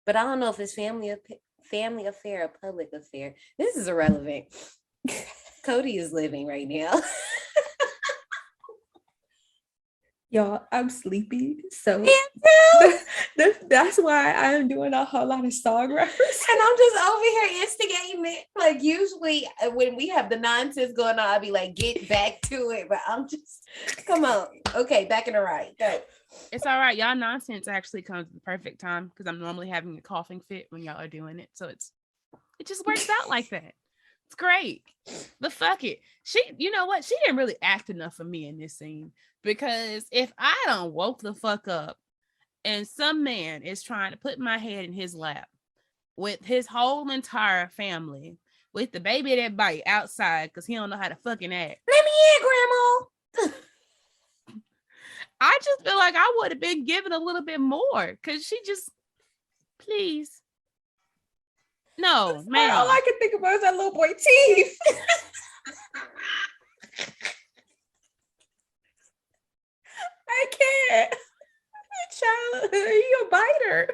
But I don't know if it's family affair or public affair. This is irrelevant. Cootie is living right now. Y'all, I'm sleepy. So that's why I'm doing a whole lot of song references. And I'm just over here instigating it. Like usually when we have the nonsense going on, I'll be like, get back to it. But I'm just, come on. Okay, back in the right. Go. It's all right. Y'all nonsense actually comes at the perfect time because I'm normally having a coughing fit when y'all are doing it. So it just works out like that. It's great. But fuck it. You know what? She didn't really act enough for me in this scene. Because if I don't woke the fuck up and some man is trying to put my head in his lap with his whole entire family, with the baby that bite outside because he don't know how to fucking act. Let me in, Grandma. I just feel like I would have been given a little bit more because she just, please. No, man. All I can think about is that little boy teeth. I can't. Child, you're a biter.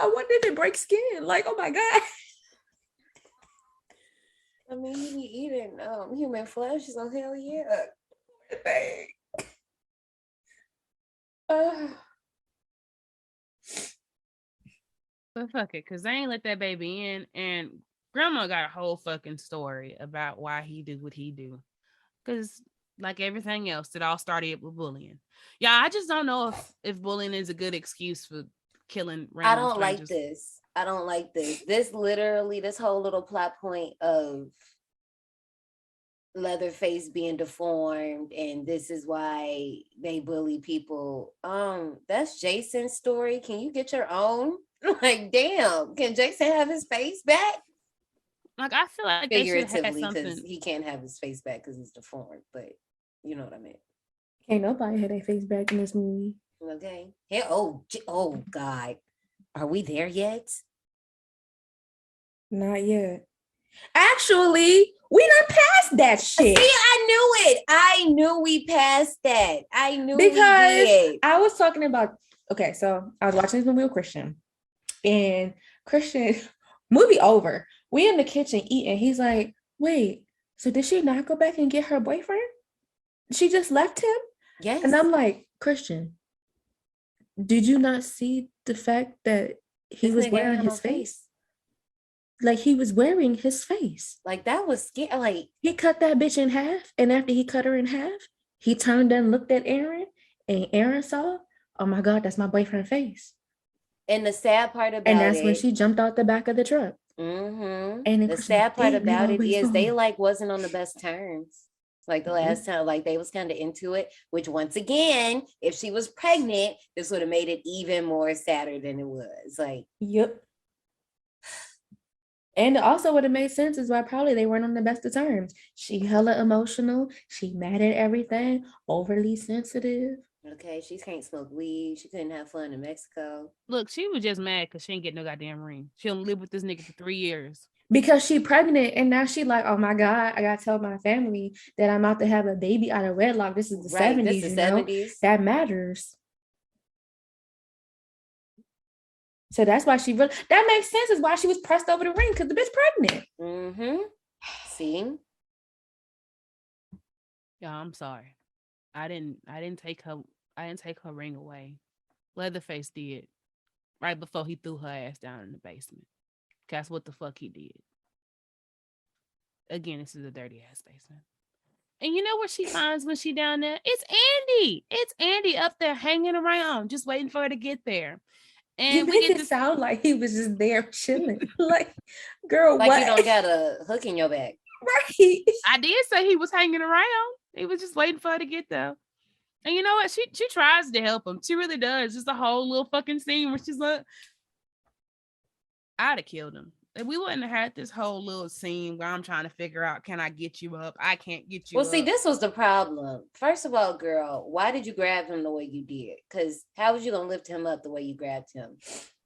I wonder if it breaks skin. Like, oh my God. I mean, he be eating human flesh, so hell yeah. But fuck it, because they ain't let that baby in, and Grandma got a whole fucking story about why he do what he do. Because like everything else, it all started with bullying. Yeah, I just don't know if bullying is a good excuse for killing random strangers. I don't like this. This whole little plot point of Leatherface being deformed and this is why they bully people. That's Jason's story. Can you get your own? Like, damn, can Jason have his face back? Like, I feel like they should have something. Because he can't have his face back because he's deformed, but you know what I mean. Can't nobody have their face back in this movie. Okay. Yeah. Oh God. Are we there yet? Not yet. Actually, we not past that shit. See, I knew we passed that. I knew because we did. I was talking about. Okay, so I was watching this movie with Christian, and Christian movie over. We in the kitchen eating. He's like, "Wait, so did she not go back and get her boyfriend? She just left him?" Yes. And I'm like, Christian, did you not see the fact that he was wearing his face? Like, he was wearing his face. Like, that was scary. Like, he cut that bitch in half, and after he cut her in half, he turned and looked at Erin, and Erin saw, oh my God, that's my boyfriend's face. And the sad part about it, and that's when she jumped out the back of the truck. Mm-hmm. And the sad part about it is they like wasn't on the best terms. Like the last time, like they was kind of into it, which once again, if she was pregnant, this would have made it even more sadder than it was. Like, yep. And also would have made sense is why probably they weren't on the best of terms. She hella emotional. She mad at everything, overly sensitive. Okay, she can't smoke weed. She couldn't have fun in Mexico. Look, she was just mad because she didn't get no goddamn ring. She only lived with this nigga for 3 years. Because she pregnant and now she like, oh my God, I gotta tell my family that I'm about to have a baby out of wedlock. This is the 70s, this is the 70s. That matters. So that's why that makes sense is why she was pressed over the ring because the bitch pregnant. Mm-hmm. See? Yeah, I'm sorry. I didn't take her ring away. Leatherface did right before he threw her ass down in the basement. That's what the fuck he did. Again, this is a dirty ass basement. And you know what she finds when she down there? It's Andy. It's Andy up there hanging around, just waiting for her to get there. And You we make get it to sound like he was just there chilling. Like, girl, Like what? you don't got a hook in your back. Right. I did say he was hanging around. He was just waiting for her to get there. And you know what? She tries to help him. She really does. Just a whole little fucking scene where she's like, I'd have killed him. If we wouldn't have had this whole little scene where I'm trying to figure out, can I get you up? I can't get you Well, up. see, this was the problem. First of all, girl, why did you grab him the way you did? Because how was you going to lift him up the way you grabbed him?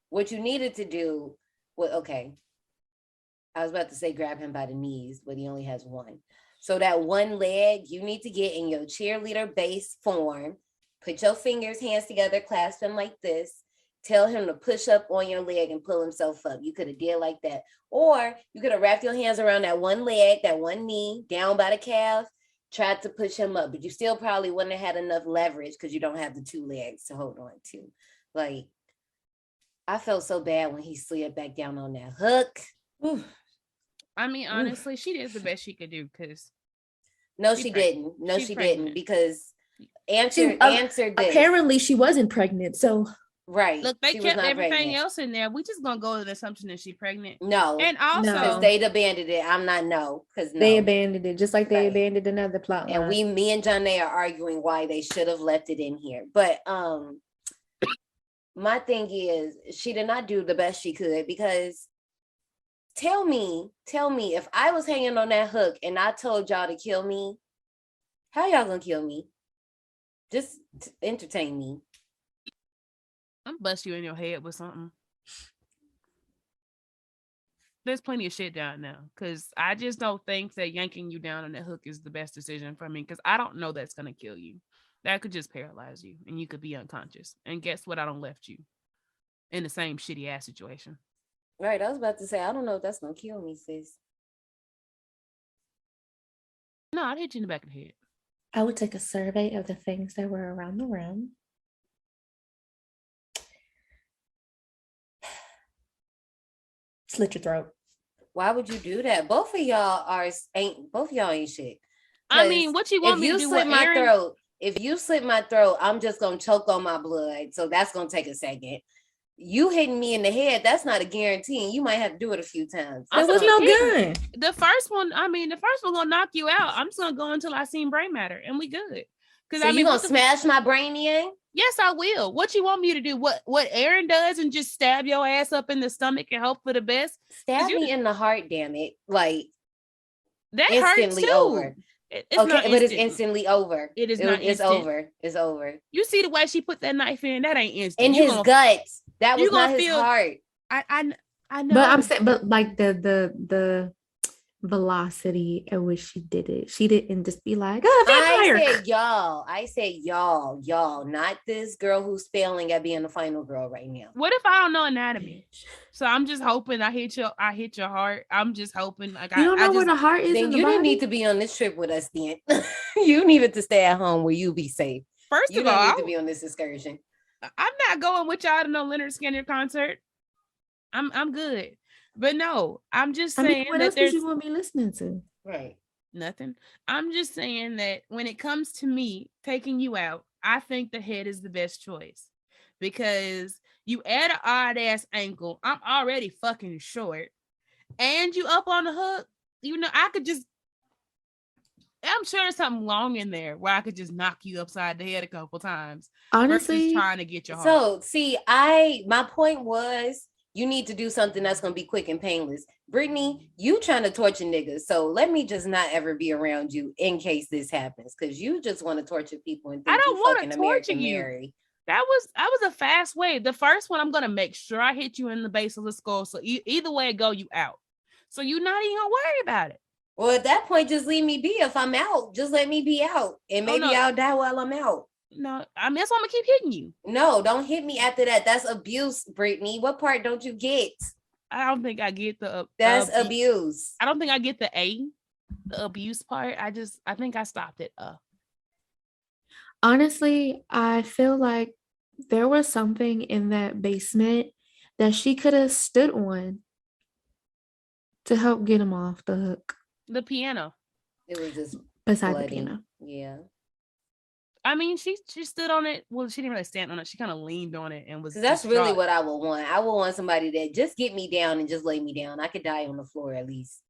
What you needed to do, well, okay. I was about to say grab him by the knees, but he only has one. So that one leg, you need to get in your cheerleader base form. Put your fingers, hands together, clasp him like this. Tell him to push up on your leg and pull himself up. You could have did like that. Or you could have wrapped your hands around that one leg, that one knee, down by the calf, tried to push him up. But you still probably wouldn't have had enough leverage because you don't have the two legs to hold on to. Like, I felt so bad when he slid back down on that hook. Ooh. I mean, honestly, she did the best she could do because no, she didn't. No, she didn't, because answer this. Apparently she wasn't pregnant, so right. Look, they kept everything pregnant. else in there. We just gonna go with the assumption that she's pregnant. No, and also because they abandoned it. I'm not because they abandoned it, just like they abandoned another plot line. And me and Janae are arguing why they should have left it in here. But my thing is, she did not do the best she could, because tell me if I was hanging on that hook and I told y'all to kill me, how y'all gonna kill me? Just entertain me. I'm bust you in your head with something. There's plenty of shit down now, because I just don't think that yanking you down on that hook is the best decision for me, because I don't know that's gonna kill you. That could just paralyze you and you could be unconscious. And guess what? I don't left you in the same shitty ass situation. Right. I was about to say, I don't know if that's gonna kill me, sis. No, I'd hit you in the back of the head. I would take a survey of the things that were around the room. Slit your throat. Why would you do that? Both of y'all ain't shit. I mean, what you want me to do with Aaron? If you slit my throat, I'm just gonna choke on my blood. So that's gonna take a second. You hitting me in the head, that's not a guarantee. You might have to do it a few times. There was no gun. The first one gonna knock you out. I'm just gonna go until I see brain matter and we good. Because you gonna smash my brain in? Yes, I will. What you want me to do? What Erin does and just stab your ass up in the stomach and hope for the best? Stab me in the heart, damn it. Like that instantly hurts too. Over. But it's instantly over. It is not it's instant. over. It's over. You see the way she put that knife in? That ain't instant. In his guts. That was not his heart. I know. But I'm saying, but like the velocity at which she did it. She didn't just be like, oh, vampire. I said y'all, not this girl who's failing at being the final girl right now. What if I don't know anatomy? So I'm just hoping I hit your heart. I'm just hoping like you don't know where the heart is. Then you didn't need to be on this trip with us then. You needed to stay at home where you be safe. First you of all, you don't need to be on this excursion. I'm not going with y'all to no Leonard Skinner concert. I'm good. But no, I'm just saying what else would you want me listening to? Right. Nothing. I'm just saying that when it comes to me taking you out, I think the head is the best choice, because you add an odd ass ankle. I'm already fucking short, and you up on the hook. You know, I'm sure there's something long in there where I could just knock you upside the head a couple times. Honestly, trying to get your heart. So see, my point was, you need to do something that's going to be quick and painless. Brittany, you trying to torture niggas. So let me just not ever be around you in case this happens. Because you just want to torture people and think I don't want to torture American you. Mary. That was a fast way. The first one, I'm going to make sure I hit you in the base of the skull. So either way it go, you out. So you're not even going to worry about it. Well, at that point, just leave me be. If I'm out, just let me be out. And maybe I'll die while I'm out. No, I mean, that's why I'm gonna keep hitting you. No, don't hit me after that. That's abuse, Brittany. What part don't you get? I don't think I get the that's abuse. I don't think I get the abuse part. I think I stopped it. Honestly, I feel like there was something in that basement that she could have stood on to help get him off the hook. The piano. It was just beside bloody. the piano. Yeah. I mean, she stood on it. Well, she didn't really stand on it. She kind of leaned on it and was. Because that's really what I would want. I would want somebody that just get me down and just lay me down. I could die on the floor at least.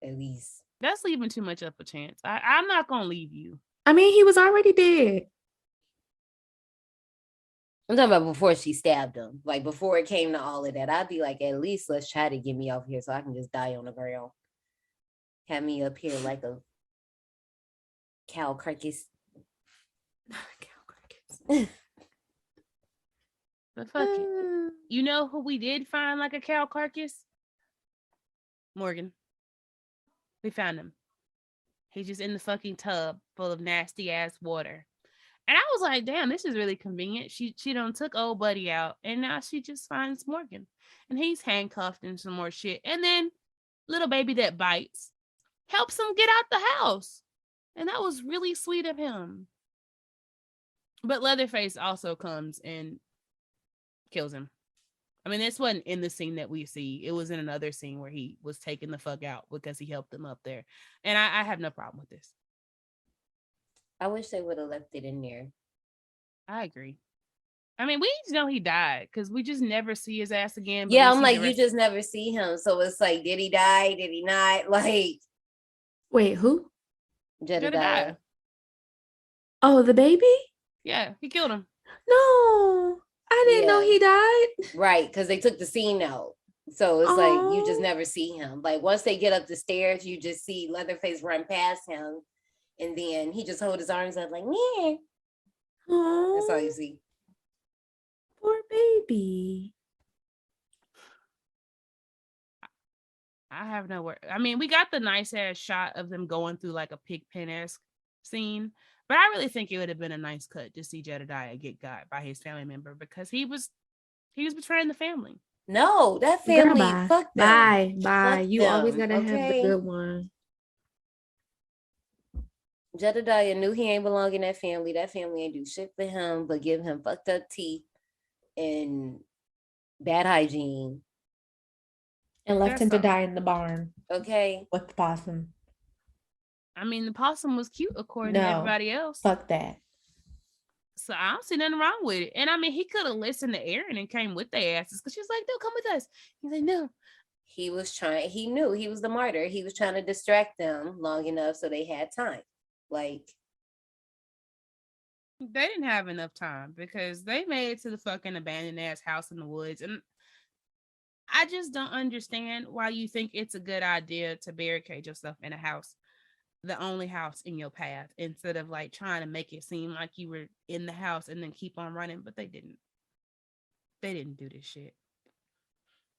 At least. That's leaving too much up a chance. I'm not gonna leave you. I mean, he was already dead. I'm talking about before she stabbed him. Like before it came to all of that, I'd be like, at least let's try to get me off here so I can just die on the ground. Have me up here like a cow carcass. But fuck it. You know who we did find like a cow carcass? Morgan. We found him. He's just in the fucking tub full of nasty ass water. And I was like, damn, this is really convenient. She done took old buddy out and now she just finds Morgan. And he's handcuffed and some more shit. And then little baby that bites helps him get out the house. And that was really sweet of him. But Leatherface also comes and kills him. I mean, this wasn't in the scene that we see. It was in another scene where he was taken the fuck out because he helped them up there. And I have no problem with this. I wish they would have left it in there. I agree. I mean, we just know he died because we just never see his ass again. Yeah, I'm like, you just never see him. So it's like, did he die? Did he not? Like, wait, who? Jedediah. Oh, the baby? Yeah, he killed him. No, I didn't know he died. Right, because they took the scene out. So it's like, you just never see him. Like, once they get up the stairs, you just see Leatherface run past him. And then he just hold his arms up like, man. That's all you see. Poor baby. I have no word. I mean, we got the nice ass shot of them going through like a pig pen-esque scene. But I really think it would have been a nice cut to see Jedediah get got by his family member because he was betraying the family. No, that family, Girl, fuck them. Bye. Fuck you them. Always gotta have the good one. Jedediah knew he ain't belong in that family. That family ain't do shit for him, but give him fucked up teeth and bad hygiene. And left him to die in the barn. Okay. With the possum. I mean, the possum was cute according to everybody else. Fuck that. So I don't see nothing wrong with it. And I mean, he could have listened to Erin and came with their asses because she was like, no, come with us. He's like, no. He knew he was the martyr. He was trying to distract them long enough so they had time. Like, they didn't have enough time because they made it to the fucking abandoned ass house in the woods. And I just don't understand why you think it's a good idea to barricade yourself in a house, the only house in your path, instead of like trying to make it seem like you were in the house and then keep on running. But they didn't do this shit.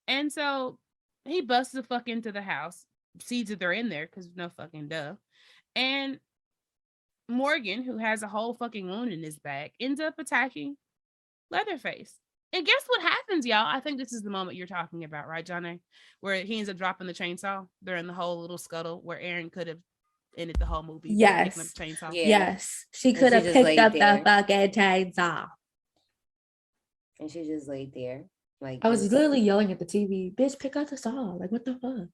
And so he busts the fuck into the house, sees that they're in there because no fucking duh. And Morgan, who has a whole fucking wound in his back, ends up attacking Leatherface. And guess what happens, y'all? I think this is the moment you're talking about, right, Johnny? Where he ends up dropping the chainsaw. They're in the whole little scuttle where Erin could have ended the whole movie. Yes. Up the chainsaw. Yeah. Yes. She could have picked up the fucking chainsaw. And she just laid there. Like, I was literally yelling at the TV, bitch, pick up the saw. Like, what the fuck?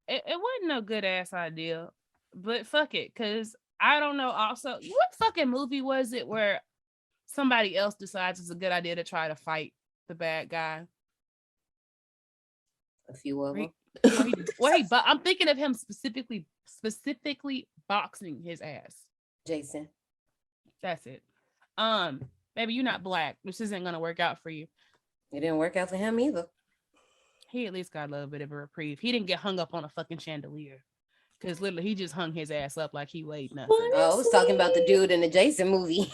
It wasn't no good ass idea. But fuck it, because I don't know. Also, what fucking movie was it where somebody else decides it's a good idea to try to fight the bad guy? A few of them. But I'm thinking of him specifically boxing his ass. Jason. That's it. Baby, you're not black. This isn't gonna work out for you. It didn't work out for him either. He at least got a little bit of a reprieve. He didn't get hung up on a fucking chandelier. Because literally, he just hung his ass up like he weighed nothing. Oh, I was talking about the dude in the Jason movie.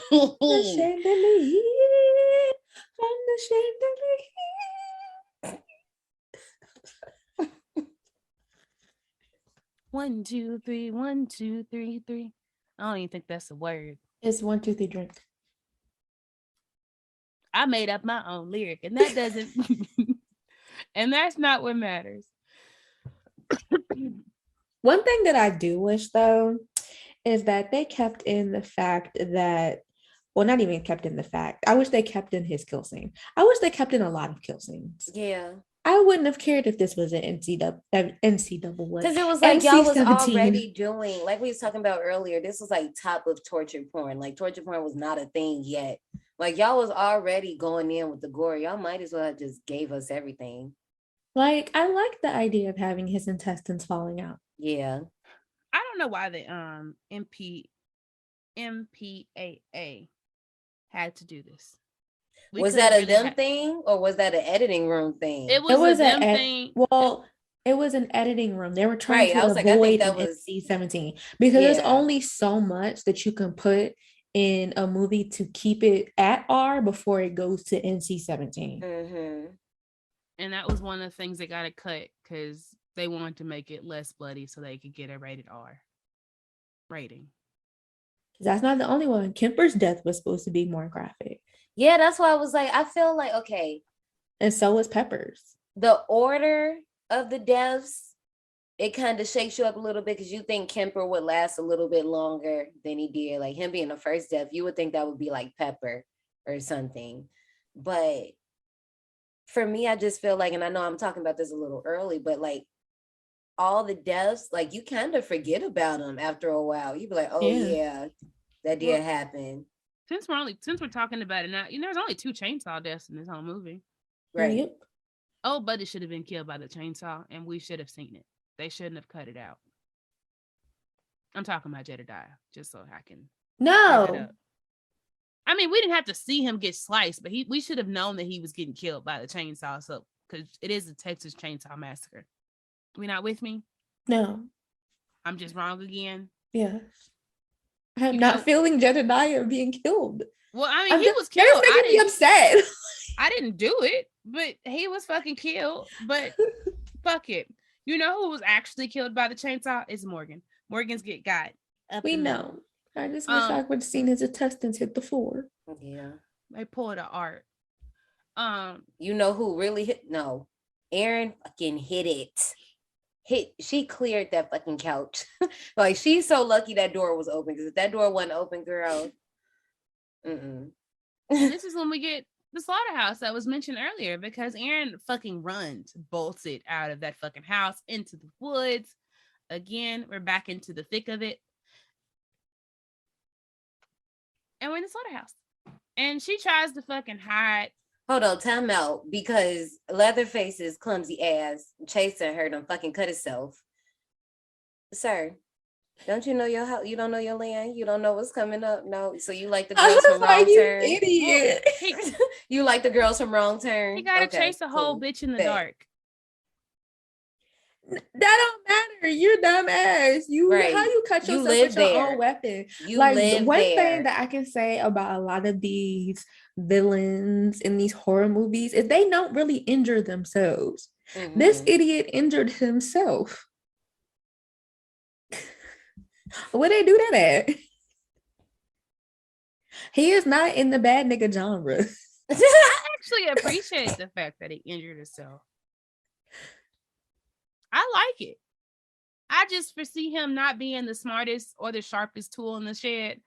One, two, three, 1, 2, 3, 3. I don't even think that's a word. It's 1, 2, 3, drink. I made up my own lyric, and that doesn't, and that's not what matters. One thing that I do wish, though, is that they kept in the fact that, well, not even kept in the fact. I wish they kept in his kill scene. I wish they kept in a lot of kill scenes. Yeah. I wouldn't have cared if this was an NCAA. Because it was like y'all was NC-17. already doing, like we was talking about earlier, this was like top of torture porn. Like torture porn was not a thing yet. Like y'all was already going in with the gore. Y'all might as well have just gave us everything. Like, I like the idea of having his intestines falling out. Yeah. I don't know why the MPAA had to do this. Was that a them thing or was that an editing room thing? It was a them thing. Well, it was an editing room. They were trying to avoid NC-17 because there's only so much that you can put in a movie to keep it at R before it goes to NC-17. Mm-hmm. And that was one of the things that got it cut because they wanted to make it less bloody so they could get a rated R rating. That's not the only one. Kemper's death was supposed to be more graphic. Yeah, that's why I was like, I feel like, okay. And so was Pepper's. The order of the deaths, it kind of shakes you up a little bit because you think Kemper would last a little bit longer than he did. Like him being the first death, you would think that would be like Pepper or something. But for me, I just feel like, and I know I'm talking about this a little early, but like all the deaths, like you kind of forget about them after a while. You be like, oh yeah, that did happen. Since we're talking about it now, there's only 2 chainsaw deaths in this whole movie. Right. Yep. Oh, Buddy should have been killed by the chainsaw, and we should have seen it. They shouldn't have cut it out. I'm talking about Jedediah, just so I can. No. I mean, we didn't have to see him get sliced, but we should have known that he was getting killed by the chainsaw. So, because it is the Texas Chainsaw Massacre. We not with me? No. I'm just wrong again. Yeah. I'm not feeling Jedediah being killed. Well, I mean, he was killed. You're making me upset. I didn't do it, but he was fucking killed. But fuck it. You know who was actually killed by the chainsaw? Is Morgan. Morgan's got up. We know. I just wish I would have seen his intestines hit the floor. Yeah. They pulled an art. You know who really hit? No. Erin fucking hit it. She cleared that fucking couch. Like she's so lucky that door was open, because if that door wasn't open, girl. This is when we get the slaughterhouse that was mentioned earlier, because Erin fucking bolts it out of that fucking house into the woods. Again, we're back into the thick of it. And we're in the slaughterhouse. And she tries to fucking hide. Hold on, time out, because Leatherface's clumsy ass chasing her done fucking cut himself. Sir, don't you know your house? You don't know your land? You don't know what's coming up? No. So you like the girls from Wrong Turn? Idiot. You like the girls from Wrong Turn? He gotta chase a whole bitch in the dark. That don't matter. You're dumbass. How you cut yourself with your own weapon? One thing that I can say about a lot of these villains in these horror movies is they don't really injure themselves. Mm-hmm. This idiot injured himself. Where they do that at? He is not in the bad nigga genre. I actually appreciate the fact that he injured himself. I like it. I just foresee him not being the smartest or the sharpest tool in the shed.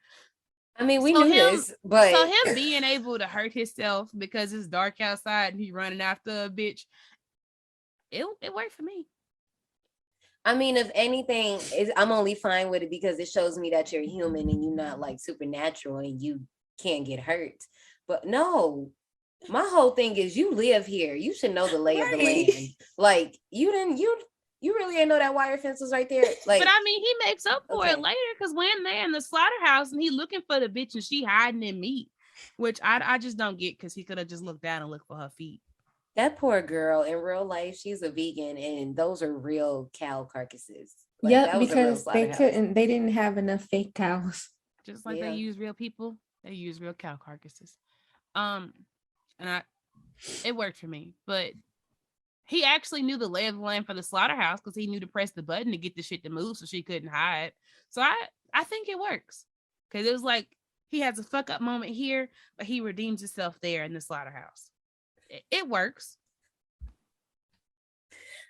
I mean, we knew this, but so him being able to hurt himself because it's dark outside and he running after a bitch, it worked for me. I mean, if anything, I'm only fine with it because it shows me that you're human and you're not like supernatural and you can't get hurt. But no, my whole thing is you live here. You should know the lay of the land. Like you really ain't know that wire fence was right there. Like, but I mean, he makes up for it later because when they're in the slaughterhouse and he looking for the bitch and she hiding in meat, which I just don't get because he could have just looked down and looked for her feet. That poor girl in real life, she's a vegan, and those are real cow carcasses. Like, yep, because they didn't have enough fake cows. Just like they use real people, they use real cow carcasses. It worked for me, but he actually knew the lay of the land for the slaughterhouse because he knew to press the button to get the shit to move so she couldn't hide. So I think it works because it was like he has a fuck up moment here, but he redeems himself there in the slaughterhouse. It works.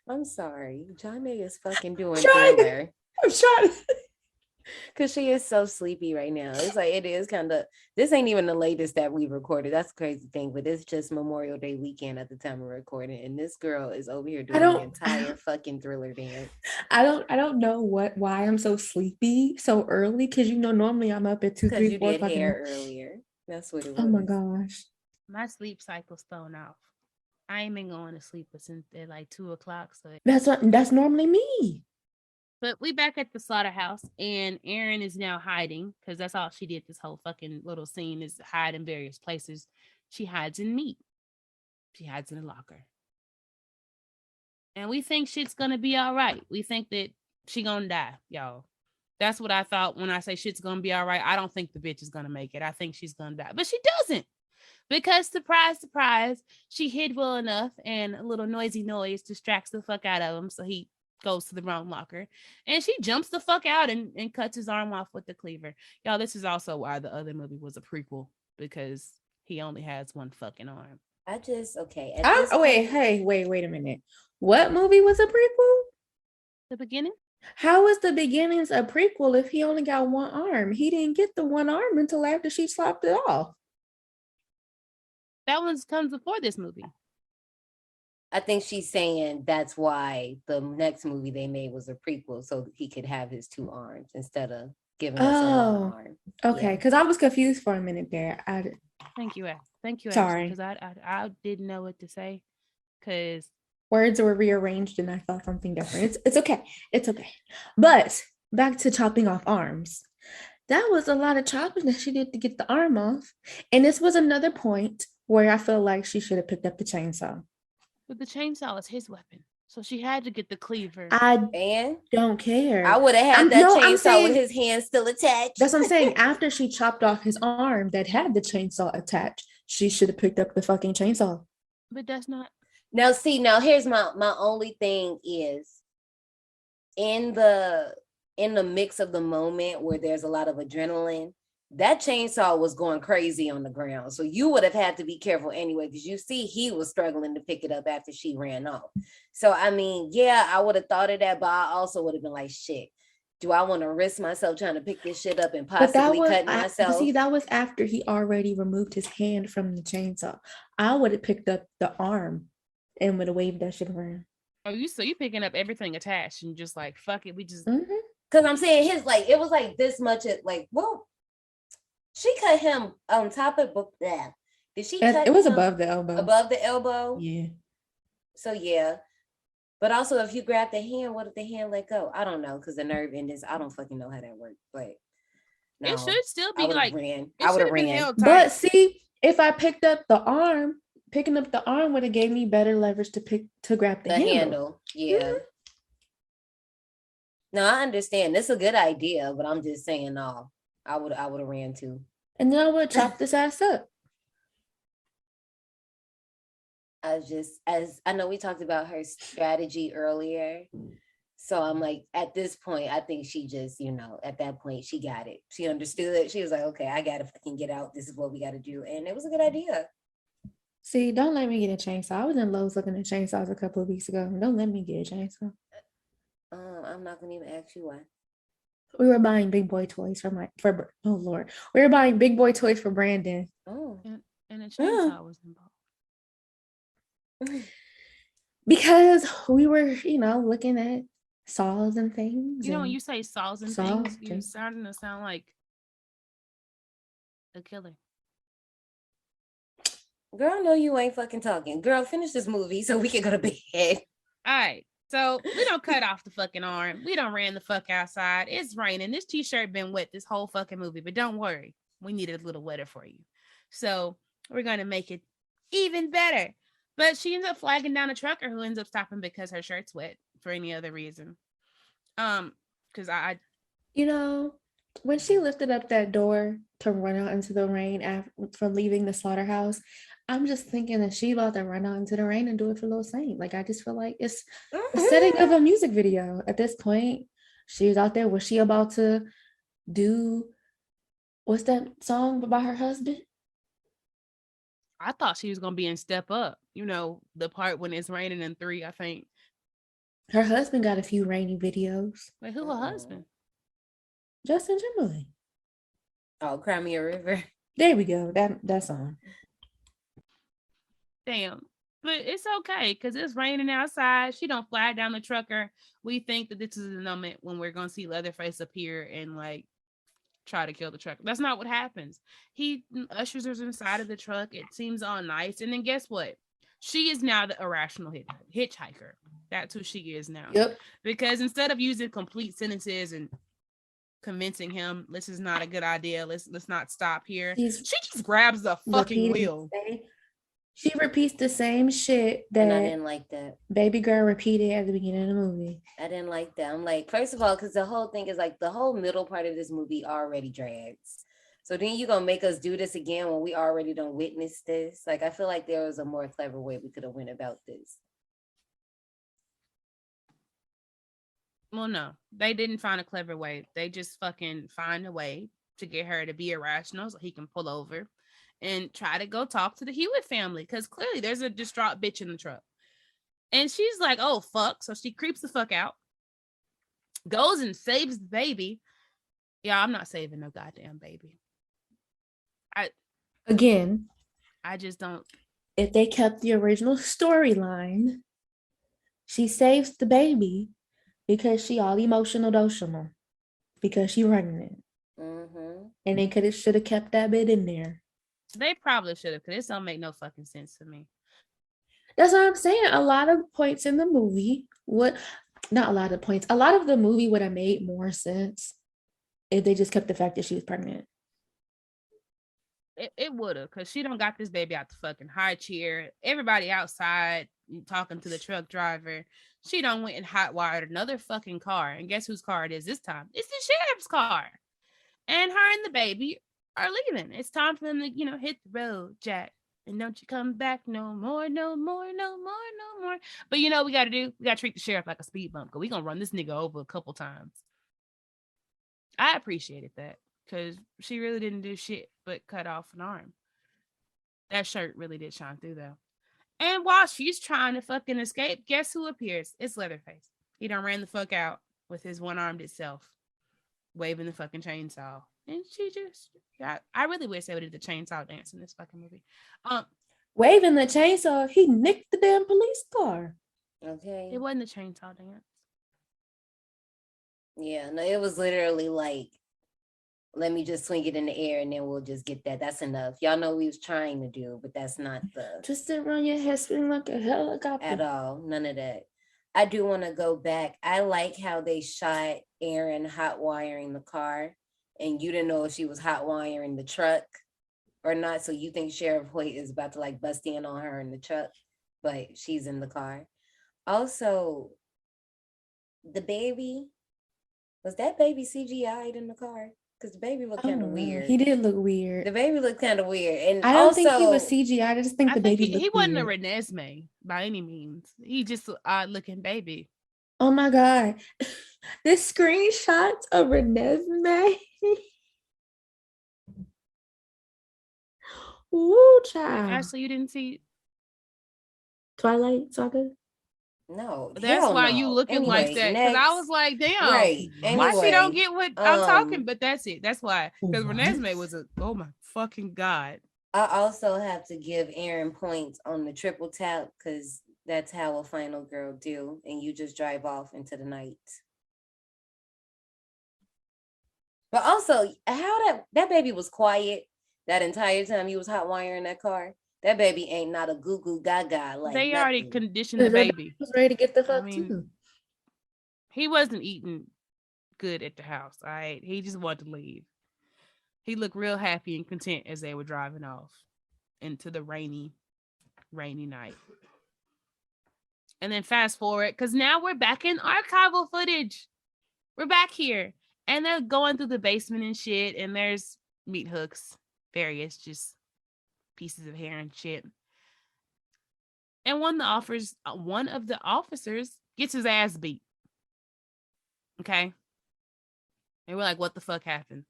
I'm sorry. John May is fucking doing Thriller. I'm trying. Because she is so sleepy right now. It's like, it is kind of, this ain't even the latest that we recorded. That's the crazy thing, but it's just Memorial Day weekend at the time of recording. And this girl is over here doing the entire fucking Thriller dance. I don't know why I'm so sleepy so early. Cause normally I'm up at 2, 3, 4 o'clock. Hair earlier. That's what it was. Oh my gosh. My sleep cycle's thrown off. I ain't been going to sleep since at like 2 o'clock. So that's normally me. But we back at the slaughterhouse, and Erin is now hiding because that's all she did this whole fucking little scene is hide in various places. She hides in meat. She hides in a locker. And we think shit's gonna be all right. We think that she gonna die, y'all. That's what I thought when I say shit's gonna be all right. I don't think the bitch is gonna make it. I think she's gonna die. But she doesn't. Because surprise, surprise, she hid well enough and a little noisy noise distracts the fuck out of him. So he goes to the wrong locker and she jumps the fuck out and cuts his arm off with the cleaver. Y'all, this is also why the other movie was a prequel, because he only has one fucking arm. Wait a minute. What movie was a prequel? The beginning? How is the beginnings a prequel if he only got one arm? He didn't get the one arm until after she slopped it off. That one comes before this movie. I think she's saying that's why the next movie they made was a prequel, so he could have his 2 arms instead of giving us one arm. Okay, because I was confused for a minute there. Thank you. Sorry, because I didn't know what to say because words were rearranged and I thought something different. It's okay. It's okay. But back to chopping off arms. That was a lot of chopping that she did to get the arm off, and this was another point where I feel like she should have picked up the chainsaw. But the chainsaw is his weapon. So she had to get the cleaver. I don't care. I would have had chainsaw with his hand still attached. That's what I'm saying. After she chopped off his arm that had the chainsaw attached, she should have picked up the fucking chainsaw. But that's not. Now, here's my only thing is in the mix of the moment where there's a lot of adrenaline, that chainsaw was going crazy on the ground. So you would have had to be careful anyway, because you see he was struggling to pick it up after she ran off. So, I mean, yeah, I would have thought of that, but I also would have been like, shit, do I want to risk myself trying to pick this shit up and possibly cut myself? See, that was after he already removed his hand from the chainsaw. I would have picked up the arm and would have waved that shit around. Oh, you picking up everything attached and just like, fuck it, we just. Because I'm saying it was like this much, she cut him on top of that. Did she cut it was above the elbow. Above the elbow? Yeah. So yeah. But also if you grab the hand, what if the hand let go? I don't know, because the nerve endings, I don't fucking know how that works. But no, it should still be like I would have ran. But see, if I picked up the arm, picking up the arm would have gave me better leverage to grab the handle. Yeah. Mm-hmm. No, I understand. This is a good idea, but I'm just saying no. I would have ran too. And then I would chop this ass up. As I know we talked about her strategy earlier. So I'm like, at this point, I think she just, at that point, she got it. She understood it. She was like, okay, I got to fucking get out. This is what we got to do. And it was a good idea. See, don't let me get a chainsaw. I was in Lowe's looking at chainsaws a couple of weeks ago. Don't let me get a chainsaw. I'm not going to even ask you why. We were buying big boy toys we were buying big boy toys for Brandon. Oh, and a chainsaw was involved because we were, looking at saws and things. When you say saws and things, you're starting to sound like a killer. Girl, no, you ain't fucking talking. Girl, finish this movie so we can go to bed. All right. So we don't cut off the fucking arm. We don't ran the fuck outside. It's raining. This t-shirt been wet this whole fucking movie, but don't worry. We need it a little wetter for you. So we're going to make it even better. But she ends up flagging down a trucker who ends up stopping because her shirt's wet for any other reason. Because when she lifted up that door to run out into the rain after leaving the slaughterhouse, I'm just thinking that she's about to run out into the rain and do it for Lil Saint. Like, I just feel like it's a setting of a music video. At this point, she's out there. Was she about to do, what's that song about her husband? I thought she was going to be in Step Up. The part when it's raining in 3, I think. Her husband got a few rainy videos. Wait, who her husband? Justin Timberlake. Oh, Cry Me a River. There we go. That song. Damn. But it's okay because it's raining outside. She don't flag down the trucker. We think that this is the moment when we're gonna see Leatherface appear and like try to kill the trucker. That's not what happens. He ushers her inside of the truck. It seems all nice, and then guess what? She is now the irrational hitchhiker. That's who she is now. Yep. Because instead of using complete sentences and convincing him this is not a good idea, let's not stop here, she just grabs the fucking wheel. She repeats the same shit that and I didn't like that. Baby girl repeated at the beginning of the movie. I didn't like that. I'm like, first of all, because the whole thing is like the whole middle part of this movie already drags. So then you're gonna make us do this again when we already don't witness this. Like, I feel like there was a more clever way we could have went about this. Well, no, they didn't find a clever way. They just fucking find a way to get her to be irrational so he can pull over and try to go talk to the Hewitt family because clearly there's a distraught bitch in the truck. And she's like, oh, fuck. So she creeps the fuck out, goes and saves the baby. Yeah, I'm not saving no goddamn baby. I just don't. If they kept the original storyline, she saves the baby because she all emotional, because she pregnant. Mm-hmm. And they should have kept that bit in there. They probably should have, because this don't make no fucking sense to me. That's what I'm saying. A lot of points in the movie not a lot of points. A lot of the movie would have made more sense if they just kept the fact that she was pregnant. It would have, because she don't got this baby out the fucking high chair. Everybody outside talking to the truck driver. She done went and hot wired another fucking car. And guess whose car it is this time? It's the sheriff's car. And her and the baby are leaving. It's time for them to, hit the road, Jack. And don't you come back no more, no more, no more, no more. But we got to treat the sheriff like a speed bump, because we going to run this nigga over a couple times. I appreciated that, because she really didn't do shit but cut off an arm. That shirt really did shine through, though. And while she's trying to fucking escape, guess who appears? It's Leatherface. He done ran the fuck out with his one-armed itself, waving the fucking chainsaw. And she just, I really wish they would have did the chainsaw dance in this fucking movie. Waving the chainsaw, he nicked the damn police car. Okay. It wasn't the chainsaw dance. Yeah, no, it was literally like, let me just swing it in the air and then we'll just get that. That's enough. Y'all know what we was trying to do, but that's not the... Twist it around your head, spin like a helicopter. At all. None of that. I do want to go back. I like how they shot Erin hot wiring the car, and you didn't know if she was hot wiring the truck or not. So you think Sheriff Hoyt is about to like bust in on her in the truck, but she's in the car. Also, the baby, was that baby CGI'd in the car? Because the baby looked kind of weird. He did look weird. The baby looked kind of weird. And I don't think he was CGI. I just think the baby looked he wasn't weird. a Renesmee by any means. He just an odd looking baby. Oh my God. This screenshots of Renesmee. Woo, child. Ashley, you didn't see Twilight Saga? No, that's why you looking like that. Because I was like, damn, right. Why she don't get what I'm talking? But that's it. That's why. Because Renesmee was oh my fucking God. I also have to give Erin points on the triple tap, because that's how a final girl do, and you just drive off into the night. But also, how that baby was quiet that entire time you was hot wiring that car. That baby ain't not a goo goo gaga. Like they nothing. already conditioned the baby. Was ready to get the fuck too. He wasn't eating good at the house. All right, he just wanted to leave. He looked real happy and content as they were driving off into the rainy night. And then fast forward, because now we're back in archival footage. We're back here. And they're going through the basement and shit. And there's meat hooks, various just pieces of hair and shit. And one of the officers gets his ass beat. Okay. And we're like, what the fuck happens?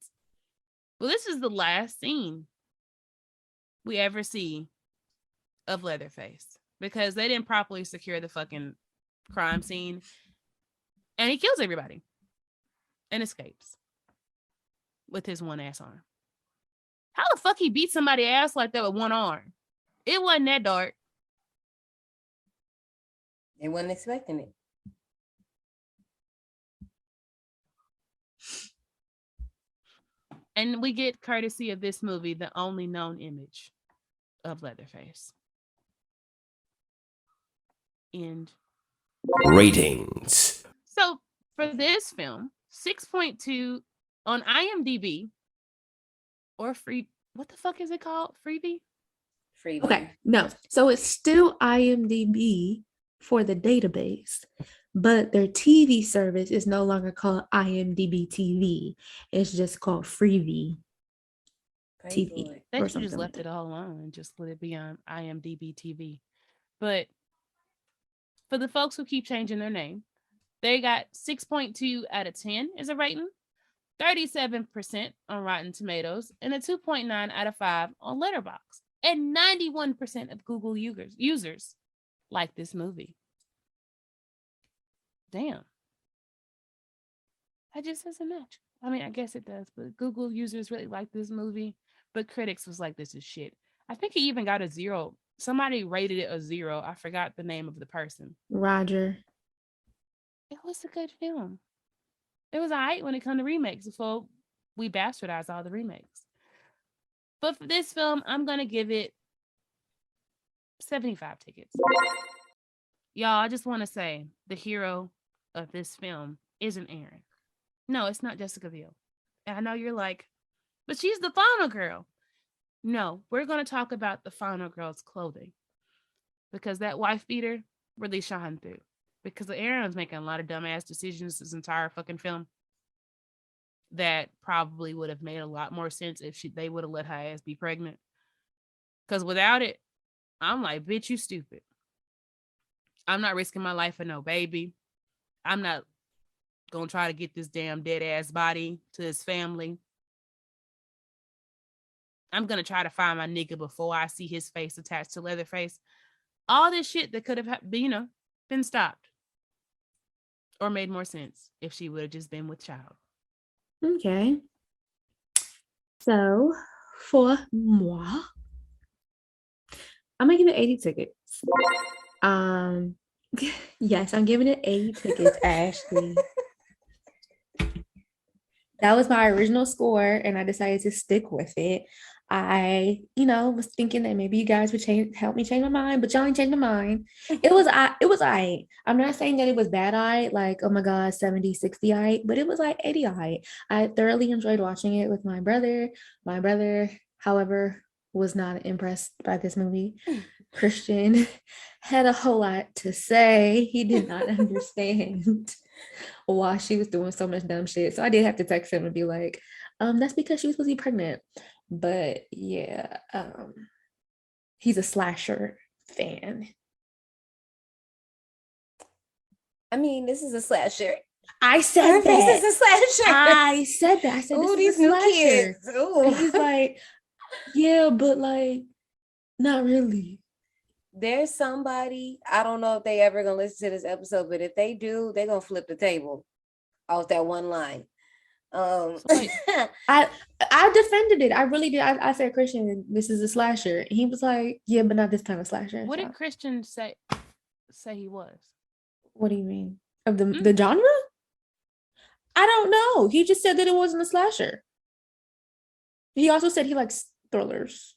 Well, this is the last scene we ever see of Leatherface, because they didn't properly secure the fucking crime scene. And he kills everybody and escapes. with his one ass arm. How the fuck he beat somebody's ass like that with one arm? It wasn't that dark. They wasn't expecting it. And we get, courtesy of this movie, the only known image of Leatherface. End. Ratings. So for this film, 6.2 on IMDb or free. What the fuck is it called? Freebie? Freebie. Okay, no. So it's still IMDb for the database, but their TV service is no longer called IMDb TV. It's just called Freebie TV. They or should just something left like it all alone and just let it be on IMDb TV. But for the folks who keep changing their name, they got 6.2 out of 10 as a rating, 37% on Rotten Tomatoes, and a 2.9 out of 5 on Letterboxd. And 91% of Google users like this movie. Damn. That just doesn't match. I mean, I guess it does, but Google users really like this movie, but critics was like, this is shit. I think he even got a 0. Somebody rated it a 0. I forgot the name of the person. Roger. It was a good film. It was all right when it comes to remakes before we bastardized all the remakes. But for this film, I'm going to give it 75 tickets. Y'all, I just want to say the hero of this film isn't Erin. No, it's not Jessica Biel. And I know you're like, but she's the final girl. No, we're going to talk about the final girl's clothing. Because that wife beater really shined through. Because Erin was making a lot of dumbass decisions this entire fucking film that probably would have made a lot more sense if they would have let her ass be pregnant. Because without it, I'm like, bitch, you stupid. I'm not risking my life for no baby. I'm not going to try to get this damn dead ass body to his family. I'm going to try to find my nigga before I see his face attached to Leatherface. All this shit that could have, been stopped. Or made more sense if she would have just been with child. Okay. So, for moi, I'm going to give it 80 tickets. Yes, I'm giving it 80 tickets, Ashley. That was my original score, and I decided to stick with it. I, was thinking that maybe you guys would help me change my mind, but y'all ain't changed my mind. It was aight. I'm not saying that it was bad aight, like, oh my God, 70, 60 aight, but it was like 80 aight. I thoroughly enjoyed watching it with my brother. My brother, however, was not impressed by this movie. Christian had a whole lot to say. He did not understand why she was doing so much dumb shit. So I did have to text him and be like, that's because she was supposed to be pregnant. But yeah, he's a slasher fan. I mean, this is a slasher. I said that. This is a slasher. I said that. I said, ooh, this these is a new slasher. kids. Ooh. And he's like, yeah, but like, not really. There's somebody, I don't know if they ever gonna listen to this episode, but if they do, they're gonna flip the table off that one line. I defended it. I really did. I said, Christian, this is a slasher. And he was like, yeah, but not this kind of slasher. What did Christian say he was? What do you mean? Of the genre? I don't know. He just said that it wasn't a slasher. He also said he likes thrillers.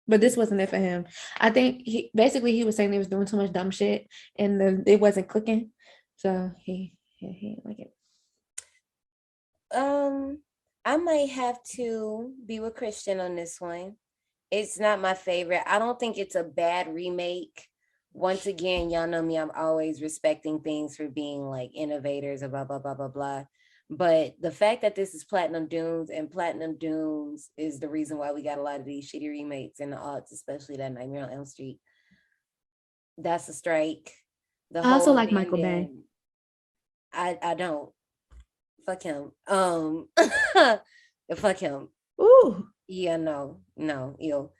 But this wasn't it for him. I think he was saying he was doing too much dumb shit and it wasn't clicking. So he didn't like it. I might have to be with Christian on this one. It's not my favorite. I don't think it's a bad remake. Once again, y'all know me, I'm always respecting things for being like innovators or blah, blah, blah, blah, blah. But the fact that this is Platinum Dunes, and Platinum Dunes is the reason why we got a lot of these shitty remakes in the odds, especially that Nightmare on Elm Street. That's a strike. I also like Michael Bay. I don't. Fuck him. Fuck him. Ooh. Yeah, no, ew.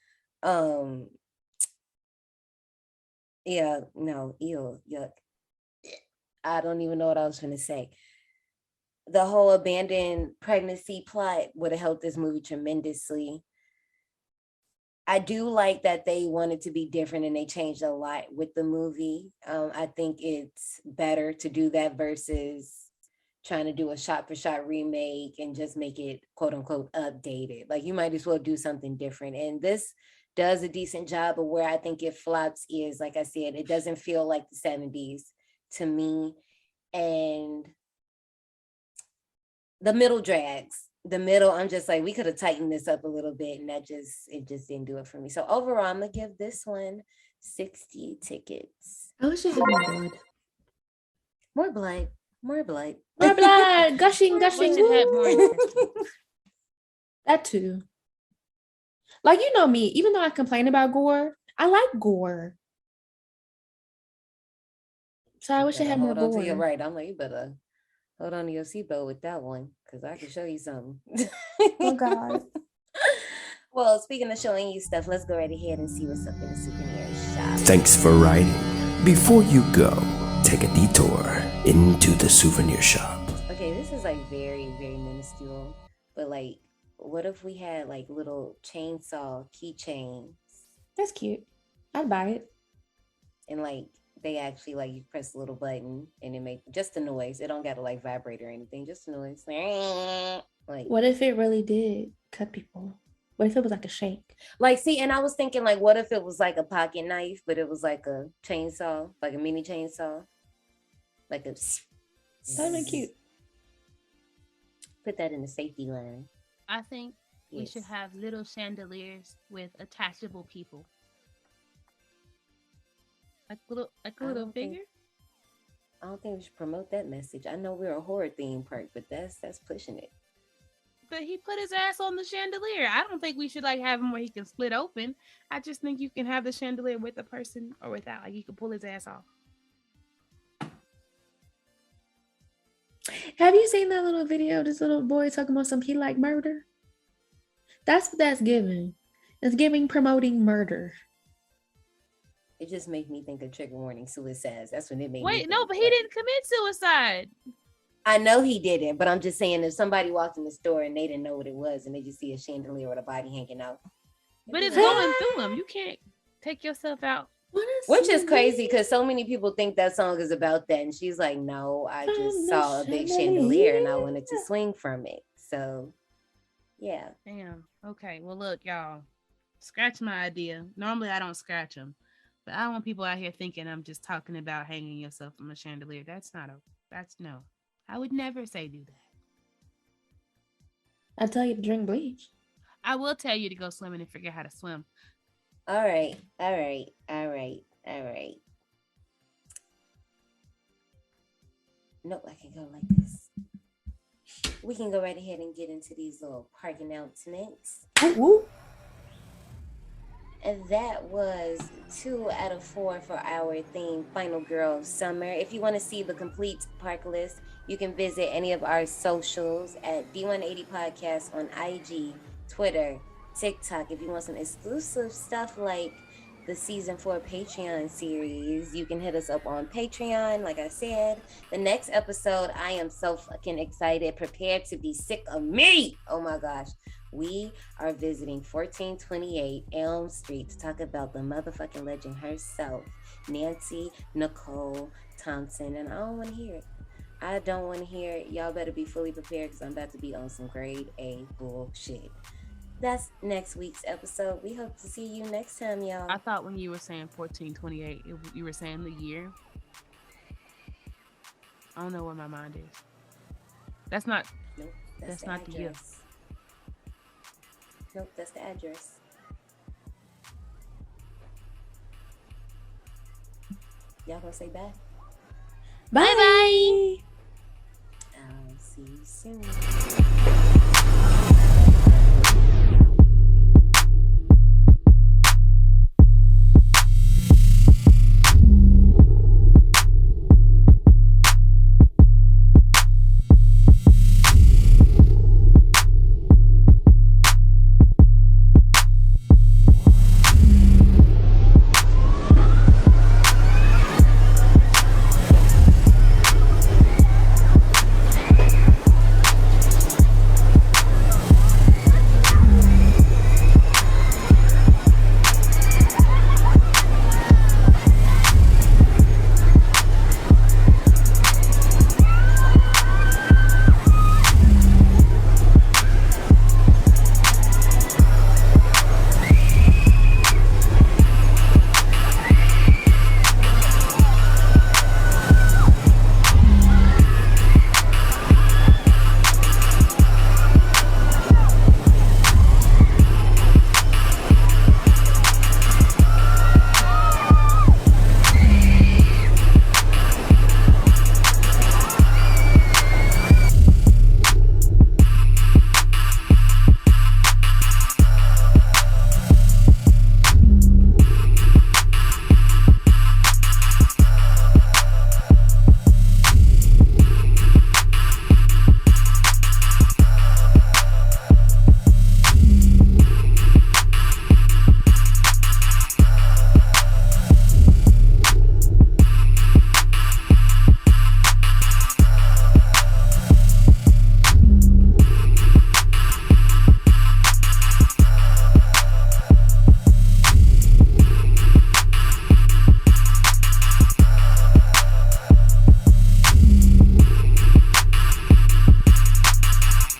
Yeah, no, ew, yuck. I don't even know what I was gonna say. the whole abandoned pregnancy plot would have helped this movie tremendously. I do like that they wanted to be different and they changed a lot with the movie. I think it's better to do that versus trying to do a shot for shot remake and just make it quote unquote updated. Like you might as well do something different. And this does a decent job, but where I think it flops is, like I said, it doesn't feel like the 70s to me. And the middle drags. The middle, I'm just like, we could have tightened this up a little bit, and it just didn't do it for me. So overall, I'm gonna give this one 60 tickets. I wish I had more blood. More blood. More blood. More blood. Gushing. Wish it had more. That too. Like, you know me, even though I complain about gore, I like gore. So I wish I had more gore. Hold on to your right. I'm like, you better hold on to your seatbelt with that one, because I can show you something. Oh, God. Well, speaking of showing you stuff, let's go right ahead and see what's up in the souvenir shop. Thanks for riding. Before you go, take a detour into the souvenir shop. Okay, this is like very, very minuscule, but like, what if we had like little chainsaw keychains? That's cute. I'd buy it. And like, they actually like, you press a little button and it make just a noise. It don't gotta like vibrate or anything, just a noise. Like, what if it really did cut people? What if it was like a shake? Like, see, and I was thinking like, what if it was like a pocket knife, but it was like a chainsaw, like a mini chainsaw, like a. That'd be cute. Put that in the safety line. I think we should have little chandeliers with attachable people. Like a little figure. I don't think we should promote that message. I know we're a horror theme park, but that's pushing it. But he put his ass on the chandelier. I don't think we should like have him where he can split open. I just think you can have the chandelier with a person or without. Like you can pull his ass off. Have you seen that little video? This little boy talking about some he like murder. That's what that's giving. It's giving promoting murder. It just made me think of trigger warning suicides. That's when it made me Wait, think. no, but he didn't commit suicide. I know he didn't, but I'm just saying if somebody walked in the store and they didn't know what it was and they just see a chandelier with a body hanging out. But it's going through him. You can't take yourself out. Which is crazy because so many people think that song is about that. And she's like, no, I just saw a big chandelier and I wanted to swing from it. So, yeah. Damn. Okay. Well, look, y'all. Scratch my idea. Normally, I don't scratch them. But I don't want people out here thinking I'm just talking about hanging yourself from a chandelier. That's no. I would never say do that. I tell you to drink bleach. I will tell you to go swimming and figure out how to swim. All right. Nope, I can go like this. We can go right ahead and get into these little park announcements. Woo. And that was 2 out of 4 for our theme, Final Girl Summer. If you want to see the complete park list, you can visit any of our socials at D180 Podcast on IG, Twitter, TikTok. If you want some exclusive stuff like the season 4 Patreon series, you can hit us up on Patreon. Like I said, the next episode, I am so fucking excited. Prepare to be sick of me. Oh my gosh. We are visiting 1428 Elm Street to talk about the motherfucking legend herself, Nancy Nicole Thompson. And I don't want to hear it. I don't want to hear it. Y'all better be fully prepared because I'm about to be on some grade A bullshit. That's next week's episode. We hope to see you next time, y'all. I thought when you were saying 1428, you were saying the year. I don't know where my mind is. That's not. Nope, that's not the year. Nope, that's the address. Y'all gonna say bye? Bye. I'll see you soon.